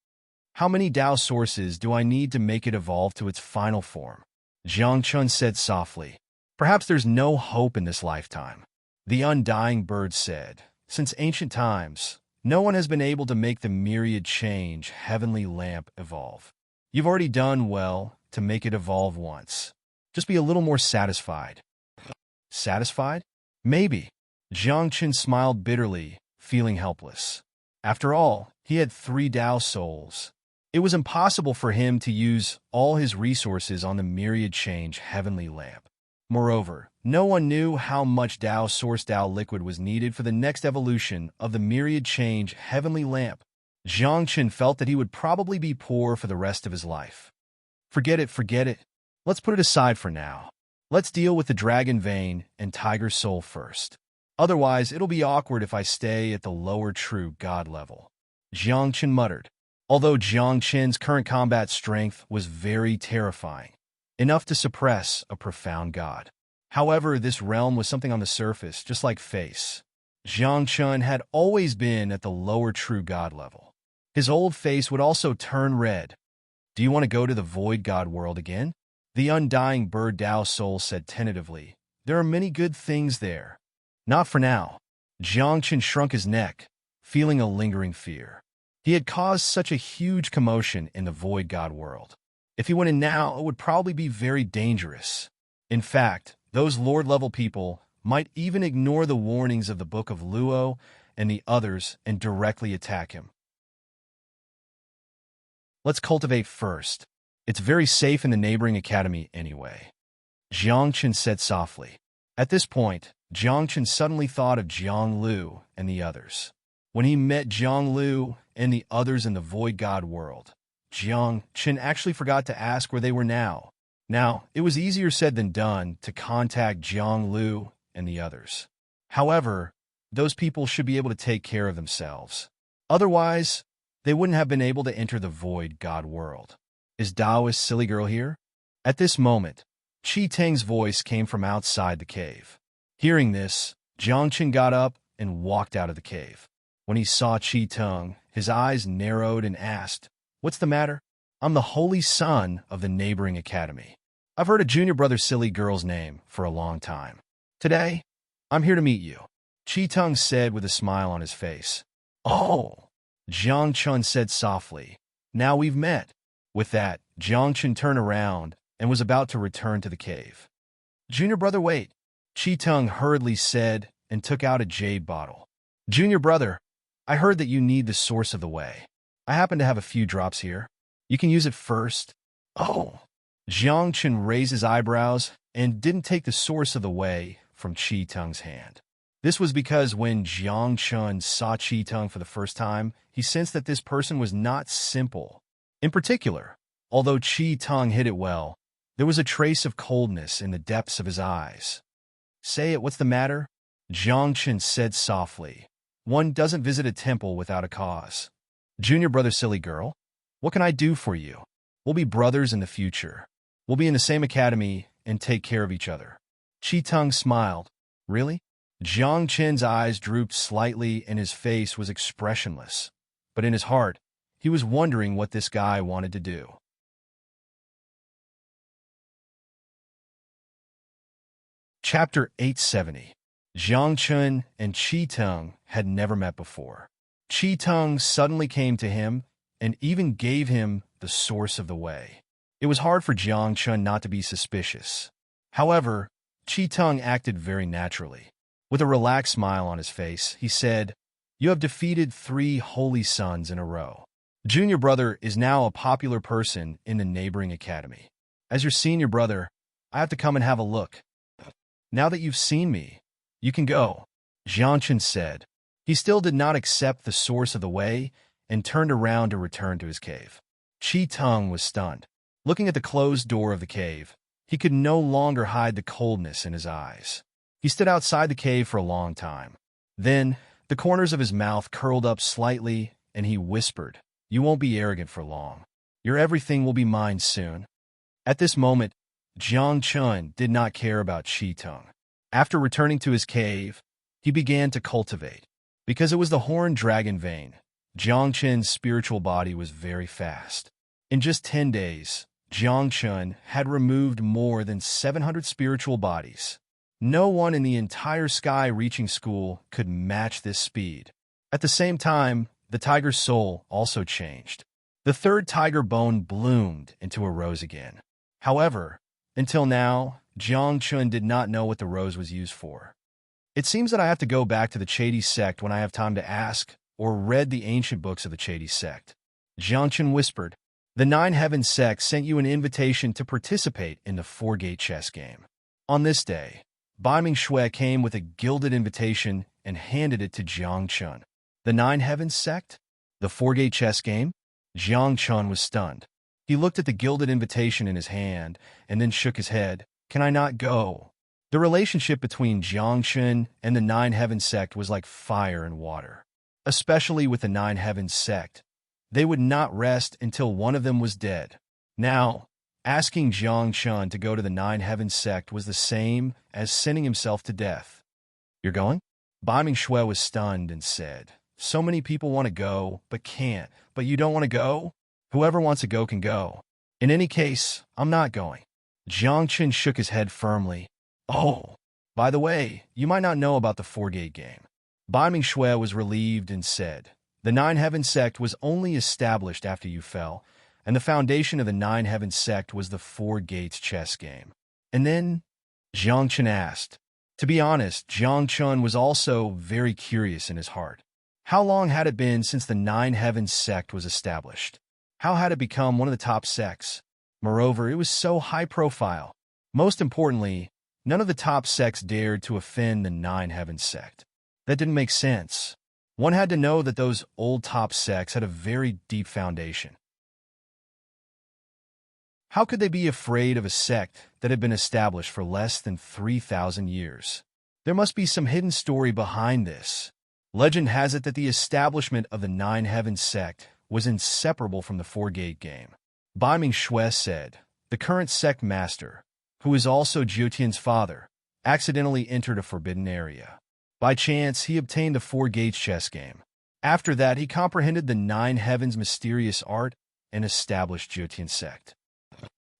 How many Tao sources do I need to make it evolve to its final form? Jiang Chun said softly. Perhaps there's no hope in this lifetime. The undying bird said. Since ancient times, no one has been able to make the myriad change heavenly lamp evolve. You've already done well, to make it evolve once. Just be a little more satisfied. Satisfied? Maybe. Jiang Chen smiled bitterly, feeling helpless. After all, he had 3 Tao souls. It was impossible for him to use all his resources on the myriad change heavenly lamp. Moreover, no one knew how much Tao source Tao liquid was needed for the next evolution of the myriad change heavenly lamp. Jiang Chen felt that he would probably be poor for the rest of his life. Forget it, forget it. Let's put it aside for now. Let's deal with the dragon vein and tiger soul first. Otherwise, it'll be awkward if I stay at the lower true god level. Jiang Chen muttered. Although Jiang Chen's current combat strength was very terrifying, enough to suppress a profound god. However, this realm was something on the surface, just like face. Jiang Chen had always been at the lower true god level. His old face would also turn red. Do you want to go to the void god world again? The undying bird Tao soul said tentatively. There are many good things there. Not for now. Jiang Chen shrunk his neck, feeling a lingering fear. He had caused such a huge commotion in the void god world. If he went in now, it would probably be very dangerous. In fact, those lord-level people might even ignore the warnings of the Book of Luo and the others and directly attack him. Let's cultivate first. It's very safe in the neighboring academy anyway. Jiang Chen said softly. At this point, Jiang Chen suddenly thought of Jiang Lu and the others. When he met Jiang Lu and the others in the void god world, Jiang Chen actually forgot to ask where they were now. Now, it was easier said than done to contact Jiang Lu and the others. However, those people should be able to take care of themselves. Otherwise, they wouldn't have been able to enter the void god world. Is Taoist silly girl here? At this moment, Qi Teng's voice came from outside the cave. Hearing this, Jiang Chen got up and walked out of the cave. When he saw Qi Teng, his eyes narrowed and asked, "What's the matter?" "I'm the holy son of the neighboring academy. I've heard a junior brother silly girl's name for a long time. Today, I'm here to meet you," Qi Teng said with a smile on his face. "Oh," Jiang Chen said softly. "Now we've met." With that, Jiang Chen turned around and was about to return to the cave. "Junior brother, wait," Qi Teng hurriedly said and took out a jade bottle. "Junior brother, I heard that you need the source of the way. I happen to have a few drops here. You can use it first." "Oh." Jiang Chen raised his eyebrows and didn't take the source of the way from Qi Teng's hand. This was because when Jiang Chen saw Qi Teng for the first time, he sensed that this person was not simple. In particular, although Qi Teng hid it well, there was a trace of coldness in the depths of his eyes. "Say it, what's the matter?" Jiang Chen said softly. "One doesn't visit a temple without a cause." "Junior brother silly girl, what can I do for you? We'll be brothers in the future. We'll be in the same academy and take care of each other." Qi Teng smiled. "Really?" Jiang Chen's eyes drooped slightly and his face was expressionless. But in his heart, he was wondering what this guy wanted to do. Chapter 870. Jiang Chen and Qi Teng had never met before. Qi Teng suddenly came to him and even gave him the source of the way. It was hard for Jiang Chen not to be suspicious. However, Qi Teng acted very naturally. With a relaxed smile on his face, he said, "You have defeated 3 holy sons in a row. Junior brother is now a popular person in the neighboring academy. As your senior brother, I have to come and have a look. Now that you've seen me, you can go," Jiang Chen said. He still did not accept the source of the way and turned around to return to his cave. Qi Teng was stunned. Looking at the closed door of the cave, he could no longer hide the coldness in his eyes. He stood outside the cave for a long time. Then, the corners of his mouth curled up slightly, and he whispered, "You won't be arrogant for long. Your everything will be mine soon." At this moment, Jiang Chen did not care about Qi Teng. After returning to his cave, he began to cultivate. Because it was the horned dragon vein, Jiang Chen's spiritual body was very fast. In just 10 days, Jiang Chen had removed more than 700 spiritual bodies. No one in the entire sky-reaching school could match this speed. At the same time, the tiger's soul also changed. The 3rd tiger bone bloomed into a rose again. However, until now, Jiang Chun did not know what the rose was used for. It seems that I have to go back to the Chedi sect when I have time to ask or read the ancient books of the Chedi sect. Jiang Chun whispered, "The Nine Heavens sect sent you an invitation to participate in the four-gate chess game. On this day, Bai Ming-shui came with a gilded invitation and handed it to Jiang Chun. The Nine Heavens sect? The four-gate chess game? Jiang Chun was stunned. He looked at the gilded invitation in his hand and then shook his head. Can I not go? The relationship between Jiang Chun and the Nine Heavens sect was like fire and water. Especially with the Nine Heavens sect. They would not rest until one of them was dead. Now, asking Jiang Chun to go to the Nine Heavens sect was the same as sending himself to death. You're going? Bai Ming-shui was stunned and said, so many people want to go, but can't. But you don't want to go? Whoever wants to go can go. In any case, I'm not going. Jiang Chun shook his head firmly. Oh, by the way, you might not know about the four-gate game. Bai Ming-shui was relieved and said, the Nine Heavens sect was only established after you fell, and the foundation of the Nine Heavens sect was the Four Gates chess game. And then, Jiang Chun asked. To be honest, Jiang Chun was also very curious in his heart. How long had it been since the Nine Heavens sect was established? How had it become one of the top sects? Moreover, it was so high profile. Most importantly, none of the top sects dared to offend the Nine Heavens sect. That didn't make sense. One had to know that those old top sects had a very deep foundation. How could they be afraid of a sect that had been established for less than 3,000 years? There must be some hidden story behind this. Legend has it that the establishment of the Nine Heavens sect was inseparable from the four-gate game. Bai Ming-shui said, the current sect master, who is also Jiutian's father, accidentally entered a forbidden area. By chance, he obtained the four-gate chess game. After that, he comprehended the Nine Heavens mysterious art and established Jiutian sect.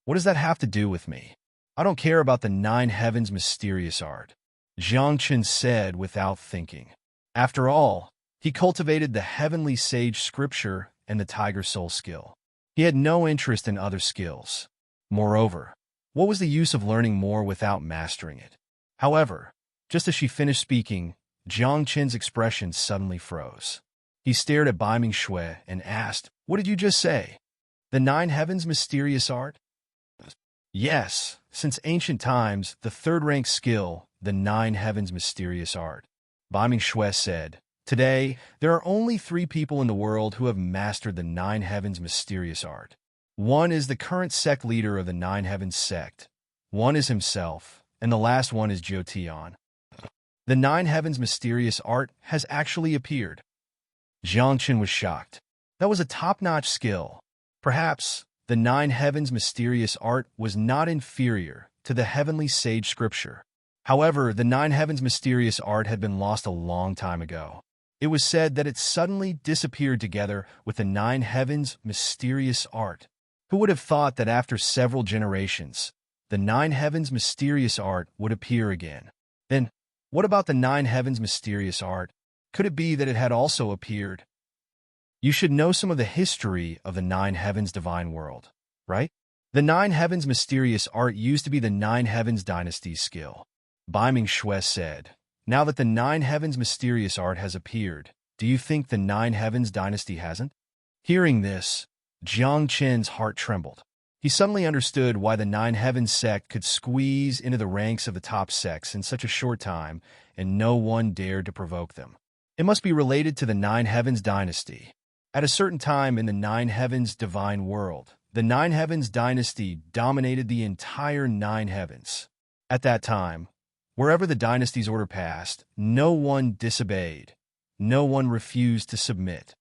What does that have to do with me? I don't care about the Nine Heavens mysterious art, Jiang Chun said without thinking. After all, he cultivated the heavenly sage scripture and the tiger soul skill. He had no interest in other skills. Moreover, what was the use of learning more without mastering it? However, just as she finished speaking, Jiang Chun's expression suddenly froze. He stared at Bai Ming-shui and asked, what did you just say? The Nine Heavens mysterious art? Yes, since ancient times, the third-rank skill, the Nine Heavens mysterious art. Bai Ming-shui said, today, there are only 3 people in the world who have mastered the Nine Heavens mysterious art. One is the current sect leader of the Nine Heavens sect. One is himself, and the last one is Jiutian. The Nine Heavens mysterious art has actually appeared. Jiang Chun was shocked. That was a top-notch skill. Perhaps the Nine Heavens mysterious art was not inferior to the heavenly sage scripture. However, the Nine Heavens mysterious art had been lost a long time ago. It was said that it suddenly disappeared together with the Nine Heavens mysterious art. Who would have thought that after several generations, the Nine Heavens mysterious art would appear again? Then, what about the Nine Heavens mysterious art? Could it be that it had also appeared? You should know some of the history of the Nine Heavens divine world, right? The Nine Heavens mysterious art used to be the Nine Heavens dynasty's skill. Bai Ming-shui said, now that the Nine Heavens mysterious art has appeared, do you think the Nine Heavens dynasty hasn't? Hearing this, Jiang Chun's heart trembled. He suddenly understood why the Nine Heavens sect could squeeze into the ranks of the top sects in such a short time, and no one dared to provoke them. It must be related to the Nine Heavens dynasty. At a certain time in the Nine Heavens divine world, the Nine Heavens dynasty dominated the entire Nine Heavens. At that time, wherever the dynasty's order passed, no one disobeyed. No one refused to submit.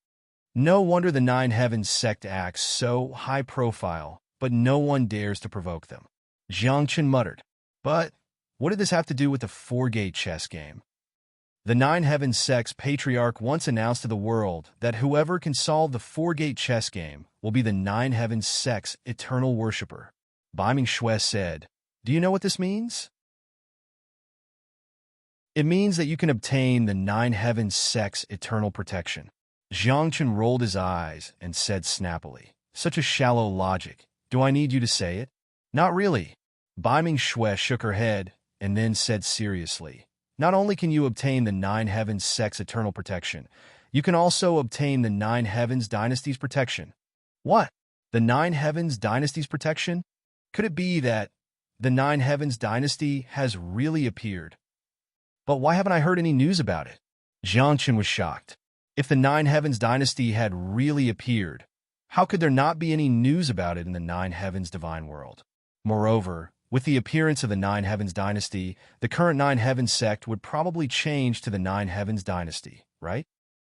No wonder the Nine Heavens sect acts so high profile, but no one dares to provoke them. Jiang Chun muttered, but what did this have to do with the four-gate chess game? The Nine Heavens sect's patriarch once announced to the world that whoever can solve the four-gate chess game will be the Nine Heavens sect's eternal worshipper. Bai Ming-shui said, do you know what this means? It means that you can obtain the Nine Heavens sect's eternal protection. Jiang Chun rolled his eyes and said snappily, such a shallow logic. Do I need you to say it? Not really. Bai Ming-shui shook her head and then said seriously, not only can you obtain the Nine Heavens sect's eternal protection, you can also obtain the Nine Heavens dynasty's protection. What? The Nine Heavens dynasty's protection? Could it be that the Nine Heavens dynasty has really appeared? But why haven't I heard any news about it? Jiang Qin was shocked. If the Nine Heavens dynasty had really appeared, how could there not be any news about it in the Nine Heavens divine world? Moreover, with the appearance of the Nine Heavens dynasty, the current Nine Heavens sect would probably change to the Nine Heavens dynasty, right?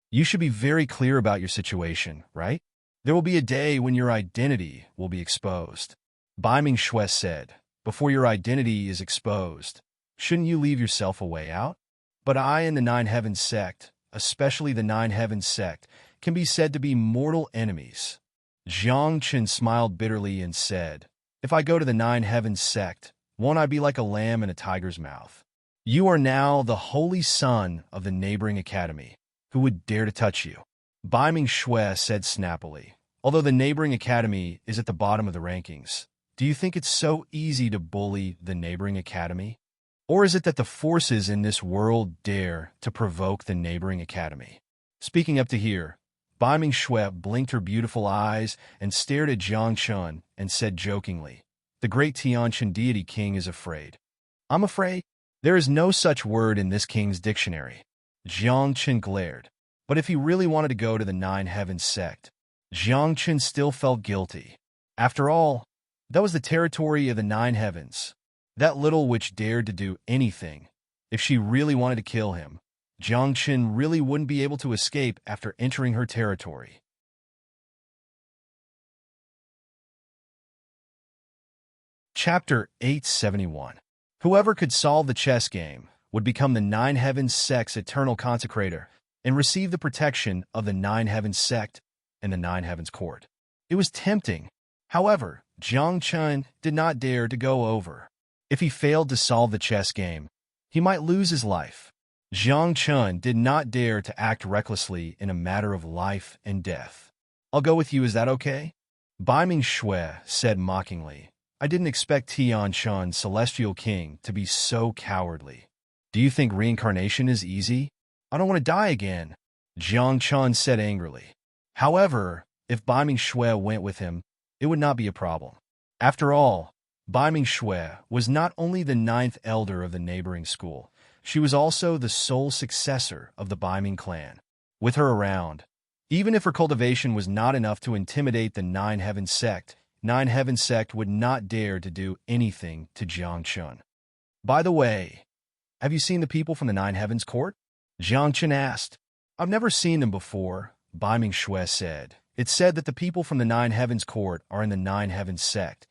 You should be very clear about your situation, right? There will be a day when your identity will be exposed. Bai Ming-shui said, before your identity is exposed, shouldn't you leave yourself a way out? But I and the Nine Heavens sect, especially the Nine Heavens sect, can be said to be mortal enemies. Jiang Qin smiled bitterly and said, if I go to the Nine Heavens sect, won't I be like a lamb in a tiger's mouth? You are now the holy son of the neighboring academy. Who would dare to touch you? Bai Ming-shui said snappily, although the neighboring academy is at the bottom of the rankings, do you think it's so easy to bully the neighboring academy? Or is it that the forces in this world dare to provoke the neighboring academy? Speaking up to here, Bai Ming-shui blinked her beautiful eyes and stared at Jiang Qin and said jokingly, the great Tianqin deity king is afraid. I'm afraid? There is no such word in this king's dictionary. Jiang Qin glared. But if he really wanted to go to the Nine Heavens sect, Jiang Qin still felt guilty. After all, that was the territory of the Nine Heavens. That little witch dared to do anything. If she really wanted to kill him, Jiang Qin really wouldn't be able to escape after entering her territory. Chapter 871. Whoever could solve the chess game would become the Nine Heavens sect's eternal consecrator and receive the protection of the Nine Heavens sect and the Nine Heavens court. It was tempting. However, Jiang Qin did not dare to go over. If he failed to solve the chess game, he might lose his life. Jiang Qin did not dare to act recklessly in a matter of life and death. I'll go with you, is that okay? Bai Ming-shui said mockingly, I didn't expect Tianqin, Celestial King, to be so cowardly. Do you think reincarnation is easy? I don't want to die again, Jiang Qin said angrily. However, if Bai Ming-shui went with him, it would not be a problem. After all, Bai Ming-shui was not only the ninth elder of the neighboring school, she was also the sole successor of the Bai Ming clan. With her around, even if her cultivation was not enough to intimidate the Nine Heavens sect, Nine Heavens sect would not dare to do anything to Jiang Qin. By the way, have you seen the people from the Nine Heavens court? Jiang Qin asked. I've never seen them before, Bai Ming-shui said. It's said that the people from the Nine Heavens court are in the Nine Heavens sect,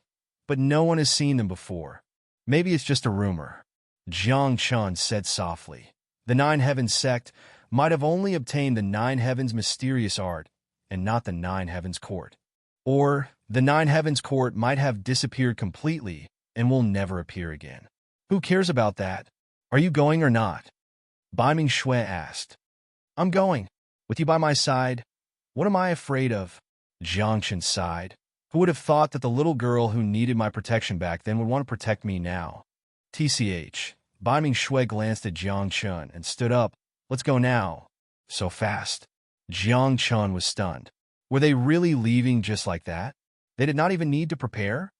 but no one has seen them before. Maybe it's just a rumor. Jiang Qin said softly. The Nine Heavens sect might have only obtained the Nine Heavens mysterious art and not the Nine Heavens court. Or the Nine Heavens court might have disappeared completely and will never appear again. Who cares about that? Are you going or not? Bai Ming-shui asked. I'm going. With you by my side. What am I afraid of? Jiang Qin sighed. Who would have thought that the little girl who needed my protection back then would want to protect me now? TCH. Bai Ming-shui glanced at Jiang Qin and stood up. Let's go now. So fast. Jiang Qin was stunned. Were they really leaving just like that? They did not even need to prepare?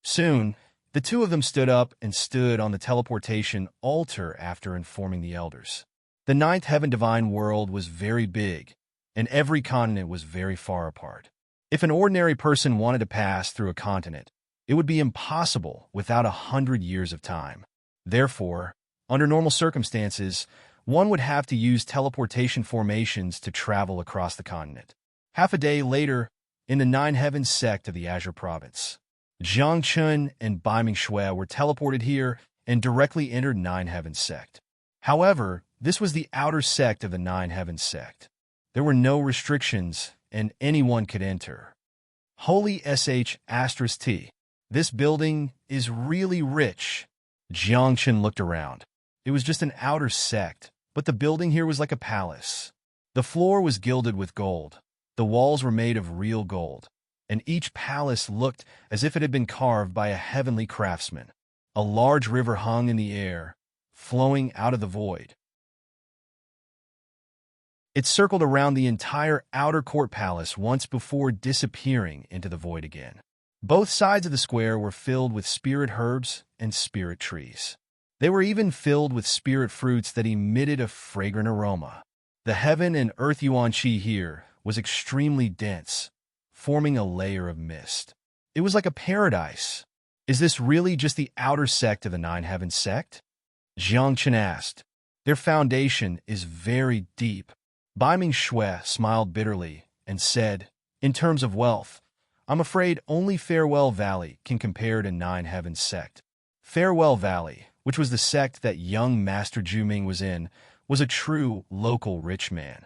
Soon, the two of them stood up and stood on the teleportation altar after informing the elders. The ninth heaven divine world was very big, and every continent was very far apart. If an ordinary person wanted to pass through a continent, it would be impossible without 100 years of time. Therefore, under normal circumstances, one would have to use teleportation formations to travel across the continent. Half a day later, in the Nine Heavens sect of the Azure Province, Jiang Qin and Bai Ming-shui were teleported here and directly entered Nine Heavens sect. However, this was the outer sect of the Nine Heavens sect. There were no restrictions, and anyone could enter. Holy **T. This building is really rich. Jiang Qin looked around. It was just an outer sect, but the building here was like a palace. The floor was gilded with gold. The walls were made of real gold. and each palace looked as if it had been carved by a heavenly craftsman. A large river hung in the air, flowing out of the void. It circled around the entire outer court palace once before disappearing into the void again. Both sides of the square were filled with spirit herbs and spirit trees. They were even filled with spirit fruits that emitted a fragrant aroma. The heaven and earth yuan-chi here was extremely dense, forming a layer of mist. It was like a paradise. Is this really just the outer sect of the Nine Heavens sect? Jiang Chen asked. Their foundation is very deep. Bai Ming-shui smiled bitterly and said, in terms of wealth, I'm afraid only Farewell Valley can compare to Nine Heavens sect. Farewell Valley, which was the sect that young Master Zhu Ming was in, was a true local rich man.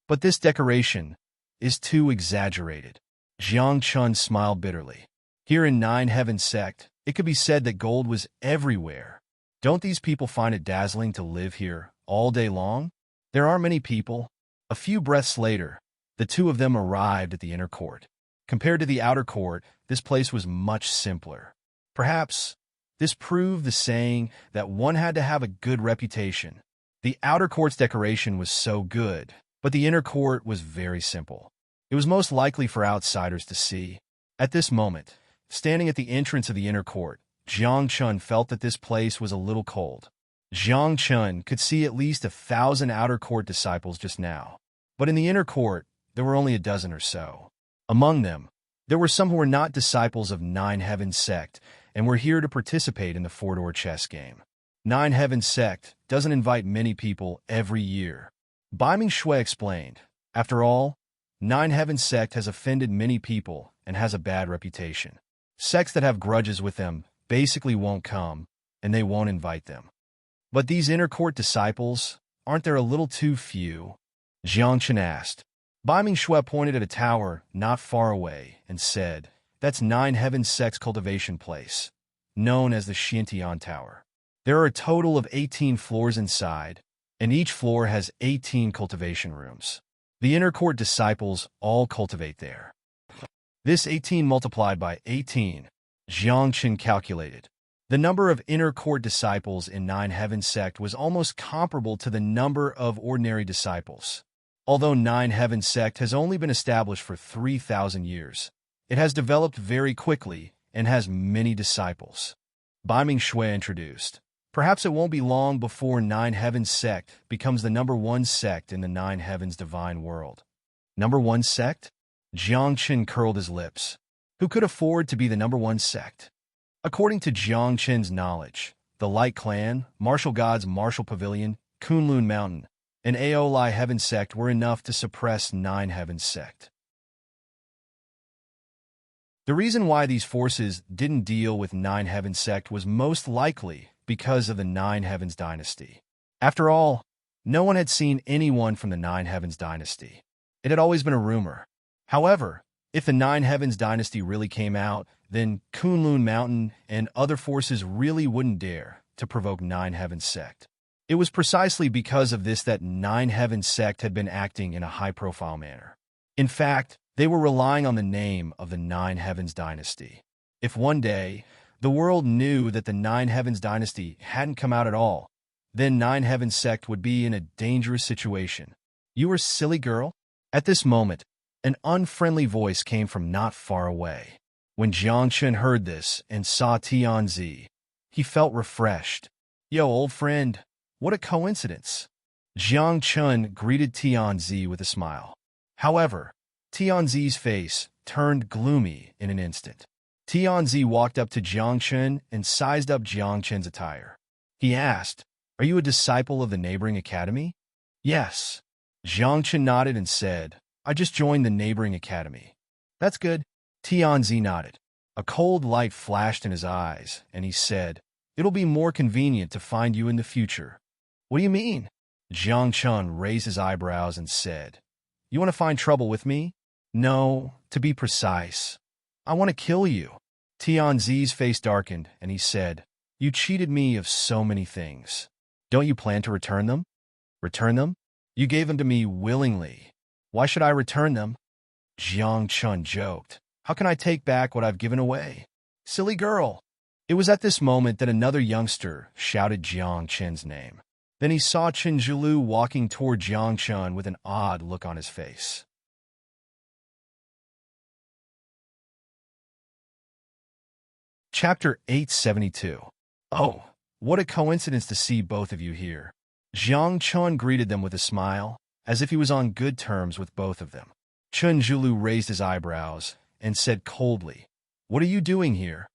But this decoration is too exaggerated. Jiang Chen smiled bitterly. Here in Nine Heavens sect, it could be said that gold was everywhere. Don't these people find it dazzling to live here all day long? There are many people. A few breaths later, the two of them arrived at the inner court. Compared to the outer court, this place was much simpler. Perhaps this proved the saying that one had to have a good reputation. The outer court's decoration was so good, but the inner court was very simple. It was most likely for outsiders to see. At this moment, standing at the entrance of the inner court, Jiang Chen felt that this place was a little cold. Jiang Chen could see at least 1,000 outer court disciples just now. But in the inner court, there were only a dozen or so. Among them, there were some who were not disciples of Nine Heavens sect and were here to participate in the four-door chess game. Nine Heavens sect doesn't invite many people every year. Bai Ming-shui explained. After all, Nine Heavens sect has offended many people and has a bad reputation. Sects that have grudges with them basically won't come, and they won't invite them. But these inner court disciples, aren't there a little too few? Jiang Chen asked. Bai Ming-shui pointed at a tower not far away and said, that's Nine Heavens sect's cultivation place, known as the Xiantian Tower. There are a total of 18 floors inside, and each floor has 18 cultivation rooms. The inner court disciples all cultivate there. This 18 multiplied by 18, Jiang Chen calculated. The number of inner court disciples in Nine Heavens sect was almost comparable to the number of ordinary disciples. Although Nine Heavens sect has only been established for 3,000 years, it has developed very quickly and has many disciples. Bai Ming-shui introduced. Perhaps it won't be long before Nine Heavens sect becomes the #1 sect in the Nine Heavens divine world. #1 sect? Jiang Chen curled his lips. Who could afford to be the #1 sect? According to Jiang Chen's knowledge, the Light Clan, Martial Gods Martial Pavilion, Kunlun Mountain, and Aoli Heaven sect were enough to suppress Nine Heavens sect. The reason why these forces didn't deal with Nine Heavens sect was most likely because of the Nine Heavens dynasty. After all, no one had seen anyone from the Nine Heavens dynasty. It had always been a rumor. However, if the Nine Heavens dynasty really came out, then Kunlun Mountain and other forces really wouldn't dare to provoke Nine Heavens sect. It was precisely because of this that Nine Heavens sect had been acting in a high-profile manner. In fact, they were relying on the name of the Nine Heavens dynasty. If one day the world knew that the Nine Heavens dynasty hadn't come out at all, then Nine Heavens sect would be in a dangerous situation. You are silly girl? At this moment, an unfriendly voice came from not far away. When Jiang Chen heard this and saw Tianzi, he felt refreshed. Yo, old friend, what a coincidence. Jiang Chen greeted Tianzi with a smile. However, Tianzi's face turned gloomy in an instant. Tianzi walked up to Jiang Chen and sized up Jiang Chen's attire. He asked, are you a disciple of the neighboring academy? Yes. Jiang Chen nodded and said, I just joined the neighboring academy. That's good. Tianzi nodded. A cold light flashed in his eyes, and he said, it'll be more convenient to find you in the future. What do you mean? Jiang Chen raised his eyebrows and said, you want to find trouble with me? No, to be precise. I want to kill you. Tianzi's face darkened, and he said, you cheated me of so many things. Don't you plan to return them? Return them? You gave them to me willingly. Why should I return them? Jiang Chen joked. How can I take back what I've given away? Silly girl. It was at this moment that another youngster shouted Jiang Chen's name. Then he saw Chen Zhilu walking toward Jiang Chen with an odd look on his face. Chapter 872. Oh, what a coincidence to see both of you here. Jiang Chen greeted them with a smile, as if he was on good terms with both of them. Chen Zhilu raised his eyebrows and said coldly, "What are you doing here?"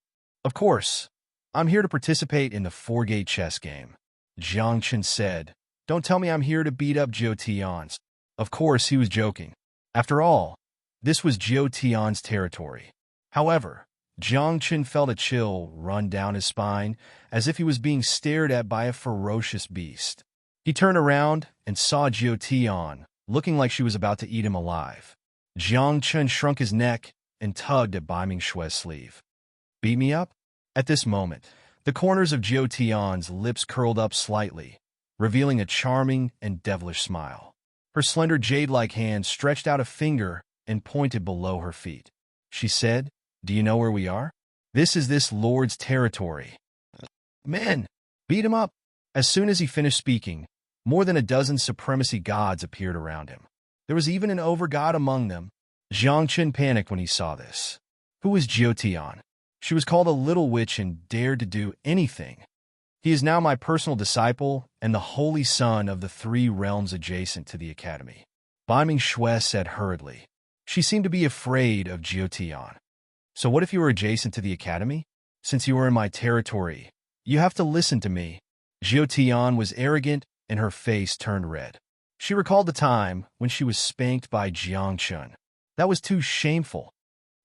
"Of course, I'm here to participate in the four-gate chess game," Jiang Chen said. "Don't tell me I'm here to beat up Zhou Tian's." Of course, he was joking. After all, this was Zhou Tian's territory. However, Jiang Chen felt a chill run down his spine, as if he was being stared at by a ferocious beast. He turned around and saw Zhou Tian, looking like she was about to eat him alive. Jiang Chen shrunk his neck and tugged at Bai Mingshue's sleeve. "Beat me up?" At this moment, the corners of Zhou Tian's lips curled up slightly, revealing a charming and devilish smile. Her slender jade-like hand stretched out a finger and pointed below her feet. She said, "Do you know where we are? This is this lord's territory. Men, beat him up." As soon as he finished speaking, more than a dozen supremacy gods appeared around him. There was even an over-god among them. Jiang Chen panicked when he saw this. Who was Zhou Tian? She was called a little witch and dared to do anything. He is now my personal disciple and the holy son of the three realms adjacent to the academy, Bai Mingxue said hurriedly. She seemed to be afraid of Zhou Tian. "So what if you were adjacent to the academy? Since you are in my territory, you have to listen to me." Zhou Tian was arrogant and her face turned red. She recalled the time when she was spanked by Jiang Chen. That was too shameful.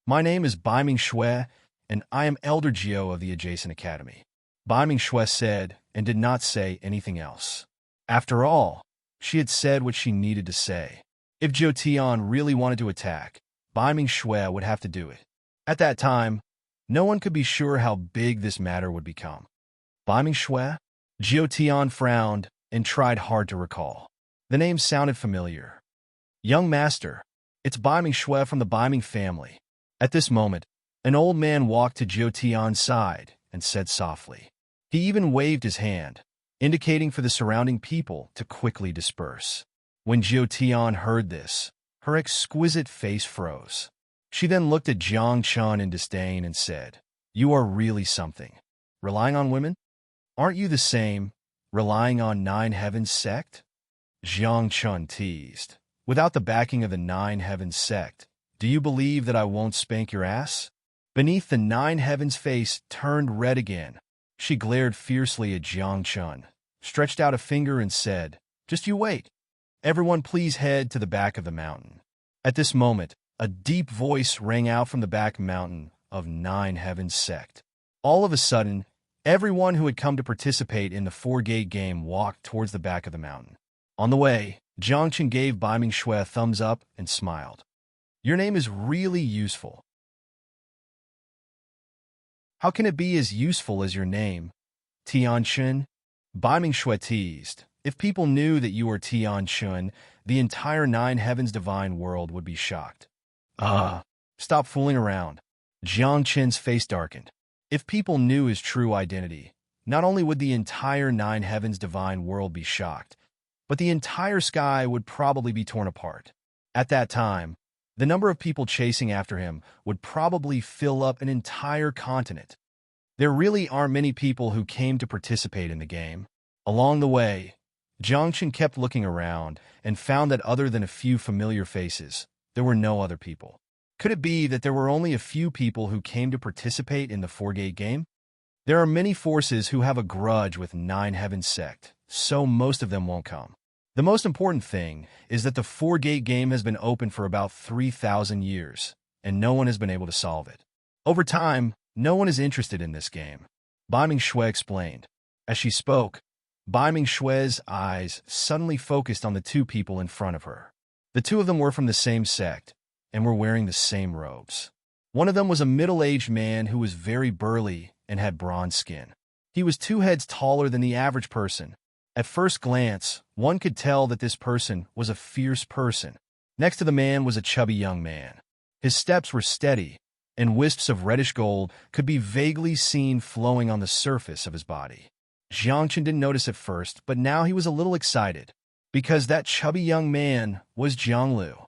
"My name is Bai Mingxue, and I am Elder Jiao of the adjacent academy," Bai Mingxue said, and did not say anything else. After all, she had said what she needed to say. If Zhou Tian really wanted to attack, Bai Mingxue would have to do it. At that time, no one could be sure how big this matter would become. Bai Mingxue? Zhou Tian frowned and tried hard to recall. The name sounded familiar. "Young master, it's Bai Mingxue from the Bai Ming family." At this moment, an old man walked to Zhou Tian's side and said softly. He even waved his hand, indicating for the surrounding people to quickly disperse. When Zhou Tian heard this, her exquisite face froze. She then looked at Jiang Chen in disdain and said, "You are really something. Relying on women? Aren't you the same, relying on Nine Heavens sect?" Jiang Chen teased. "Without the backing of the Nine Heavens sect, do you believe that I won't spank your ass?" Beneath the Nine Heavens face turned red again. She glared fiercely at Jiang Chen, stretched out a finger and said, "Just you wait. Everyone please head to the back of the mountain." At this moment, a deep voice rang out from the back mountain of Nine Heavens sect. All of a sudden, everyone who had come to participate in the four-gate game walked towards the back of the mountain. On the way, Jiang Chen gave Bai Mingxue a thumbs up and smiled. "Your name is really useful." "How can it be as useful as your name, Tian Chen?" Bai Mingxue teased. "If people knew that you are Tian Chen, the entire Nine Heavens divine world would be shocked." Stop fooling around." Jiang Chen's face darkened. If people knew his true identity, not only would the entire Nine Heavens divine world be shocked, but the entire sky would probably be torn apart. At that time, the number of people chasing after him would probably fill up an entire continent. There really aren't many people who came to participate in the game. Along the way, Jiang Chen kept looking around and found that other than a few familiar faces, there were no other people. Could it be that there were only a few people who came to participate in the four-gate game? There are many forces who have a grudge with Nine Heavens sect, so most of them won't come. The most important thing is that the four-gate game has been open for about 3,000 years, and no one has been able to solve it. Over time, no one is interested in this game, Bai Mingxue explained. As she spoke, Bai Mingxue's eyes suddenly focused on the two people in front of her. The two of them were from the same sect, and were wearing the same robes. One of them was a middle-aged man who was very burly and had bronze skin. He was 2 heads taller than the average person. At first glance, one could tell that this person was a fierce person. Next to the man was a chubby young man. His steps were steady, and wisps of reddish gold could be vaguely seen flowing on the surface of his body. Jiangchen didn't notice at first, but now he was a little excited, because that chubby young man was Jianglu.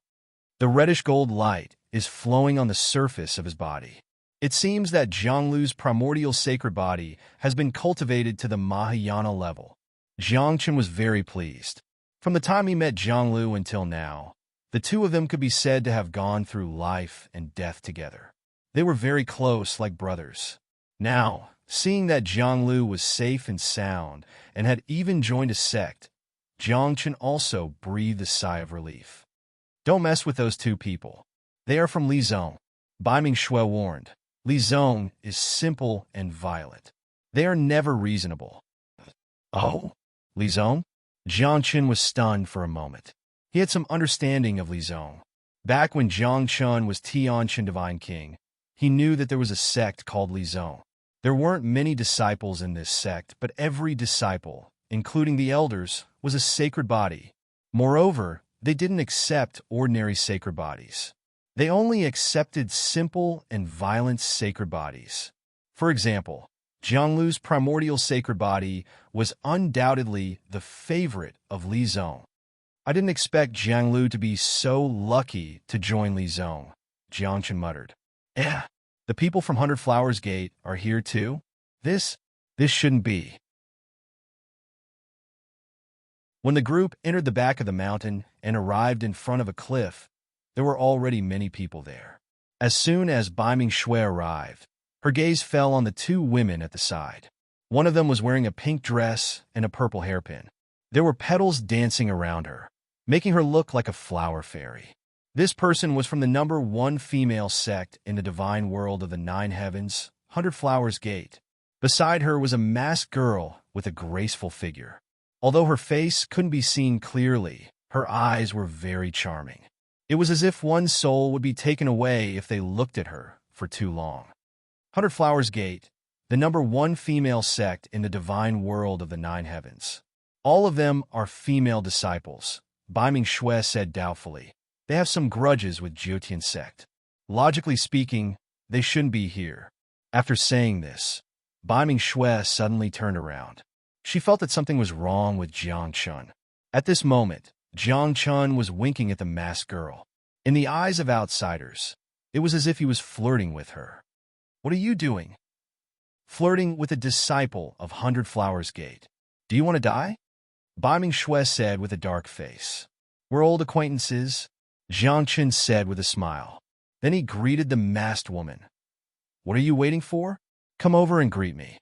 The reddish gold light is flowing on the surface of his body. It seems that Jianglu's primordial sacred body has been cultivated to the Mahayana level. Jiangchen was very pleased. From the time he met Jianglu until now, the two of them could be said to have gone through life and death together. They were very close, like brothers. Now, seeing that Jianglu was safe and sound and had even joined a sect, Jiangchen also breathed a sigh of relief. Don't mess with those two people. They are from Lizong. Bai Mingshui warned. Lizong is simple and violent. They are never reasonable. Oh? Lizong? Jiangchen was stunned for a moment. He had some understanding of Lizong. Back when Jiangchen was Tianqian Divine King, he knew that there was a sect called Lizong. There weren't many disciples in this sect, but every disciple, including the elders, was a sacred body. Moreover, they didn't accept ordinary sacred bodies. They only accepted simple and violent sacred bodies. For example, Jianglu's primordial sacred body was undoubtedly the favorite of Lizong. I didn't expect Jianglu to be so lucky to join Lizong, Jiangchen muttered. The people from 100 Flowers Gate are here too? This shouldn't be. When the group entered the back of the mountain and arrived in front of a cliff, there were already many people there. As soon as Bai Mingshui arrived, her gaze fell on the two women at the side. One of them was wearing a pink dress and a purple hairpin. There were petals dancing around her, making her look like a flower fairy. This person was from the #1 female sect in the divine world of the 9 heavens, 100 Flowers Gate. Beside her was a masked girl with a graceful figure. Although her face couldn't be seen clearly, her eyes were very charming. It was as if one's soul would be taken away if they looked at her for too long. 100 Flowers Gate, the #1 female sect in the divine world of the 9 heavens. All of them are female disciples, Bai Mingshui said doubtfully. They have some grudges with Jyotian sect. Logically speaking, they shouldn't be here. After saying this, Bai Mingshui suddenly turned around. She felt that something was wrong with Jiangchen. At this moment, Jiangchen was winking at the masked girl. In the eyes of outsiders, it was as if he was flirting with her. What are you doing? Flirting with a disciple of 100 Flowers Gate. Do you want to die? Bai Mingshui said with a dark face. We're old acquaintances, Jiangchen said with a smile. Then he greeted the masked woman. What are you waiting for? Come over and greet me.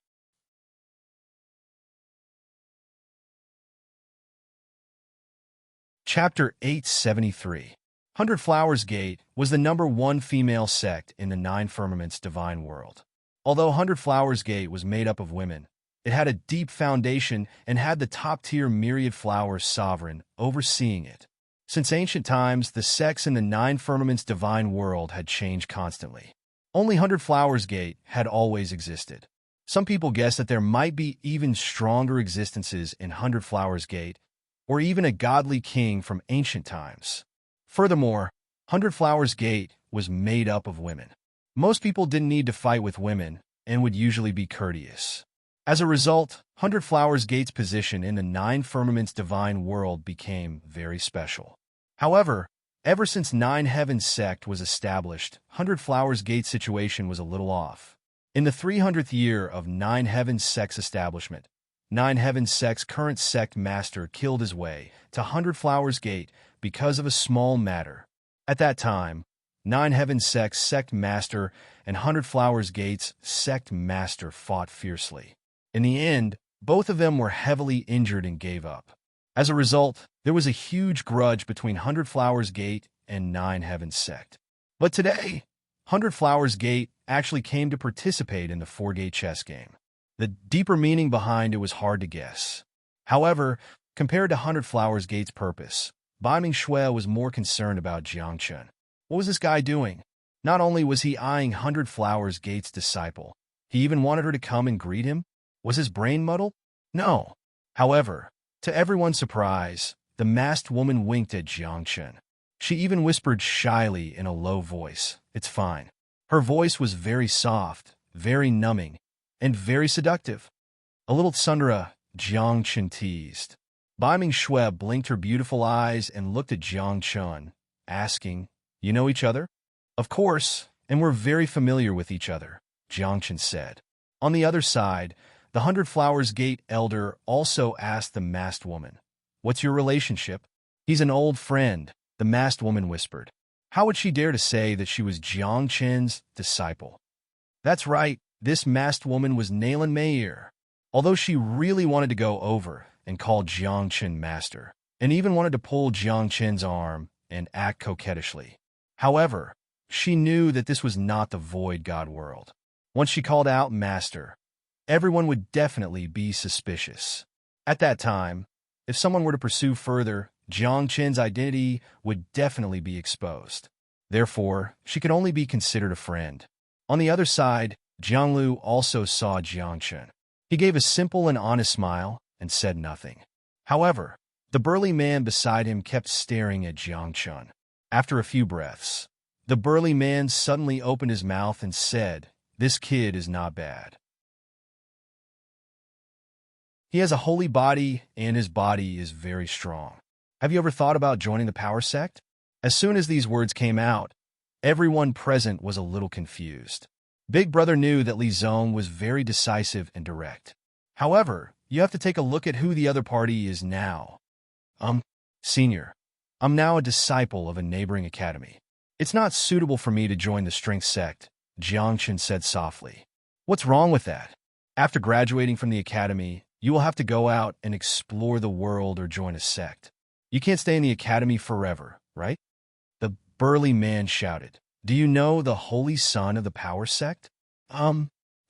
Chapter 873. 100 Flowers Gate was the #1 female sect in the 9 firmaments divine world. Although 100 Flowers Gate was made up of women, it had a deep foundation and had the top-tier myriad flowers sovereign overseeing it. Since ancient times, the sects in the 9 firmaments divine world had changed constantly. Only 100 Flowers Gate had always existed. Some people guess that there might be even stronger existences in 100 Flowers Gate, or even a godly king from ancient times. Furthermore, 100 Flowers Gate was made up of women. Most people didn't need to fight with women and would usually be courteous. As a result, 100 Flowers Gate's position in the 9 firmaments divine world became very special. However, ever since 9 Heavens sect was established, 100 Flowers Gate's situation was a little off. In the 300th year of 9 Heavens sect's establishment, 9 Heavens sect's current sect master killed his way to 100 Flowers Gate because of a small matter. At that time, 9 Heavens sect's sect master and 100 Flowers Gate's sect master fought fiercely. In the end, both of them were heavily injured and gave up. As a result, there was a huge grudge between 100 Flowers Gate and 9 Heavens sect. But today, 100 Flowers Gate actually came to participate in the 4-gate chess game. The deeper meaning behind it was hard to guess. However, compared to 100 Flowers Gate's purpose, Bai Mingshui was more concerned about Jiangchen. What was this guy doing? Not only was he eyeing 100 Flowers Gate's disciple, he even wanted her to come and greet him? Was his brain muddled? No. However, to everyone's surprise, the masked woman winked at Jiangchen. She even whispered shyly in a low voice, "It's fine." Her voice was very soft, very numbing, and very seductive. A little tsundere, Jiang Chen teased. Bai Ming Shui blinked her beautiful eyes and looked at Jiang Chun, asking, "You know each other?" "Of course, and we're very familiar with each other," Jiang Chen said. On the other side, the Hundred Flowers Gate elder also asked the masked woman, "What's your relationship?" "He's an old friend," the masked woman whispered. How would she dare to say that she was Jiang Chen's disciple? That's right, this masked woman was nailing Meir. Although she really wanted to go over and call Jiang Chen master, and even wanted to pull Jiang Chen's arm and act coquettishly. However, she knew that this was not the void god world. Once she called out master, everyone would definitely be suspicious. At that time, if someone were to pursue further, Jiang Chen's identity would definitely be exposed. Therefore, she could only be considered a friend. On the other side, Jiang Lu also saw Jiang Chen. He gave a simple and honest smile and said nothing. However, the burly man beside him kept staring at Jiang Chen. After a few breaths, the burly man suddenly opened his mouth and said, "This kid is not bad. He has a holy body, and his body is very strong. Have you ever thought about joining the power sect?" As soon as these words came out, everyone present was a little confused. Big Brother knew that Li Zong was very decisive and direct. However, you have to take a look at who the other party is now. Senior, I'm now a disciple of a neighboring academy. It's not suitable for me to join the strength sect, Jiang Chen said softly. What's wrong with that? After graduating from the academy, you will have to go out and explore the world or join a sect. You can't stay in the academy forever, right? The burly man shouted. Do you know the holy son of the power sect?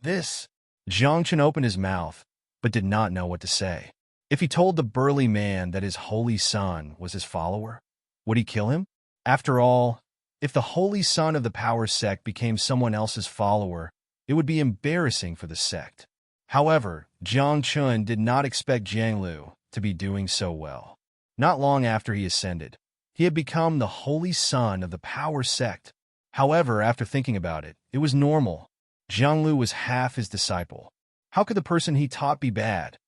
This. Jiang Chen opened his mouth, but did not know what to say. If he told the burly man that his holy son was his follower, would he kill him? After all, if the holy son of the power sect became someone else's follower, it would be embarrassing for the sect. However, Jiang Chen did not expect Jiang Lu to be doing so well. Not long after he ascended, he had become the holy son of the power sect. However, after thinking about it, it was normal. Jiang Lu was half his disciple. How could the person he taught be bad?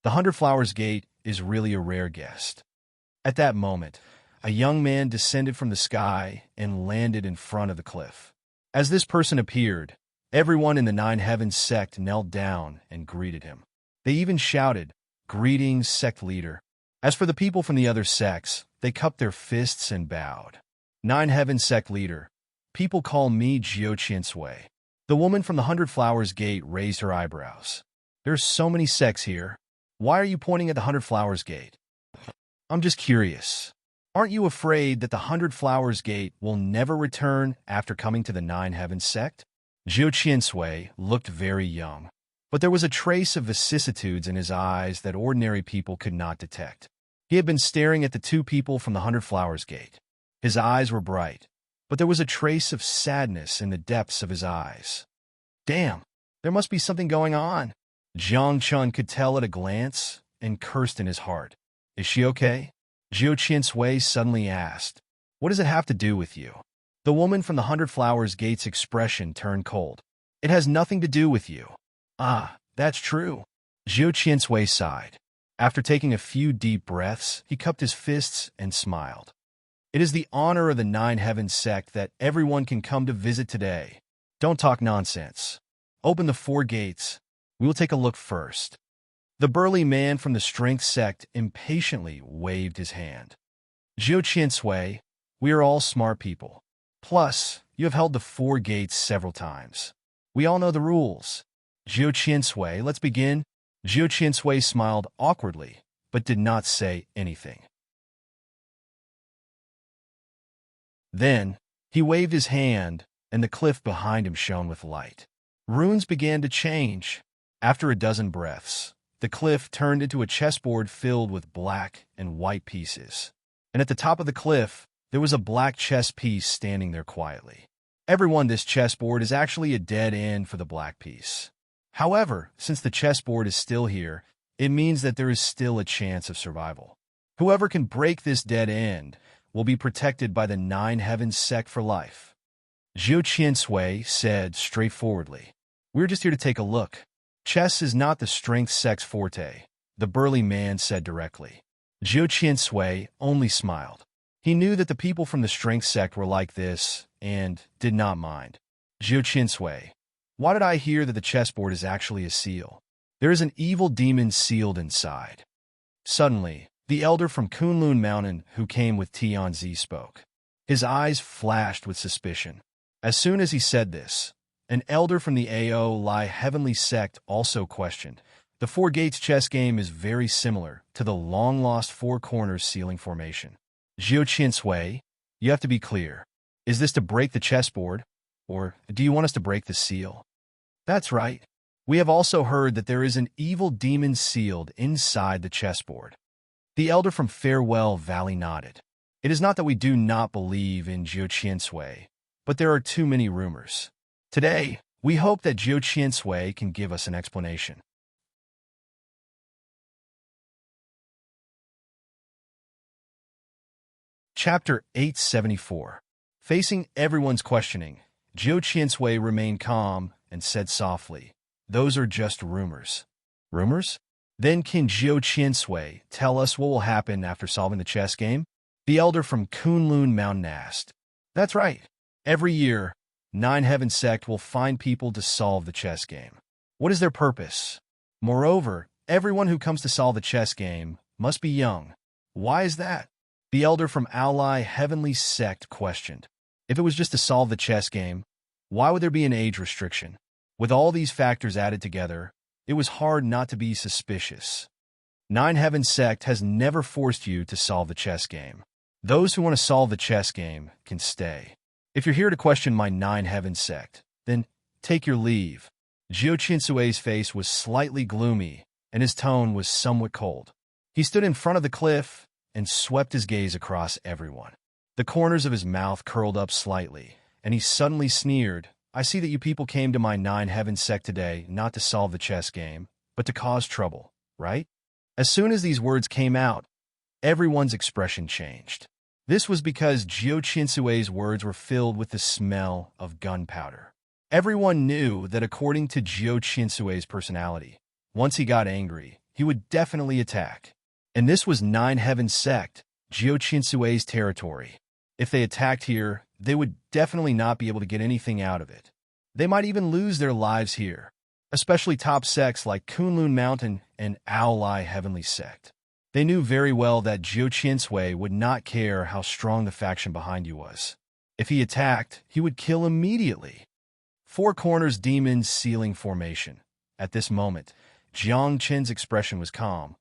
The Hundred Flowers Gate is really a rare guest. At that moment, a young man descended from the sky and landed in front of the cliff. As this person appeared, everyone in the Nine Heavens sect knelt down and greeted him. They even shouted, "Greetings, sect leader." As for the people from the other sects, they cupped their fists and bowed. Nine Heavens sect leader, people call me Jiao Qiansui. The woman from the Hundred Flowers Gate raised her eyebrows. There are so many sects here. Why are you pointing at the Hundred Flowers Gate? I'm just curious. Aren't you afraid that the Hundred Flowers Gate will never return after coming to the Nine Heavens sect? Jiao Qiansui looked very young, but there was a trace of vicissitudes in his eyes that ordinary people could not detect. He had been staring at the two people from the Hundred Flowers Gate. His eyes were bright, but there was a trace of sadness in the depths of his eyes. Damn, there must be something going on. Jiang Chun could tell at a glance and cursed in his heart. Is she okay? Jiao Qiansui suddenly asked. What does it have to do with you? The woman from the Hundred Flowers Gate's expression turned cold. It has nothing to do with you. Ah, that's true. Jiao Qiansui sighed. After taking a few deep breaths, he cupped his fists and smiled. It is the honor of the Nine Heavens sect that everyone can come to visit today. Don't talk nonsense. Open the four gates. We will take a look first. The burly man from the strength sect impatiently waved his hand. Jiao Qiansui, we are all smart people. Plus, you have held the four gates several times. We all know the rules. Jiao Qiansui, let's begin. Jiao Qiansui smiled awkwardly, but did not say anything. Then, he waved his hand, and the cliff behind him shone with light. Runes began to change. After a dozen breaths, the cliff turned into a chessboard filled with black and white pieces. And at the top of the cliff, there was a black chess piece standing there quietly. Everyone, this chessboard is actually a dead end for the black piece. However, since the chessboard is still here, it means that there is still a chance of survival. Whoever can break this dead end will be protected by the Nine Heavens sect for life. Zhou Qiansui said straightforwardly. "We're just here to take a look. Chess is not the strength sect's forte," the burly man said directly. Zhou Qiansui only smiled. He knew that the people from the strength sect were like this, and did not mind. "Zhou Qiansui, why did I hear that the chessboard is actually a seal? There is an evil demon sealed inside." Suddenly, the elder from Kunlun Mountain who came with Tianzi spoke. His eyes flashed with suspicion. As soon as he said this, an elder from the Ao Lai Heavenly Sect also questioned. "The Four Gates chess game is very similar to the long-lost Four Corners sealing formation. Zhou Qiansui, you have to be clear. Is this to break the chessboard, or do you want us to break the seal?" "That's right. We have also heard that there is an evil demon sealed inside the chessboard." The elder from Farewell Valley nodded. "It is not that we do not believe in Zhou Qiansui, but there are too many rumors. Today, we hope that Zhou Qiansui can give us an explanation." Chapter 874. Facing everyone's questioning, Zhou Qiansui remained calm and said softly, "Those are just rumors." "Rumors? Then can Zhou Qiansui tell us what will happen after solving the chess game?" The elder from Kunlun Mountain asked. "That's right. Every year, Nine Heaven Sect will find people to solve the chess game. What is their purpose? Moreover, everyone who comes to solve the chess game must be young. Why is that?" The elder from Ally Heavenly Sect questioned. If it was just to solve the chess game, why would there be an age restriction? With all these factors added together, it was hard not to be suspicious. Nine Heaven Sect has never forced you to solve the chess game. Those who want to solve the chess game can stay. If you're here to question my Nine Heaven Sect, then take your leave. Zhou Qiansui's face was slightly gloomy, and his tone was somewhat cold. He stood in front of the cliff and swept his gaze across everyone. The corners of his mouth curled up slightly, and he suddenly sneered. "I see that you people came to my Nine Heaven Sect today not to solve the chess game, but to cause trouble, right?" As soon as these words came out, everyone's expression changed. This was because Zhou Qiansui's words were filled with the smell of gunpowder. Everyone knew that according to Zhou Qiansui's personality, once he got angry, he would definitely attack. And this was Nine Heaven Sect, Zhou Qiansui's territory. If they attacked here, they would definitely not be able to get anything out of it. They might even lose their lives here, especially top sects like Kunlun Mountain and Ao Lai Heavenly Sect. They knew very well that Zhou Qiansui would not care how strong the faction behind you was. If he attacked, he would kill immediately. Four Corners Demon Sealing Formation. At this moment, Jiang Qin's expression was calm,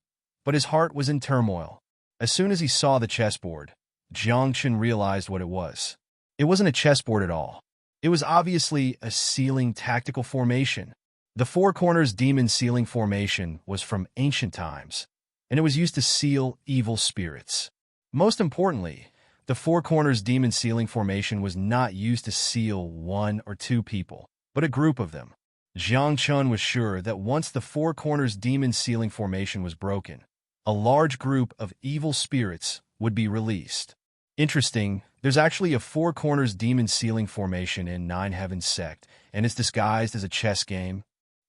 but his heart was in turmoil. As soon as he saw the chessboard, Jiang Qin realized what it was. It wasn't a chessboard at all. It was obviously a sealing tactical formation. The Four Corners Demon Sealing Formation was from ancient times, and it was used to seal evil spirits. Most importantly, the Four Corners Demon Sealing Formation was not used to seal one or two people, but a group of them. Jiang Chun was sure that once the Four Corners Demon Sealing Formation was broken, a large group of evil spirits would be released. Interesting, there's actually a Four Corners Demon Sealing Formation in Nine Heaven Sect, and it's disguised as a chess game.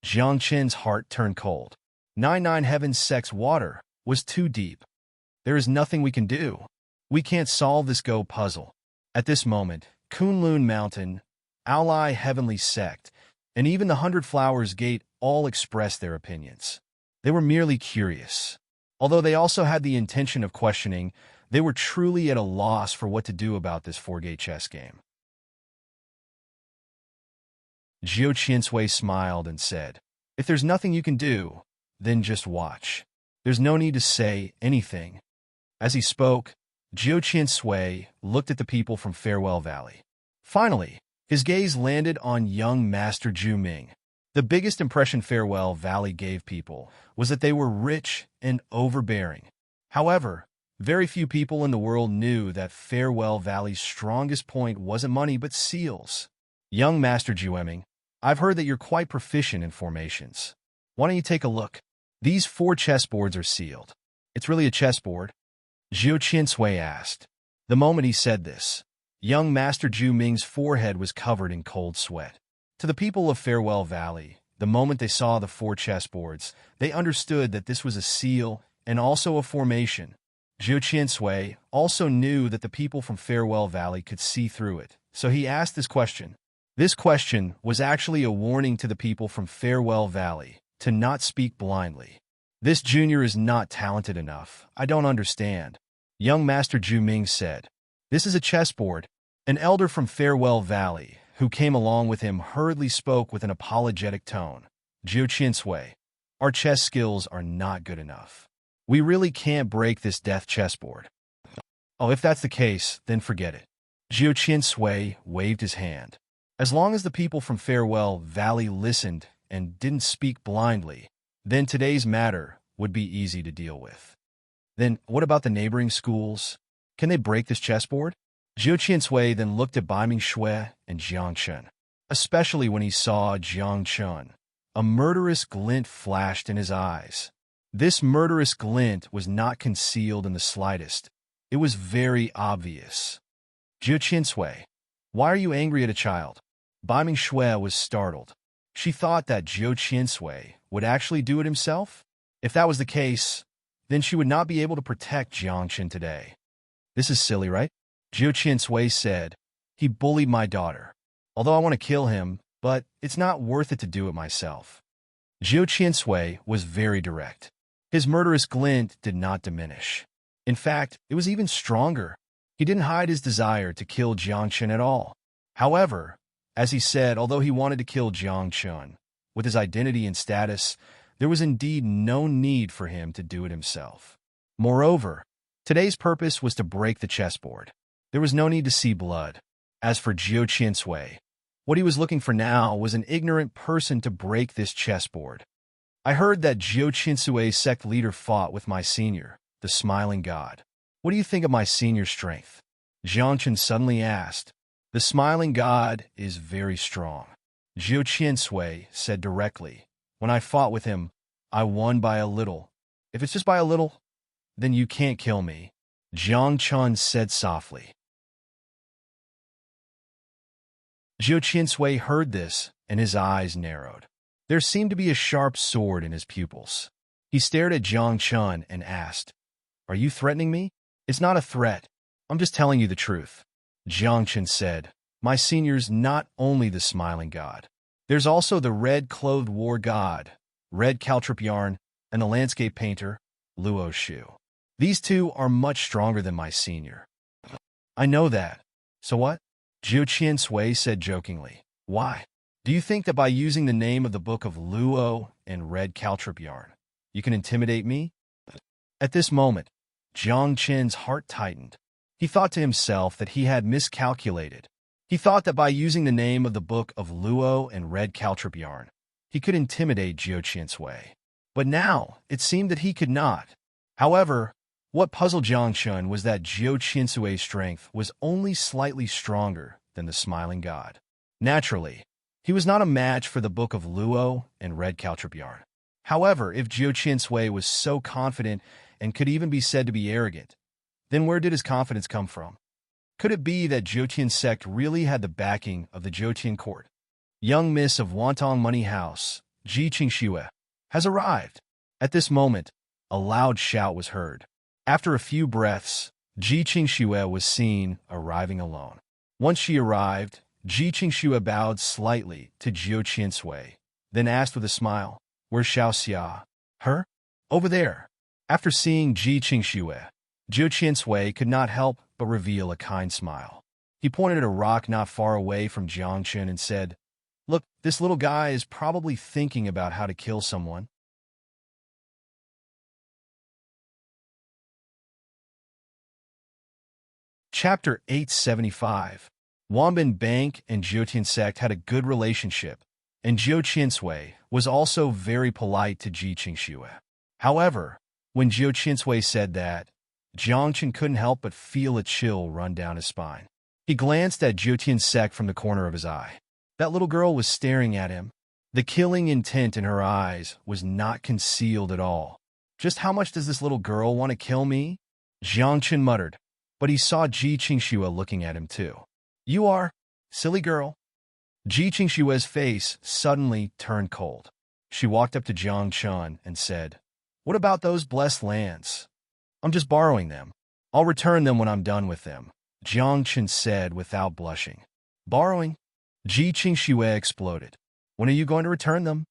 Jiang Chen's heart turned cold. Nine Heaven Sect's water was too deep. There is nothing we can do. We can't solve this Go puzzle. At this moment, Kunlun Mountain, Ao Lai Heavenly Sect, and even the 100 Flowers Gate all expressed their opinions. They were merely curious. Although they also had the intention of questioning, they were truly at a loss for what to do about this four-gate chess game. Zhou Qiansui smiled and said, "If there's nothing you can do, then just watch. There's no need to say anything." As he spoke, Zhou Qiansui looked at the people from Farewell Valley. Finally, his gaze landed on young Master Zhu Ming. The biggest impression Farewell Valley gave people was that they were rich and overbearing. However, very few people in the world knew that Farewell Valley's strongest point wasn't money but seals. "Young Master Zhu Ming, I've heard that you're quite proficient in formations. Why don't you take a look? These 4 chessboards are sealed." "It's really a chessboard?" Zhou Qiansui asked. The moment he said this, Young Master Ju Ming's forehead was covered in cold sweat. To the people of Farewell Valley, the moment they saw the 4 chessboards, they understood that this was a seal and also a formation. Zhou Qiansui also knew that the people from Farewell Valley could see through it, so he asked this question. This question was actually a warning to the people from Farewell Valley to not speak blindly. This junior is not talented enough. I don't understand. Young Master Ju Ming said. This is a chessboard. An elder from Farewell Valley, who came along with him, hurriedly spoke with an apologetic tone. Zhou Qiansui, our chess skills are not good enough. We really can't break this death chessboard. Oh, if that's the case, then forget it. Zhou Qiansui waved his hand. As long as the people from Farewell Valley listened and didn't speak blindly, then today's matter would be easy to deal with. Then, what about the neighboring schools? Can they break this chessboard? Zhou Qiansui then looked at Bai Mingshui and Jiang Chun, especially when he saw Jiang Chun. A murderous glint flashed in his eyes. This murderous glint was not concealed in the slightest. It was very obvious. Zhou Qiansui, why are you angry at a child? Bai Mingshui was startled. She thought that Zhou Qiansui would actually do it himself. If that was the case, then she would not be able to protect Jiang Chun today. This is silly, right? Zhou Qiansui said, he bullied my daughter. Although I want to kill him, but it's not worth it to do it myself. Zhou Qiansui was very direct. His murderous glint did not diminish. In fact, it was even stronger. He didn't hide his desire to kill Jiang Chun at all. However, as he said, although he wanted to kill Jiang Chun, with his identity and status, there was indeed no need for him to do it himself. Moreover, today's purpose was to break the chessboard. There was no need to see blood. As for Zhou Qiansui, what he was looking for now was an ignorant person to break this chessboard. I heard that Zhou Qiansui's sect leader fought with my senior, the Smiling God. What do you think of my senior's strength? Jiang Chun suddenly asked. The Smiling God is very strong. Zhou Qiansui said directly. When I fought with him, I won by a little. If it's just by a little, then you can't kill me. Jiang Chun said softly. Zhou Qiansui heard this, and his eyes narrowed. There seemed to be a sharp sword in his pupils. He stared at Jiang Chun and asked, Are you threatening me? It's not a threat. I'm just telling you the truth. Jiang Chun said, My senior's not only the Smiling God. There's also the red-clothed war god, Red Caltrip Yarn, and the landscape painter, Luo Shu. These two are much stronger than my senior. I know that. So what? Zhou Qiansui said jokingly. Why? Do you think that by using the name of the book of Luo and Red Caltrip Yarn, you can intimidate me? At this moment, Jiang Chen's heart tightened. He thought to himself that he had miscalculated. He thought that by using the name of the book of Luo and Red Caltrip Yarn, he could intimidate Zhou Qiansui. But now, it seemed that he could not. However, what puzzled Jiang Chun was that Zhou Qiansui's strength was only slightly stronger than the Smiling God. Naturally, he was not a match for the book of Luo and Red Caltrip Yarn. However, if Zhou Qiansui was so confident and could even be said to be arrogant, then where did his confidence come from? Could it be that Zhoutian's sect really had the backing of the Zhoutian court? Young Miss of Wantong Money House, Ji Qingxue, has arrived. At this moment, a loud shout was heard. After a few breaths, Ji Qingxue was seen arriving alone. Once she arrived, Ji Qingxue bowed slightly to Zhou Qiansui, then asked with a smile, Where's Xiaoxia? Her? Over there. After seeing Ji Qingxue, Zhou Qiansui could not help but reveal a kind smile. He pointed at a rock not far away from Jiang Chun and said, Look, this little guy is probably thinking about how to kill someone. Chapter 875. Wanbin Bank and Zhoutian sect had a good relationship, and Zhou Qiansui was also very polite to Ji Qingxue. However, when Zhou Qiansui said that, Jiang Chun couldn't help but feel a chill run down his spine. He glanced at Zhoutian's sect from the corner of his eye. That little girl was staring at him. The killing intent in her eyes was not concealed at all. Just how much does this little girl want to kill me? Jiang Chun muttered, but he saw Ji Qingxue looking at him too. You are? Silly girl. Ji Qingshue's face suddenly turned cold. She walked up to Jiang Chun and said, "What about those blessed lands? I'm just borrowing them. I'll return them when I'm done with them," Jiang Chun said without blushing. Borrowing? Ji Qingxue exploded. When are you going to return them?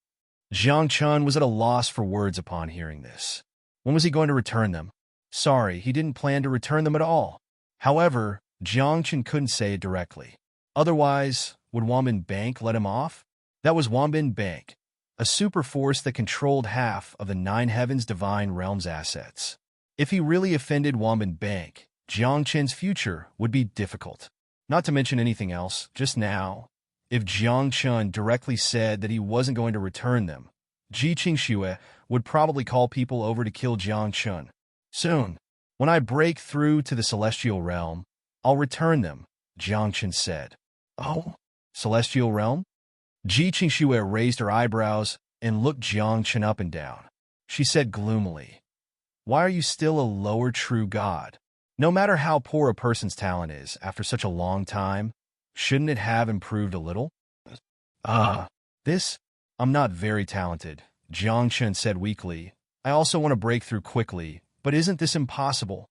Jiang Chun was at a loss for words upon hearing this. When was he going to return them? Sorry, he didn't plan to return them at all. However, Jiang Chun couldn't say it directly. Otherwise, would Wanbin Bank let him off? That was Wanbin Bank, a super force that controlled half of the Nine Heavens Divine Realm's assets. If he really offended Wanbin Bank, Jiang Chen's future would be difficult. Not to mention anything else, just now, if Jiang Chun directly said that he wasn't going to return them, Ji Qingxue would probably call people over to kill Jiang Chun. Soon, when I break through to the Celestial Realm, I'll return them, Jiang Chun said. Oh, Celestial Realm? Ji Qingxue raised her eyebrows and looked Jiang Chun up and down. She said gloomily, "Why are you still a lower true god? No matter how poor a person's talent is after such a long time, shouldn't it have improved a little?" This? I'm not very talented, Jiang Chun said weakly. I also want to break through quickly, but isn't this impossible?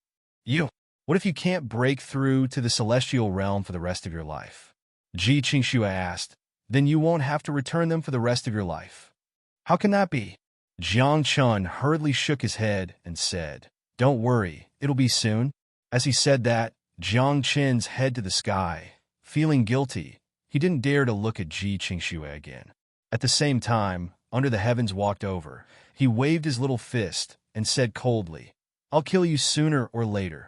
What if you can't break through to the Celestial Realm for the rest of your life? Ji Qingxue asked. Then you won't have to return them for the rest of your life. How can that be? Jiang Chun hurriedly shook his head and said, "Don't worry, it'll be soon." As he said that, Jiang Chen's head to the sky. Feeling guilty, he didn't dare to look at Ji Qingxue again. At the same time, Under the Heavens walked over. He waved his little fist and said coldly, "I'll kill you sooner or later."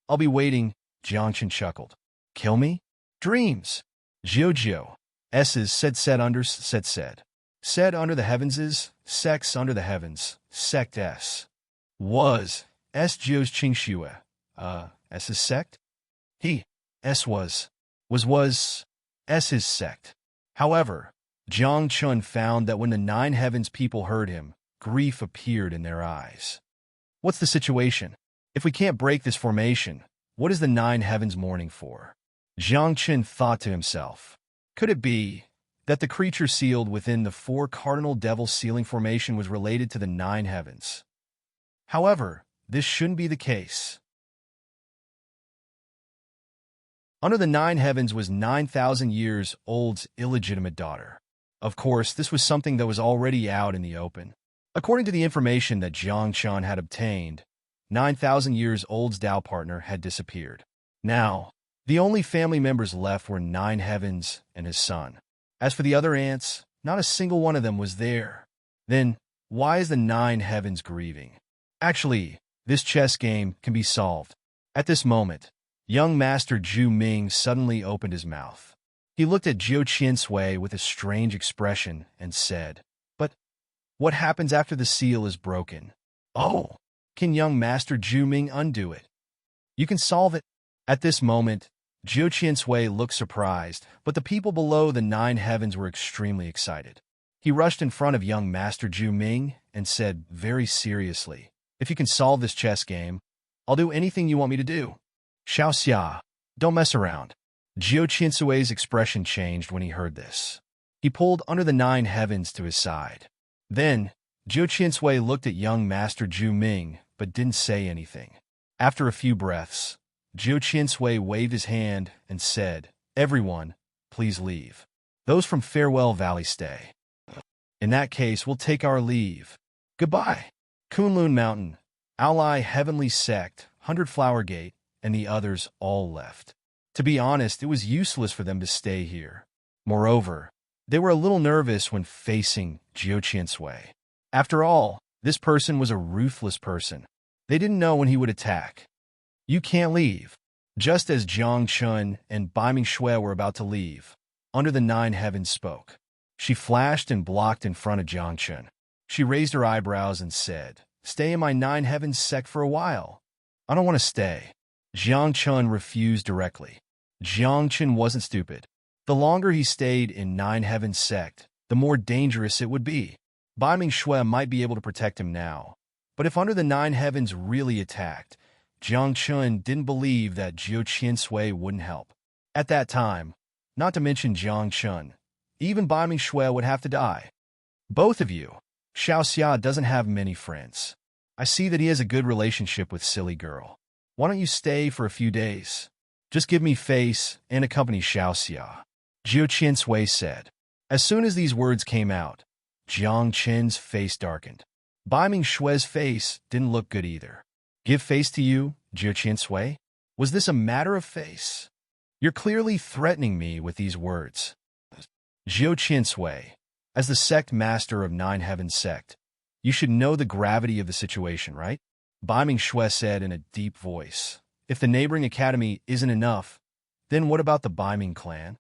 I'll be waiting, Jiang Chen chuckled. Kill me? Dreams. Jojo. S's said unders said. Said under the heavenses, sex under the heavens, sect S. Was. S Jiu's Qingxue. S's sect? He. S was. S's sect. However, Jiang Chun found that when the Nine Heavens people heard him, grief appeared in their eyes. What's the situation? If we can't break this formation, what is the Nine Heavens mourning for? Jiang Chun thought to himself. Could it be that the creature sealed within the four cardinal devil sealing formation was related to the Nine Heavens? However, this shouldn't be the case. Under the Nine Heavens was 9,000 years old's illegitimate daughter. Of course, this was something that was already out in the open. According to the information that Jiang Chun had obtained, 9,000 years old's Dao partner had disappeared. Now, the only family members left were Nine Heavens and his son. As for the other aunts, not a single one of them was there. Then, why is the Nine Heavens grieving? Actually, this chess game can be solved. At this moment, young Master Zhu Ming suddenly opened his mouth. He looked at Jiu Qiansui with a strange expression and said, "But what happens after the seal is broken?" "Oh, can young Master Zhu Ming undo it?" "You can solve it." At this moment, Jiu Qiansui looked surprised, but the people below the Nine Heavens were extremely excited. He rushed in front of young Master Zhu Ming and said very seriously, "If you can solve this chess game, I'll do anything you want me to do." Xiaoxia, don't mess around. Jiu Qiansui's expression changed when he heard this. He pulled Under the Nine Heavens to his side. Then, Jiu Qiansui looked at young Master Zhu Ming, but didn't say anything. After a few breaths, Jiu Qiansui waved his hand and said, "Everyone, please leave. Those from Farewell Valley stay. In that case, we'll take our leave. Goodbye." Kunlun Mountain, Ally Heavenly Sect, 100 Flower Gate, and the others all left. To be honest, it was useless for them to stay here. Moreover, they were a little nervous when facing Jiu Qiansui. After all, this person was a ruthless person. They didn't know when he would attack. "You can't leave." Just as Jiang Chun and Bai Mingshui were about to leave, Under the Nine Heavens spoke. She flashed and blocked in front of Jiang Chun. She raised her eyebrows and said, "Stay in my Nine Heavens sect for a while." "I don't want to stay." Jiang Chun refused directly. Jiang Chun wasn't stupid. The longer he stayed in Nine Heavens sect, the more dangerous it would be. Bai Mingshui might be able to protect him now, but if Under the Nine Heavens really attacked, Jiang Chun didn't believe that Jiu Qiansui wouldn't help. At that time, not to mention Jiang Chun, even Bai Ming Shui would have to die. Both of you. Xiao Xia doesn't have many friends. I see that he has a good relationship with Silly Girl. Why don't you stay for a few days? Just give me face and accompany Xiao Xia. Jiu Qinsui said. As soon as these words came out, Jiang Chen's face darkened. Bai Ming Shui's face didn't look good either. Give face to you, Jiu Qinsui? Was this a matter of face? You're clearly threatening me with these words. Jiu Qinsui, as the sect master of Nine Heavens sect, you should know the gravity of the situation, right? Bai Ming Shui said in a deep voice. If the neighboring academy isn't enough, then what about the Bai Ming clan?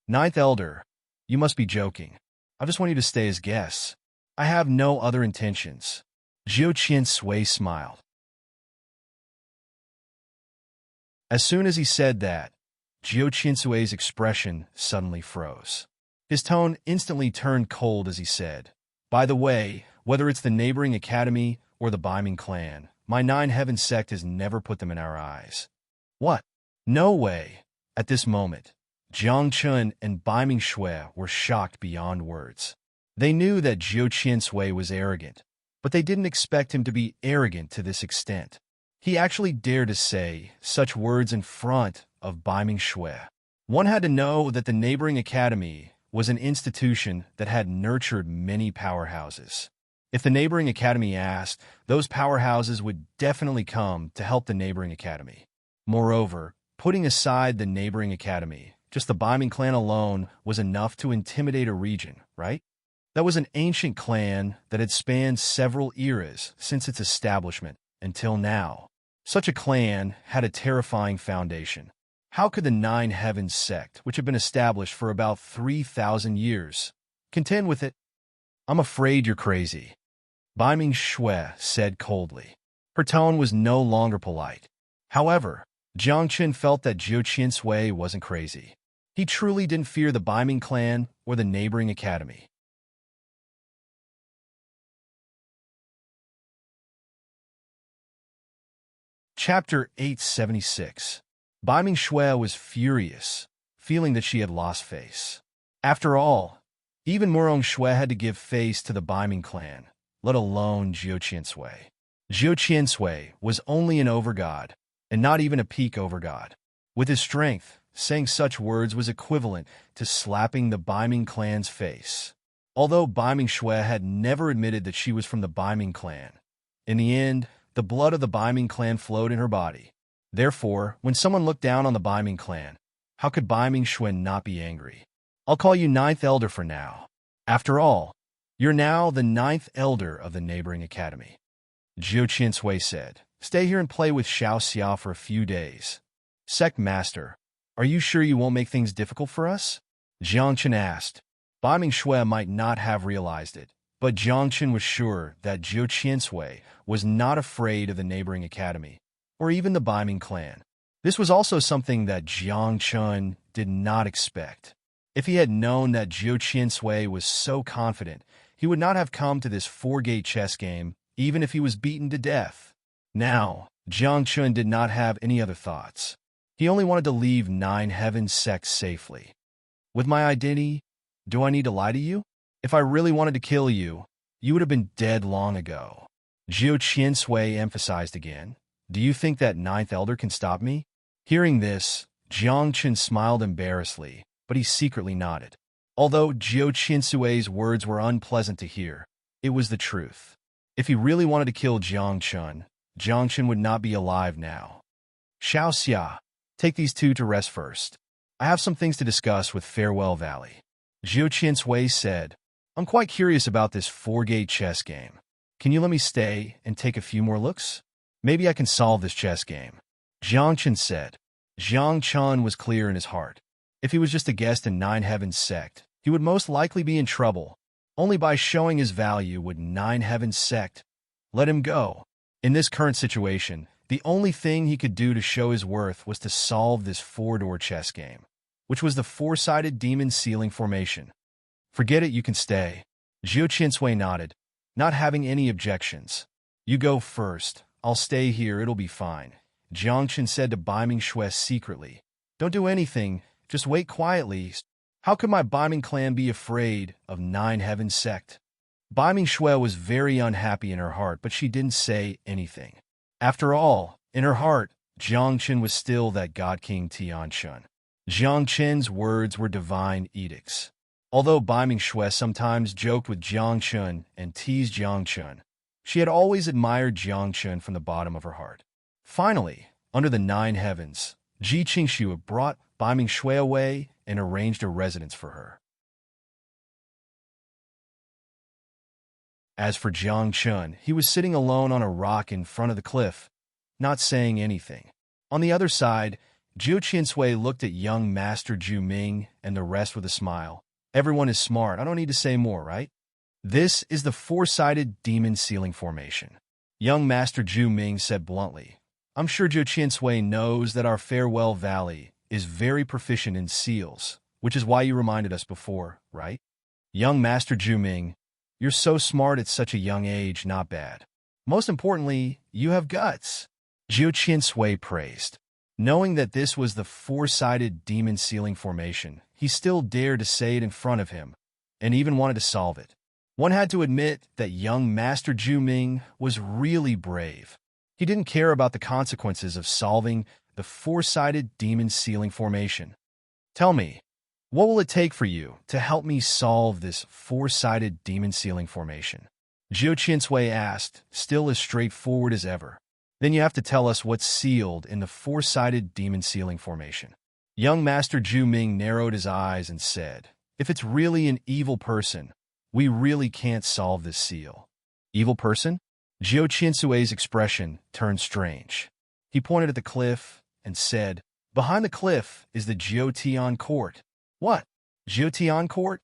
Ninth Elder, you must be joking. I just want you to stay as guests. I have no other intentions. Jiu Qinsui smiled. As soon as he said that, Jiu Qinsui's expression suddenly froze. His tone instantly turned cold as he said, By the way, whether it's the neighboring academy or the Bai Ming clan, my Nine Heavens sect has never put them in our eyes. What? No way. At this moment, Jiang Chun and Bai Ming Shui were shocked beyond words. They knew that Jiu Qinsui was arrogant, but they didn't expect him to be arrogant to this extent. He actually dared to say such words in front of Bai Ming Shui. One had to know that the neighboring academy was an institution that had nurtured many powerhouses. If the neighboring academy asked, those powerhouses would definitely come to help the neighboring academy. Moreover, putting aside the neighboring academy, just the Bai Ming clan alone was enough to intimidate a region, right? That was an ancient clan that had spanned several eras since its establishment until now. Such a clan had a terrifying foundation. How could the Nine Heavens sect, which had been established for about 3,000 years, contend with it? I'm afraid you're crazy, Bai Ming Shui said coldly. Her tone was no longer polite. However, Jiang Chen felt that Jiu Qinsui wasn't crazy. He truly didn't fear the Bai Ming clan or the neighboring academy. Chapter 876. Bai Ming Shui was furious, feeling that she had lost face. After all, even Murong Shui had to give face to the Bai Ming clan, let alone Jiu Qinsui. Jiu Qinsui was only an overgod, and not even a peak overgod. With his strength, saying such words was equivalent to slapping the Bai Ming clan's face. Although Bai Ming Shui had never admitted that she was from the Bai Ming clan, in the end, the blood of the Bai Ming clan flowed in her body. Therefore, when someone looked down on the Bai Ming clan, how could Bai Ming Shui not be angry? I'll call you Ninth Elder for now. After all, you're now the Ninth Elder of the neighboring academy. Jiu Qinsui said, Stay here and play with Xiao Xia for a few days. Sect Master, are you sure you won't make things difficult for us? Jiang Chen asked. Bai Ming Shui might not have realized it, but Jiang Chen was sure that Jiu Qinsui was not afraid of the neighboring academy, or even the Bai Ming clan. This was also something that Jiang Chun did not expect. If he had known that Jiu Qinsui was so confident, he would not have come to this four-gate chess game, even if he was beaten to death. Now, Jiang Chun did not have any other thoughts. He only wanted to leave Nine Heavens sect safely. With my identity, do I need to lie to you? If I really wanted to kill you, you would have been dead long ago. Jiu Qinsui emphasized again. Do you think that Ninth Elder can stop me? Hearing this, Jiang Chen smiled embarrassedly, but he secretly nodded. Although Jiu Qinsui's words were unpleasant to hear, it was the truth. If he really wanted to kill Jiang Chen would not be alive now. Xiao Xia, take these two to rest first. I have some things to discuss with Farewell Valley. Jiu Qinsui said, I'm quite curious about this four-gate chess game. Can you let me stay and take a few more looks? Maybe I can solve this chess game. Jiang Chen said. Jiang Chen was clear in his heart. If he was just a guest in Nine Heavens sect, he would most likely be in trouble. Only by showing his value would Nine Heavens sect let him go. In this current situation, the only thing he could do to show his worth was to solve this four-door chess game, which was the four-sided demon ceiling formation. Forget it, you can stay. Jiu Qinsui nodded, not having any objections. You go first. I'll stay here, it'll be fine. Jiang Chen said to Bai Ming Shui secretly. Don't do anything Just wait quietly. How could my Biming clan be afraid of Nine Heavens sect? Biming Shui was very unhappy in her heart, but she didn't say anything. After all, in her heart, Jiang Chen was still that God King Tian Shun. Jiang Chen's words were divine edicts. Although Biming Shui sometimes joked with Jiang Chen and teased Jiang Chen, she had always admired Jiang Chen from the bottom of her heart. Finally, under the Nine Heavens, Ji Qingshu brought Biming Shui away and arranged a residence for her. As for Jiang Chen, he was sitting alone on a rock in front of the cliff, not saying anything. On the other side, Zhu Qiansui looked at young Master Zhu Ming and the rest with a smile. Everyone is smart. I don't need to say more, right? This is the four-sided demon ceiling formation. Young Master Zhu Ming said bluntly, I'm sure Zhu Qiansui knows that our Farewell Valley is very proficient in seals, which is why you reminded us before, right? Young Master Zhu Ming, you're so smart at such a young age, not bad. Most importantly, you have guts. Zhu Qiansui praised. Knowing that this was the four-sided demon ceiling formation, he still dared to say it in front of him, and even wanted to solve it. One had to admit that young Master Zhu Ming was really brave. He didn't care about the consequences of solving the four-sided demon ceiling formation. Tell me, what will it take for you to help me solve this four-sided demon ceiling formation? Zhu Qiansui asked, still as straightforward as ever. Then you have to tell us what's sealed in the four-sided demon ceiling formation. Young Master Zhu Ming narrowed his eyes and said, if it's really an evil person, we really can't solve this seal. Evil person? Zhu Qiansui's expression turned strange. He pointed at the cliff and said, behind the cliff is the Jiutian court. What? Jiutian court?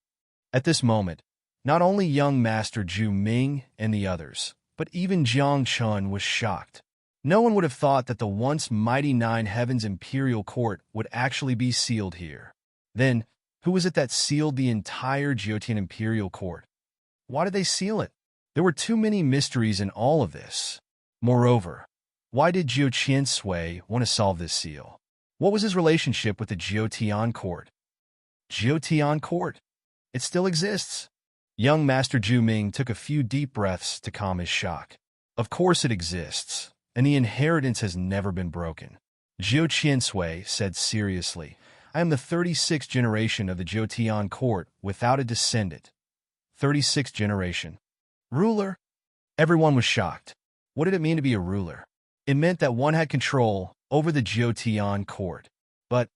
At this moment, not only young Master Zhu Ming and the others, but even Jiang Chun was shocked. No one would have thought that the once mighty Nine Heavens Imperial Court would actually be sealed here. Then, who was it that sealed the entire Jiutian Imperial Court? Why did they seal it? There were too many mysteries in all of this. Moreover, why did Zhu Qiansui want to solve this seal? What was his relationship with the Jiutian Court? Jiutian Court? It still exists. Young Master Zhu Ming took a few deep breaths to calm his shock. Of course it exists, and the inheritance has never been broken. Zhu Qiansui said seriously, I am the 36th generation of the Jiutian Court without a descendant. 36th generation. Ruler? Everyone was shocked. What did it mean to be a ruler? It meant that one had control over the Jiutian Court. But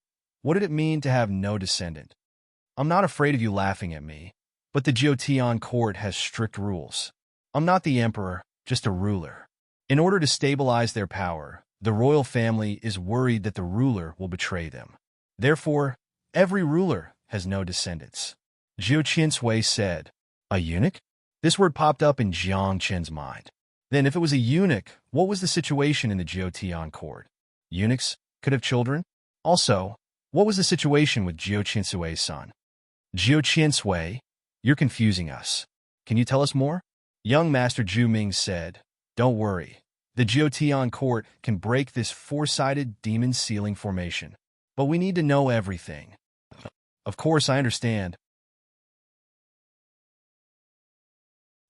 what did it mean to have no descendant? I'm not afraid of you laughing at me, but the Jiutian Court has strict rules. I'm not the emperor, just a ruler. In order to stabilize their power, the royal family is worried that the ruler will betray them. Therefore, every ruler has no descendants. Zhu Qiansui said, a eunuch? This word popped up in Jiang Chen's mind. Then if it was a eunuch, what was the situation in the Jiutian court? Eunuchs could have children? Also, what was the situation with Zhu Qiansui's son? Zhu Qiansui, you're confusing us. Can you tell us more? Young Master Zhu Ming said, don't worry. The Jiutian court can break this four-sided demon ceiling formation. But we need to know everything. Of course, I understand.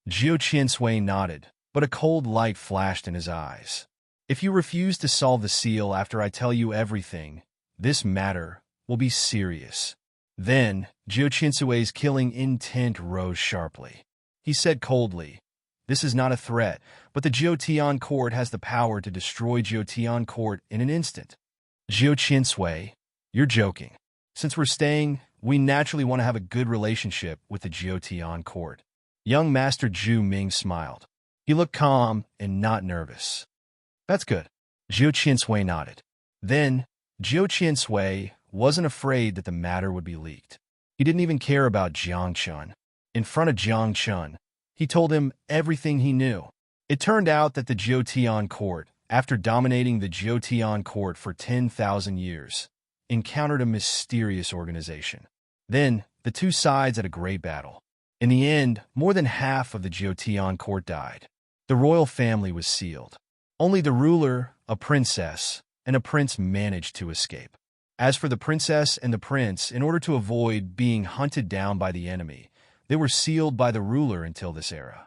Zhu Qiansui nodded, but a cold light flashed in his eyes. If you refuse to solve the seal after I tell you everything, this matter will be serious. Then, Zhu Qiansui's killing intent rose sharply. He said coldly, this is not a threat, but the Jiutian court has the power to destroy Jiutian court in an instant. Zhu Qiansui, you're joking. Since we're staying, we naturally want to have a good relationship with the Jiutian court. Young Master Zhu Ming smiled. He looked calm and not nervous. That's good. Zhu Qiansui nodded. Then, Zhu Qiansui wasn't afraid that the matter would be leaked. He didn't even care about Jiang Chun. In front of Jiang Chun, he told him everything he knew. It turned out that the Jiutian court, after dominating the Jiutian court for 10,000 years, encountered a mysterious organization. Then, the two sides had a great battle. In the end, more than half of the Jiutian court died. The royal family was sealed. Only the ruler, a princess, and a prince managed to escape. As for the princess and the prince, in order to avoid being hunted down by the enemy, they were sealed by the ruler until this era.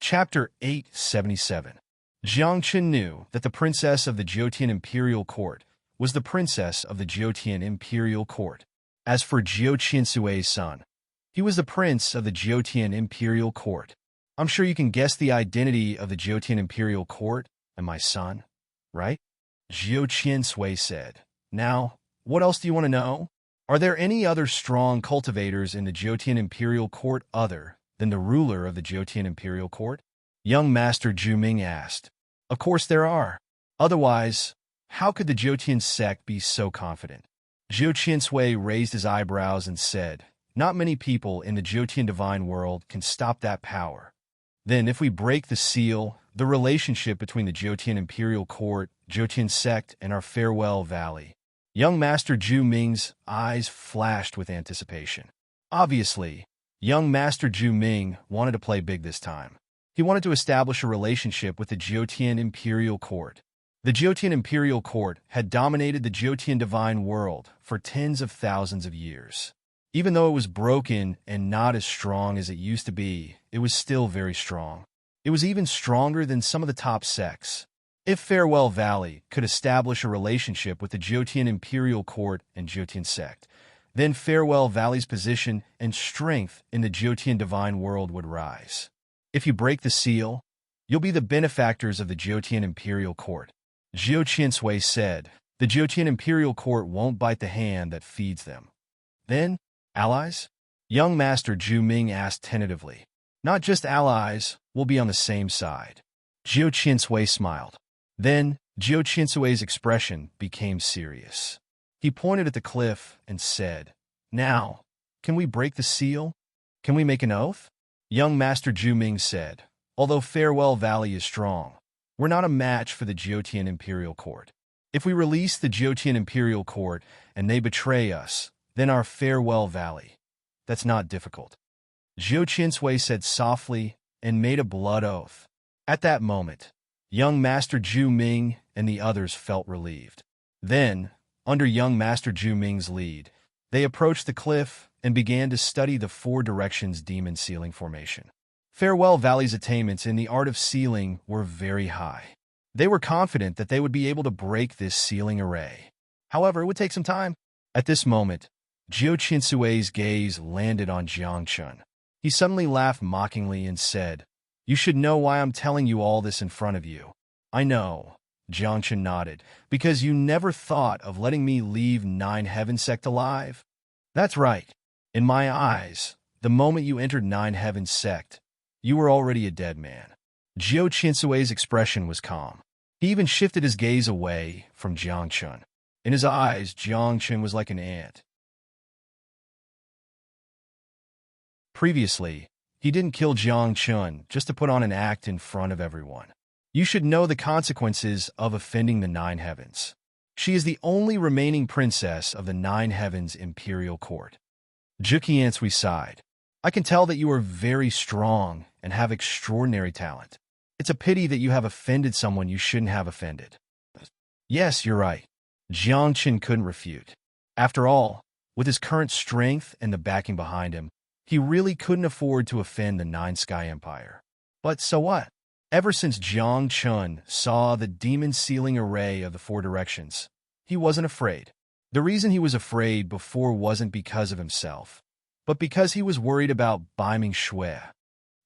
Chapter 877. Jiangchen knew that the princess of the Jiotian imperial court was the princess of the Jiotian imperial court. As for Jiao Qiansui's son, he was the prince of the Jiotian imperial court. I'm sure you can guess the identity of the Jiotian imperial court and my son, right? Jiao Qiansui said. Now, what else do you want to know? Are there any other strong cultivators in the Jiotian imperial court other than the ruler of the Jiotian imperial court? Young Master Zhu Ming asked. Of course there are. Otherwise, how could the Jiotian sect be so confident? Jiao Qiansui raised his eyebrows and said, not many people in the Jiotian divine world can stop that power. Then, if we break the seal, the relationship between the Jiotian imperial court, Jiotian sect, and our farewell valley. Young Master Zhu Ming's eyes flashed with anticipation. Obviously, young Master Zhu Ming wanted to play big this time. He wanted to establish a relationship with the Jiotian imperial court. The Jiotian imperial court had dominated the Jiotian divine world for tens of thousands of years. Even though it was broken and not as strong as it used to be, it was still very strong. It was even stronger than some of the top sects. If Farewell Valley could establish a relationship with the Jiotian imperial court and Jiotian sect, then Farewell Valley's position and strength in the Jiotian divine world would rise. If you break the seal, you'll be the benefactors of the Jiotian imperial court. Jiao Qiansui said, the Jiotian imperial court won't bite the hand that feeds them. Then, allies? Young Master Zhu Ming asked tentatively. Not just allies, we'll be on the same side. Jiao Qiansui smiled. Then, Jiao Qiansui's expression became serious. He pointed at the cliff and said, now, can we break the seal? Can we make an oath? Young Master Zhu Ming said, although Farewell Valley is strong, we're not a match for the Jiotian imperial court. If we release the Jiotian imperial court and they betray us, then our Farewell Valley. That's not difficult. Jiao Qiansui said softly and made a blood oath. At that moment, young Master Zhu Ming and the others felt relieved. Then, under young Master Zhu Ming's lead, they approached the cliff and began to study the four directions demon sealing formation. Farewell Valley's attainments in the art of sealing were very high. They were confident that they would be able to break this sealing array. However, it would take some time. At this moment, Jiao Qiansui's gaze landed on Jiangchen. He suddenly laughed mockingly and said, you should know why I'm telling you all this in front of you. I know, Jiangchen nodded, because you never thought of letting me leave Nine Heaven Sect alive. That's right. In my eyes, the moment you entered Nine Heaven Sect, you were already a dead man. Jiao Qiansui's expression was calm. He even shifted his gaze away from Jiangchen. In his eyes, Jiangchen was like an ant. Previously, he didn't kill Jiangchen just to put on an act in front of everyone. You should know the consequences of offending the Nine Heavens. She is the only remaining princess of the Nine Heavens imperial court. Zhu Qiansui sighed. I can tell that you are very strong and have extraordinary talent. It's a pity that you have offended someone you shouldn't have offended. Yes, you're right. Jiangchen couldn't refute. After all, with his current strength and the backing behind him, he really couldn't afford to offend the Nine Sky Empire. But so what? Ever since Jiangchen saw the demon sealing array of the four directions, he wasn't afraid. The reason he was afraid before wasn't because of himself, but because he was worried about Bai Ming Shui.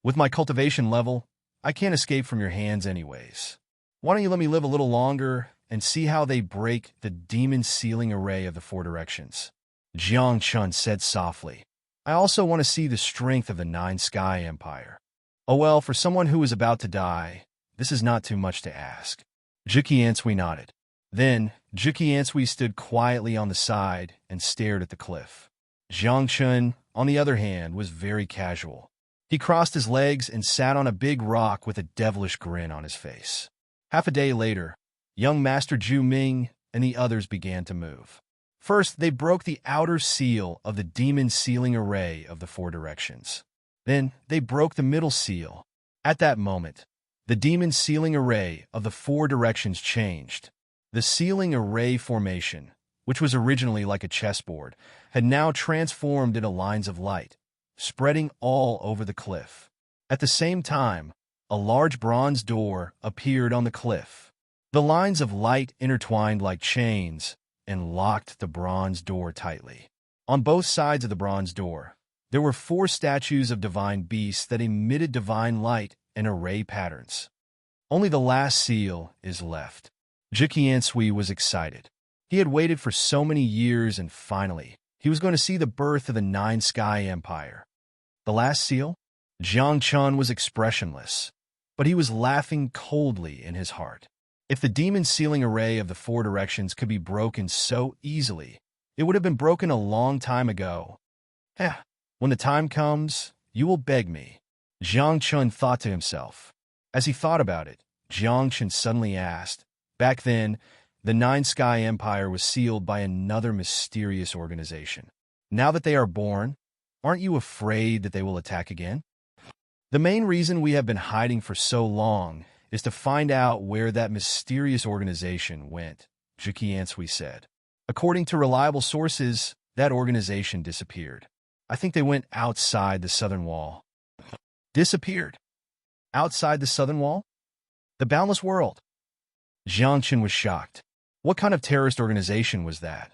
With my cultivation level, I can't escape from your hands anyways. Why don't you let me live a little longer and see how they break the demon sealing array of the four directions? Jiangchen said softly. I also want to see the strength of the Nine Sky Empire. Oh well, for someone who is about to die, this is not too much to ask. Zhu Qiansui nodded. Then, Zhu Qiansui stood quietly on the side and stared at the cliff. Jiangchen, on the other hand, was very casual. He crossed his legs and sat on a big rock with a devilish grin on his face. Half a day later, young Master Zhu Ming and the others began to move. First, they broke the outer seal of the demon sealing array of the four directions. Then, they broke the middle seal, At that moment, the demon's sealing array of the four directions changed. The sealing array formation, which was originally like a chessboard, had now transformed into lines of light, spreading all over the cliff. At the same time, a large bronze door appeared on the cliff. The lines of light intertwined like chains and locked the bronze door tightly. On both sides of the bronze door, there were four statues of divine beasts that emitted divine light and array patterns. Only the last seal is left. Jiqiansui was excited. He had waited for so many years, and finally, he was going to see the birth of the Nine Sky Empire. The last seal? Jiang Chun was expressionless, but he was laughing coldly in his heart. If the demon sealing array of the four directions could be broken so easily, it would have been broken a long time ago. When the time comes, you will beg me, Jiang Chun thought to himself. As he thought about it, Jiang Chun suddenly asked, back then, the Nine Sky Empire was sealed by another mysterious organization. Now that they are born, aren't you afraid that they will attack again? The main reason we have been hiding for so long is to find out where that mysterious organization went, Jiqiansui said. According to reliable sources, that organization disappeared. I think they went outside the southern wall. Disappeared? Outside the southern wall? The boundless world? Jiang Chun was shocked. What kind of terrorist organization was that?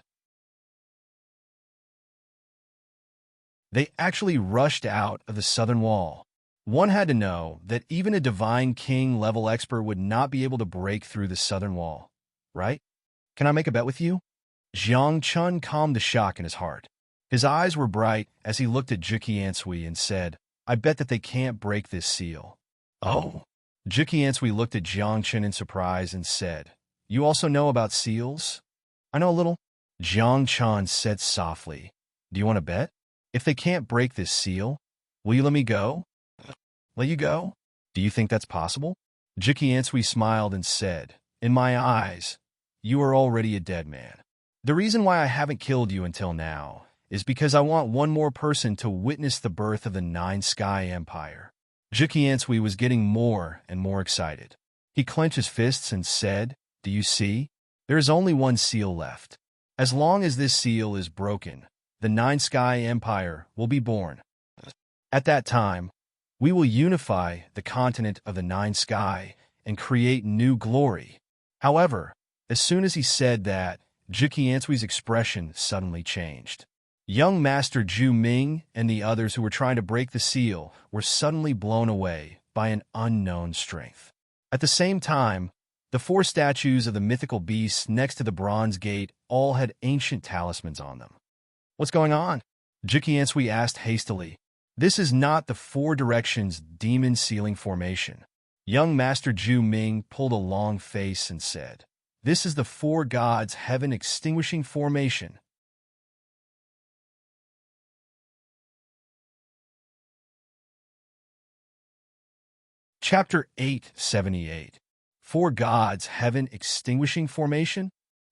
They actually rushed out of the southern wall. One had to know that even a divine king-level expert would not be able to break through the southern wall, right? Can I make a bet with you? Jiang Chun calmed the shock in his heart. His eyes were bright as he looked at Jiqiansui and said, I bet that they can't break this seal. Oh. Jiqiansui looked at Jiang Chun in surprise and said, You also know about seals? I know a little. Jiang Chun said softly, Do you want to bet? If they can't break this seal, will you let me go? Let you go? Do you think that's possible? Jiqiansui smiled and said, In my eyes, you are already a dead man. The reason why I haven't killed you until now is because I want one more person to witness the birth of the Nine Sky Empire. Jiqiansui was getting more and more excited. He clenched his fists and said, Do you see? There is only one seal left. As long as this seal is broken, the Nine Sky Empire will be born. At that time, we will unify the continent of the Nine Sky and create new glory. However, as soon as he said that, Jiqiansui's expression suddenly changed. Young Master Zhu Ming and the others who were trying to break the seal were suddenly blown away by an unknown strength. At the same time, the four statues of the mythical beasts next to the bronze gate all had ancient talismans on them. What's going on? Jiqiansui asked hastily. This is not the four directions demon sealing formation. Young Master Zhu Ming pulled a long face and said, This is the four gods heaven extinguishing formation. Chapter 878. Four Gods Heaven Extinguishing Formation?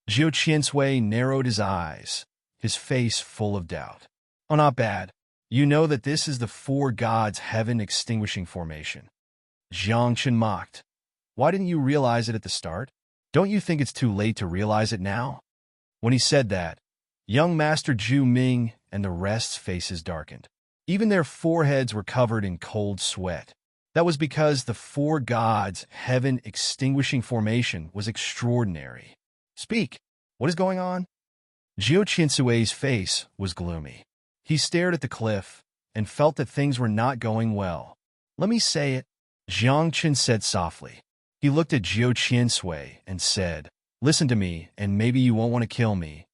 Jiao Qiansui narrowed his eyes, his face full of doubt. Oh, not bad. You know that this is the four gods heaven extinguishing formation. Jiang Chun mocked. Why didn't you realize it at the start? Don't you think it's too late to realize it now? When he said that, young Master Zhu Ming and the rest's faces darkened. Even their foreheads were covered in cold sweat. That was because the four gods heaven extinguishing formation was extraordinary. Speak. What is going on? Jiao Qinsui's face was gloomy. He stared at the cliff and felt that things were not going well. Let me say it, Jiang Chun said softly. He looked at Jiao Qinsui and said, Listen to me, and maybe you won't want to kill me.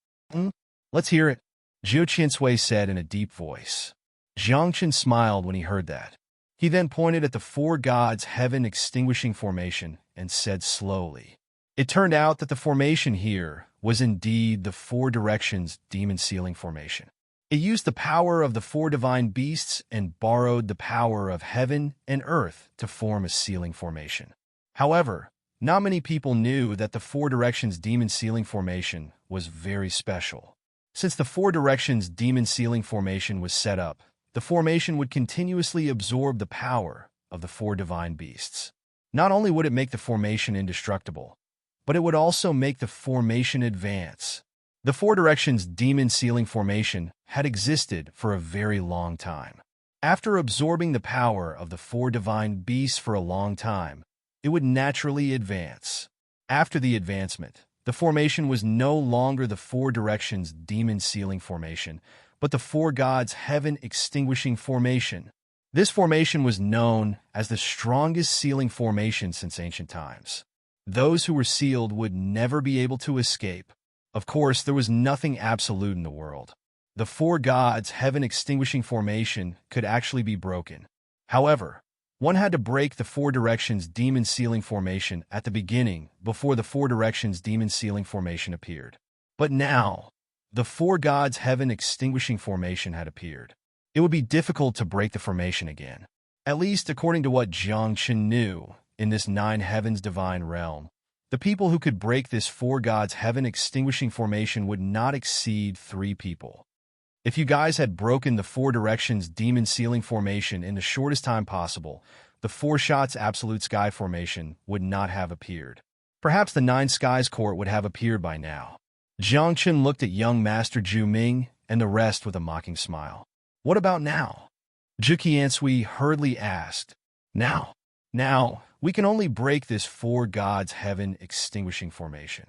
Let's hear it, Jiao Qinsui said in a deep voice. Jiang Chun smiled when he heard that. He then pointed at the four gods heaven extinguishing formation and said slowly. It turned out that the formation here was indeed the four directions demon sealing formation. It used the power of the four divine beasts and borrowed the power of heaven and earth to form a sealing formation. However, not many people knew that the four directions demon sealing formation was very special. Since the four directions demon sealing formation was set up, the formation would continuously absorb the power of the four divine beasts. Not only would it make the formation indestructible, but it would also make the formation advance. The Four Directions Demon Sealing Formation had existed for a very long time. After absorbing the power of the four divine beasts for a long time, it would naturally advance. After the advancement, the formation was no longer the Four Directions Demon Sealing Formation, but the Four Gods Heaven Extinguishing Formation. This formation was known as the strongest sealing formation since ancient times. Those who were sealed would never be able to escape. Of course, there was nothing absolute in the world. The Four Gods Heaven Extinguishing Formation could actually be broken. However, one had to break the Four Directions Demon Sealing Formation at the beginning before the Four Directions Demon Sealing Formation appeared. But now, the Four Gods Heaven Extinguishing Formation had appeared. It would be difficult to break the formation again. At least according to what Jiang Chen knew in this Nine Heavens divine realm. The people who could break this Four Gods Heaven Extinguishing Formation would not exceed 3 people. If you guys had broken the Four Directions Demon Sealing Formation in the shortest time possible, the Four Shots Absolute Sky Formation would not have appeared. Perhaps the Nine Skies Court would have appeared by now. Jiang Chen looked at young Master Zhu Ming and the rest with a mocking smile. What about now? Zhu Qiansui hurriedly asked. Now, we can only break this Four Gods Heaven Extinguishing Formation.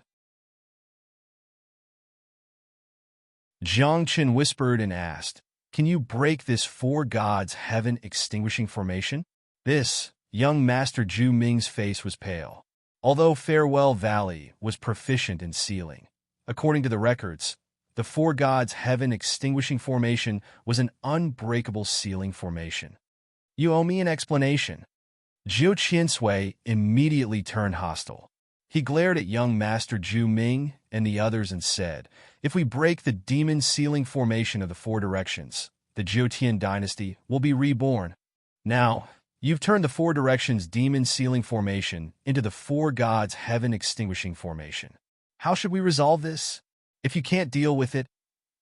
Jiang Chen whispered and asked, can you break this Four Gods Heaven Extinguishing Formation? This, young Master Zhu Ming's face was pale. Although Farewell Valley was proficient in sealing, according to the records, the Four Gods Heaven Extinguishing Formation was an unbreakable sealing formation. You owe me an explanation. Zhou Qiansui immediately turned hostile. He glared at young Master Zhu Ming and the others and said, if we break the demon sealing formation of the Four Directions, the Zhoutian dynasty will be reborn. Now, you've turned the Four Directions demon sealing formation into the Four Gods Heaven Extinguishing Formation. How should we resolve this? If you can't deal with it,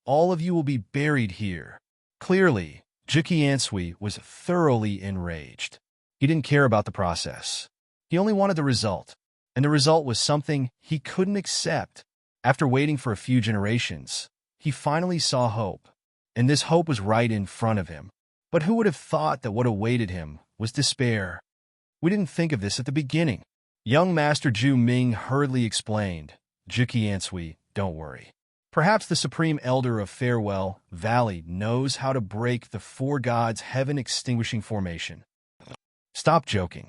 all of you will be buried here. Clearly, Zhu Qiansui was thoroughly enraged. He didn't care about the process. He only wanted the result, and the result was something he couldn't accept. After waiting for a few generations, he finally saw hope, and this hope was right in front of him. But who would have thought that what awaited him was despair? We didn't think of this at the beginning. Young Master Zhu Ming hurriedly explained, Zhu Qiansui, don't worry. Perhaps the Supreme Elder of Farewell Valley knows how to break the Four Gods Heaven Extinguishing Formation. Stop joking,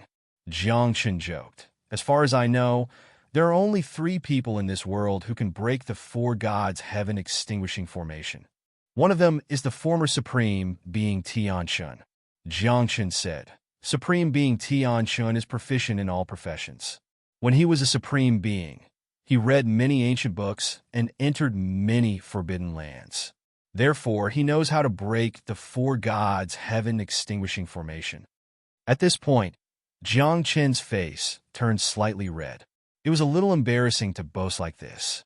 Jiang Chen joked. As far as I know, there are only 3 people in this world who can break the Four Gods Heaven Extinguishing Formation. One of them is the former Supreme Being Tianshun. Jiang Chen said, Supreme Being Tianshun is proficient in all professions. When he was a Supreme Being, he read many ancient books and entered many forbidden lands. Therefore, he knows how to break the Four Gods Heaven Extinguishing Formation. At this point, Jiang Chen's face turned slightly red. It was a little embarrassing to boast like this.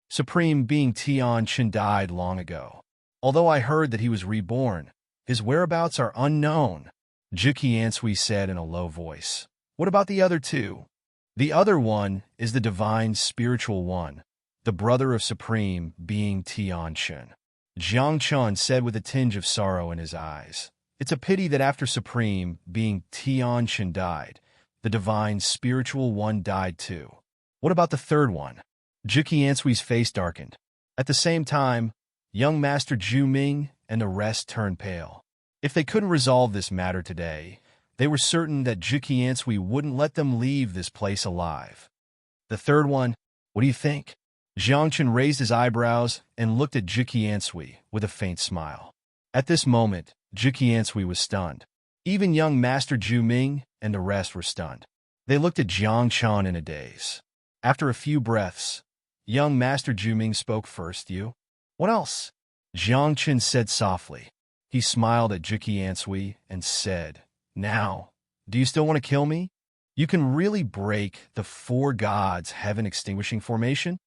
Supreme Being Tian Chen died long ago. Although I heard that he was reborn, his whereabouts are unknown, Zhu Qiansui said in a low voice. What about the other 2? The other one is the Divine Spiritual One, the brother of Supreme Being Tian Chen. Jiang Chen said with a tinge of sorrow in his eyes. It's a pity that after Supreme Being Tian Chen died, the Divine Spiritual One died too. What about the third one? Zhu Qiansui's face darkened. At the same time, young Master Zhu Ming and the rest turned pale. If they couldn't resolve this matter today, they were certain that Zhu Qiansui wouldn't let them leave this place alive. The third one, what do you think? Jiang Chen raised his eyebrows and looked at Zhu Qiansui with a faint smile. At this moment, Zhu Qiansui was stunned. Even young Master Zhu Ming and the rest were stunned. They looked at Jiang Chen in a daze. After a few breaths, young Master Zhu Ming spoke first. You? What else? Jiang Chen said softly. He smiled at Zhu Qiansui and said, Now, do you still want to kill me? You can really break the Four Gods Heaven Extinguishing Formation?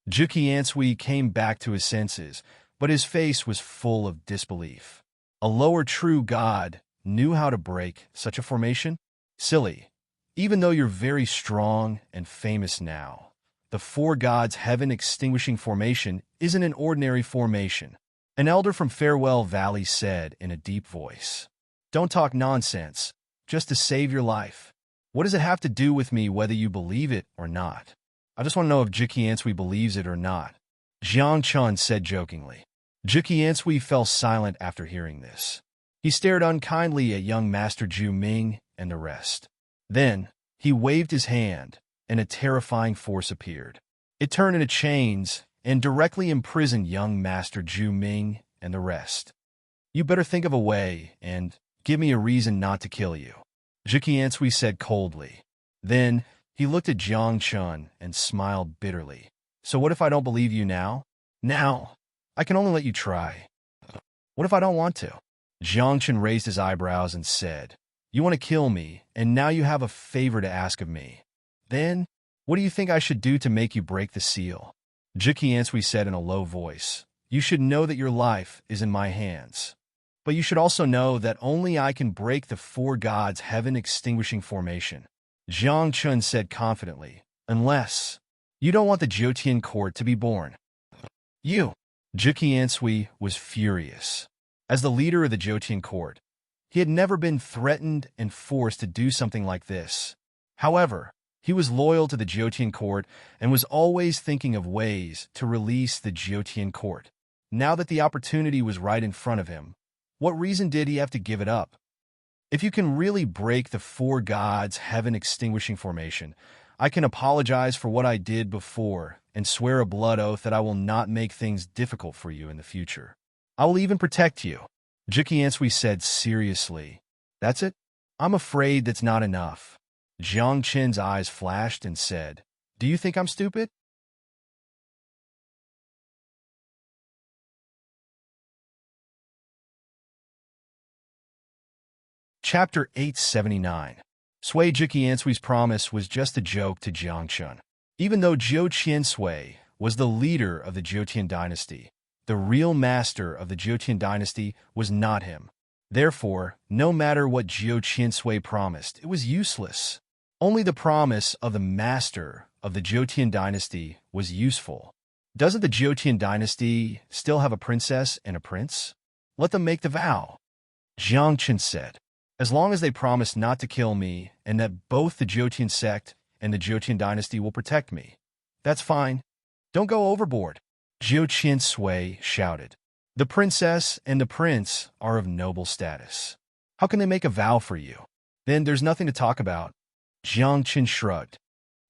Zhu Qiansui came back to his senses, but his face was full of disbelief. A lower true god knew how to break such a formation? Silly. Even though you're very strong and famous now, the four gods heaven extinguishing formation isn't an ordinary formation. An elder from Farewell Valley said in a deep voice. Don't talk nonsense, just to save your life. What does it have to do with me whether you believe it or not? I just want to know if Jiqiansui believes it or not. Jiang Chun said jokingly. Jiqiansui fell silent after hearing this. He stared unkindly at young Master Zhu Ming and the rest. Then, he waved his hand, and a terrifying force appeared. It turned into chains and directly imprisoned young Master Zhu Ming and the rest. You better think of a way and give me a reason not to kill you, Jiqiansui said coldly. Then, he looked at Jiang Chun and smiled bitterly. So what if I don't believe you now? Now, I can only let you try. What if I don't want to? Jiang Chun raised his eyebrows and said, You want to kill me, and now you have a favor to ask of me. Then, what do you think I should do to make you break the seal? Jiqiansui said in a low voice, You should know that your life is in my hands. But you should also know that only I can break the four gods' heaven-extinguishing formation. Jiang Chun said confidently, Unless you don't want the Jiutian court to be born. You. Jiqiansui was furious. As the leader of the Jiutian court, he had never been threatened and forced to do something like this. However, he was loyal to the Jiutian court and was always thinking of ways to release the Jiutian court. Now that the opportunity was right in front of him, what reason did he have to give it up? If you can really break the four gods' heaven-extinguishing formation, I can apologize for what I did before and swear a blood oath that I will not make things difficult for you in the future. I will even protect you, Jiqiansui said seriously. That's it? I'm afraid that's not enough. Jiang Chen's eyes flashed and said, Do you think I'm stupid? Chapter 879. Sui Jiqiansui's promise was just a joke to Jiang Chun. Even though Jiu Qiansui was the leader of the Jiutian dynasty, the real master of the Jiutian dynasty was not him. Therefore, no matter what Jiu Qiansui promised, it was useless. Only the promise of the master of the Jiutian dynasty was useful. Doesn't the Jiutian dynasty still have a princess and a prince? Let them make the vow. Jiang Chen said. As long as they promise not to kill me and that both the Jiutian sect and the Jiutian dynasty will protect me, that's fine. Don't go overboard, Jiu Qiansui shouted. The princess and the prince are of noble status. How can they make a vow for you? Then there's nothing to talk about. Jiang Chen shrugged.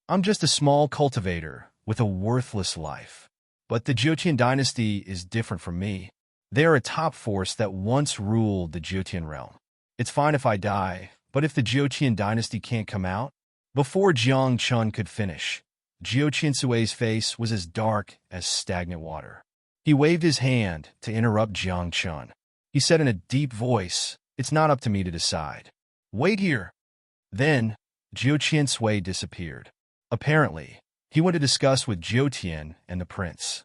I'm just a small cultivator with a worthless life. But the Jiutian dynasty is different from me. They are a top force that once ruled the Jiutian realm. It's fine if I die, but if the Jiutian dynasty can't come out? Before Jiang Chun could finish, Jiu Qiansui's face was as dark as stagnant water. He waved his hand to interrupt Jiang Chun. He said in a deep voice, It's not up to me to decide. Wait here. Then, Jiu Qiansui disappeared. Apparently, he went to discuss with Jiu Tian and the prince.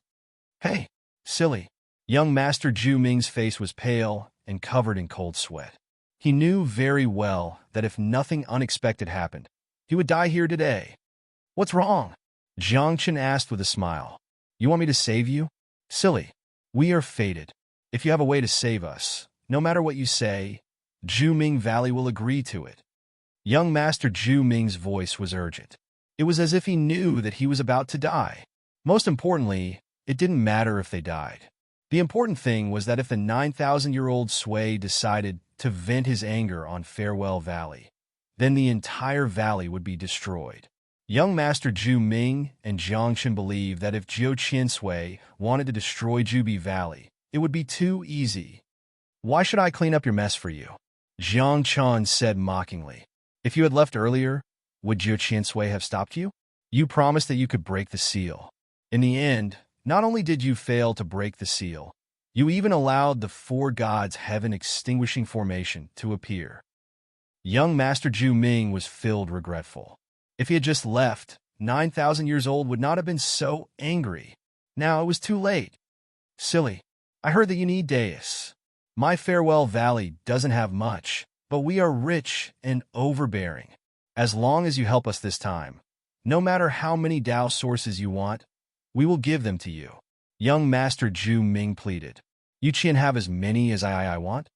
Hey, silly. Young Master Zhu Ming's face was pale and covered in cold sweat. He knew very well that if nothing unexpected happened, he would die here today. What's wrong? Jiang Chen asked with a smile. You want me to save you? Silly. We are fated. If you have a way to save us, no matter what you say, Zhu Ming Valley will agree to it. Young Master Zhu Ming's voice was urgent. It was as if he knew that he was about to die. Most importantly, it didn't matter if they died. The important thing was that if the 9,000-year-old Sui decided to vent his anger on Farewell Valley, then the entire valley would be destroyed. Young Master Zhu Ming and Jiang Chen believed that if Jiu Qiansui wanted to destroy Jubi Valley, it would be too easy. Why should I clean up your mess for you? Jiang Chun said mockingly. If you had left earlier, would Jiu Qiansui have stopped you? You promised that you could break the seal. In the end, not only did you fail to break the seal, you even allowed the four gods' heaven-extinguishing formation to appear. Young Master Zhu Ming was filled regretful. If he had just left, 9,000 years old would not have been so angry. Now it was too late. Silly. I heard that you need dais. My farewell valley doesn't have much, but we are rich and overbearing. As long as you help us this time, no matter how many Tao sources you want, we will give them to you. Young Master Zhu Ming pleaded. You can have as many as I want?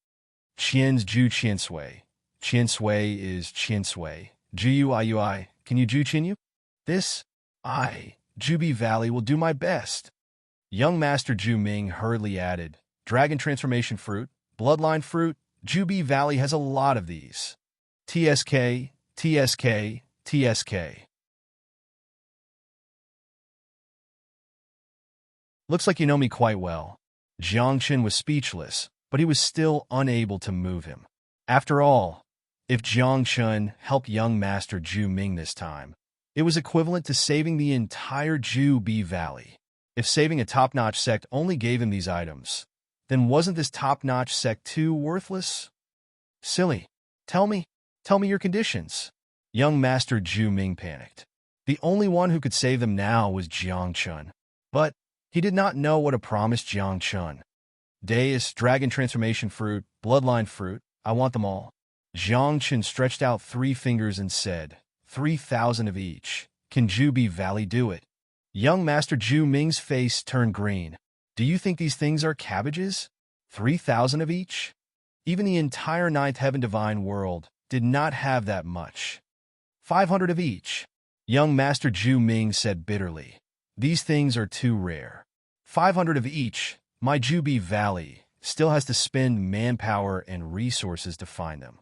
Qian's Zhu Qian Sui. Qian Sui is Qian Sui. Jiu can you Zhu Qian you? This, Jubi Valley will do my best. Young Master Zhu Ming hurriedly added, Dragon Transformation Fruit, Bloodline Fruit, Jubi Valley has a lot of these. TSK, TSK, TSK. Looks like you know me quite well. Jiangchen was speechless, but he was still unable to move him. After all, if Jiangchen helped young Master Zhu Ming this time, it was equivalent to saving the entire Jubi Valley. If saving a top-notch sect only gave him these items, then wasn't this top-notch sect too worthless? Silly. Tell me your conditions. Young Master Zhu Ming panicked. The only one who could save them now was Jiangchen. But he did not know what to promise Jiangchen. Deus, Dragon Transformation Fruit, Bloodline Fruit, I want them all. Jiangchen stretched out 3 fingers and said, 3,000 of each. Can Jubi Valley do it? Young Master Zhu Ming's face turned green. Do you think these things are cabbages? 3,000 of each? Even the entire Ninth Heaven Divine World did not have that much. 500 of each. Young Master Zhu Ming said bitterly. These things are too rare. 500 of each. My Jubi Valley still has to spend manpower and resources to find them.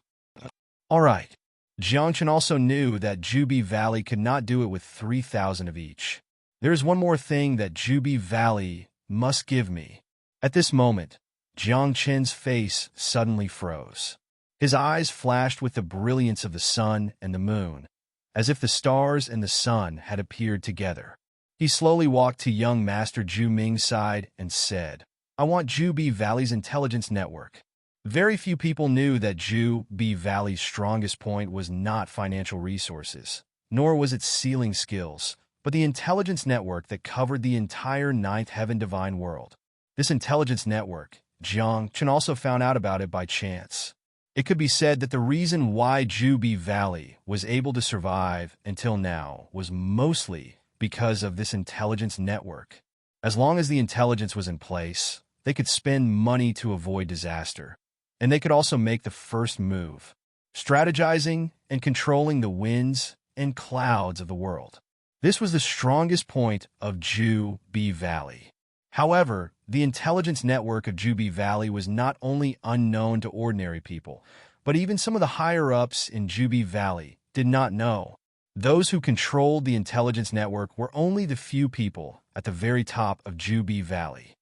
All right. Jiangchen also knew that Jubi Valley could not do it with 3,000 of each. There is one more thing that Jubi Valley must give me. At this moment, Jiangchen's face suddenly froze. His eyes flashed with the brilliance of the sun and the moon, as if the stars and the sun had appeared together. He slowly walked to young Master Zhu Ming's side and said, I want Jubi Valley's intelligence network. Very few people knew that Jubi Valley's strongest point was not financial resources, nor was its sealing skills, but the intelligence network that covered the entire Ninth Heaven Divine World. This intelligence network, Jiangchen also found out about it by chance. It could be said that the reason why Jubi Valley was able to survive until now was mostly because of this intelligence network. As long as the intelligence was in place, they could spend money to avoid disaster, and they could also make the first move, strategizing and controlling the winds and clouds of the world. This was the strongest point of Jubi Valley. However, the intelligence network of Jubi Valley was not only unknown to ordinary people, but even some of the higher-ups in Jubi Valley did not know. Those who controlled the intelligence network were only the few people at the very top of Jubi Valley.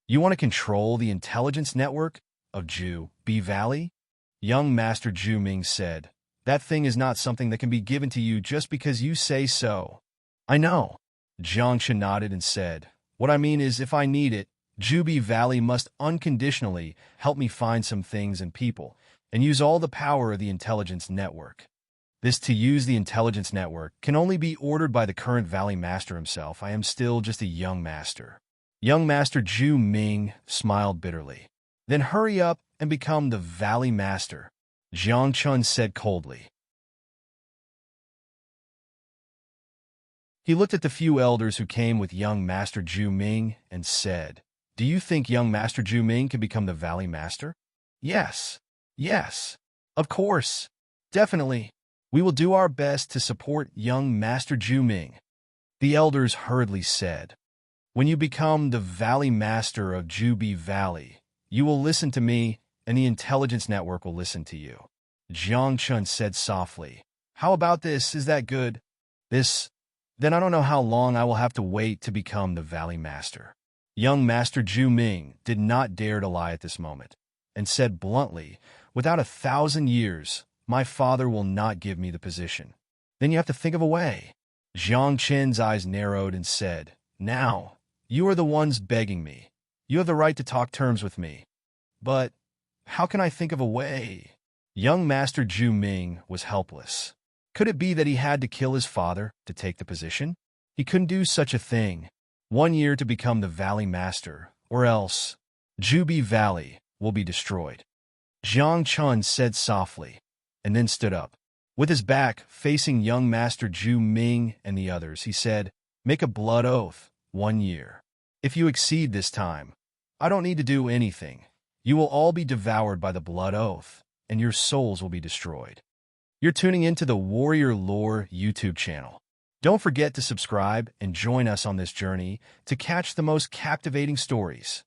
You want to control the intelligence network of Jubi Valley? Young Master Zhu Ming said, that thing is not something that can be given to you just because you say so. I know. Jiangchen nodded and said, what I mean is if I need it, Jubi Valley must unconditionally help me find some things and people, and use all the power of the intelligence network. This to use the intelligence network can only be ordered by the current Valley Master himself. I am still just a young master. Young Master Zhu Ming smiled bitterly. Then hurry up and become the Valley Master, Jiangchen said coldly. He looked at the few elders who came with young Master Zhu Ming and said, do you think young Master Zhu Ming can become the Valley Master? Yes. Yes. Of course. Definitely. We will do our best to support young Master Zhu Ming. The elders hurriedly said, when you become the Valley Master of Jubi Valley, you will listen to me, and the intelligence network will listen to you. Jiangchen said softly, how about this? Is that good? Then I don't know how long I will have to wait to become the Valley Master. Young Master Zhu Ming did not dare to lie at this moment, and said bluntly, without 1,000 years, my father will not give me the position. Then you have to think of a way. Jiangchen's eyes narrowed and said, now, you are the ones begging me. You have the right to talk terms with me. But how can I think of a way? Young Master Zhu Ming was helpless. Could it be that he had to kill his father to take the position? He couldn't do such a thing. 1 year to become the Valley Master, or else Jubi Valley will be destroyed. Jiang Chun said softly, and then stood up. With his back facing young Master Zhu Ming and the others, he said, "Make a blood oath, 1 year. If you exceed this time, I don't need to do anything. You will all be devoured by the blood oath, and your souls will be destroyed." You're tuning into the Warrior Lore YouTube channel. Don't forget to subscribe and join us on this journey to catch the most captivating stories.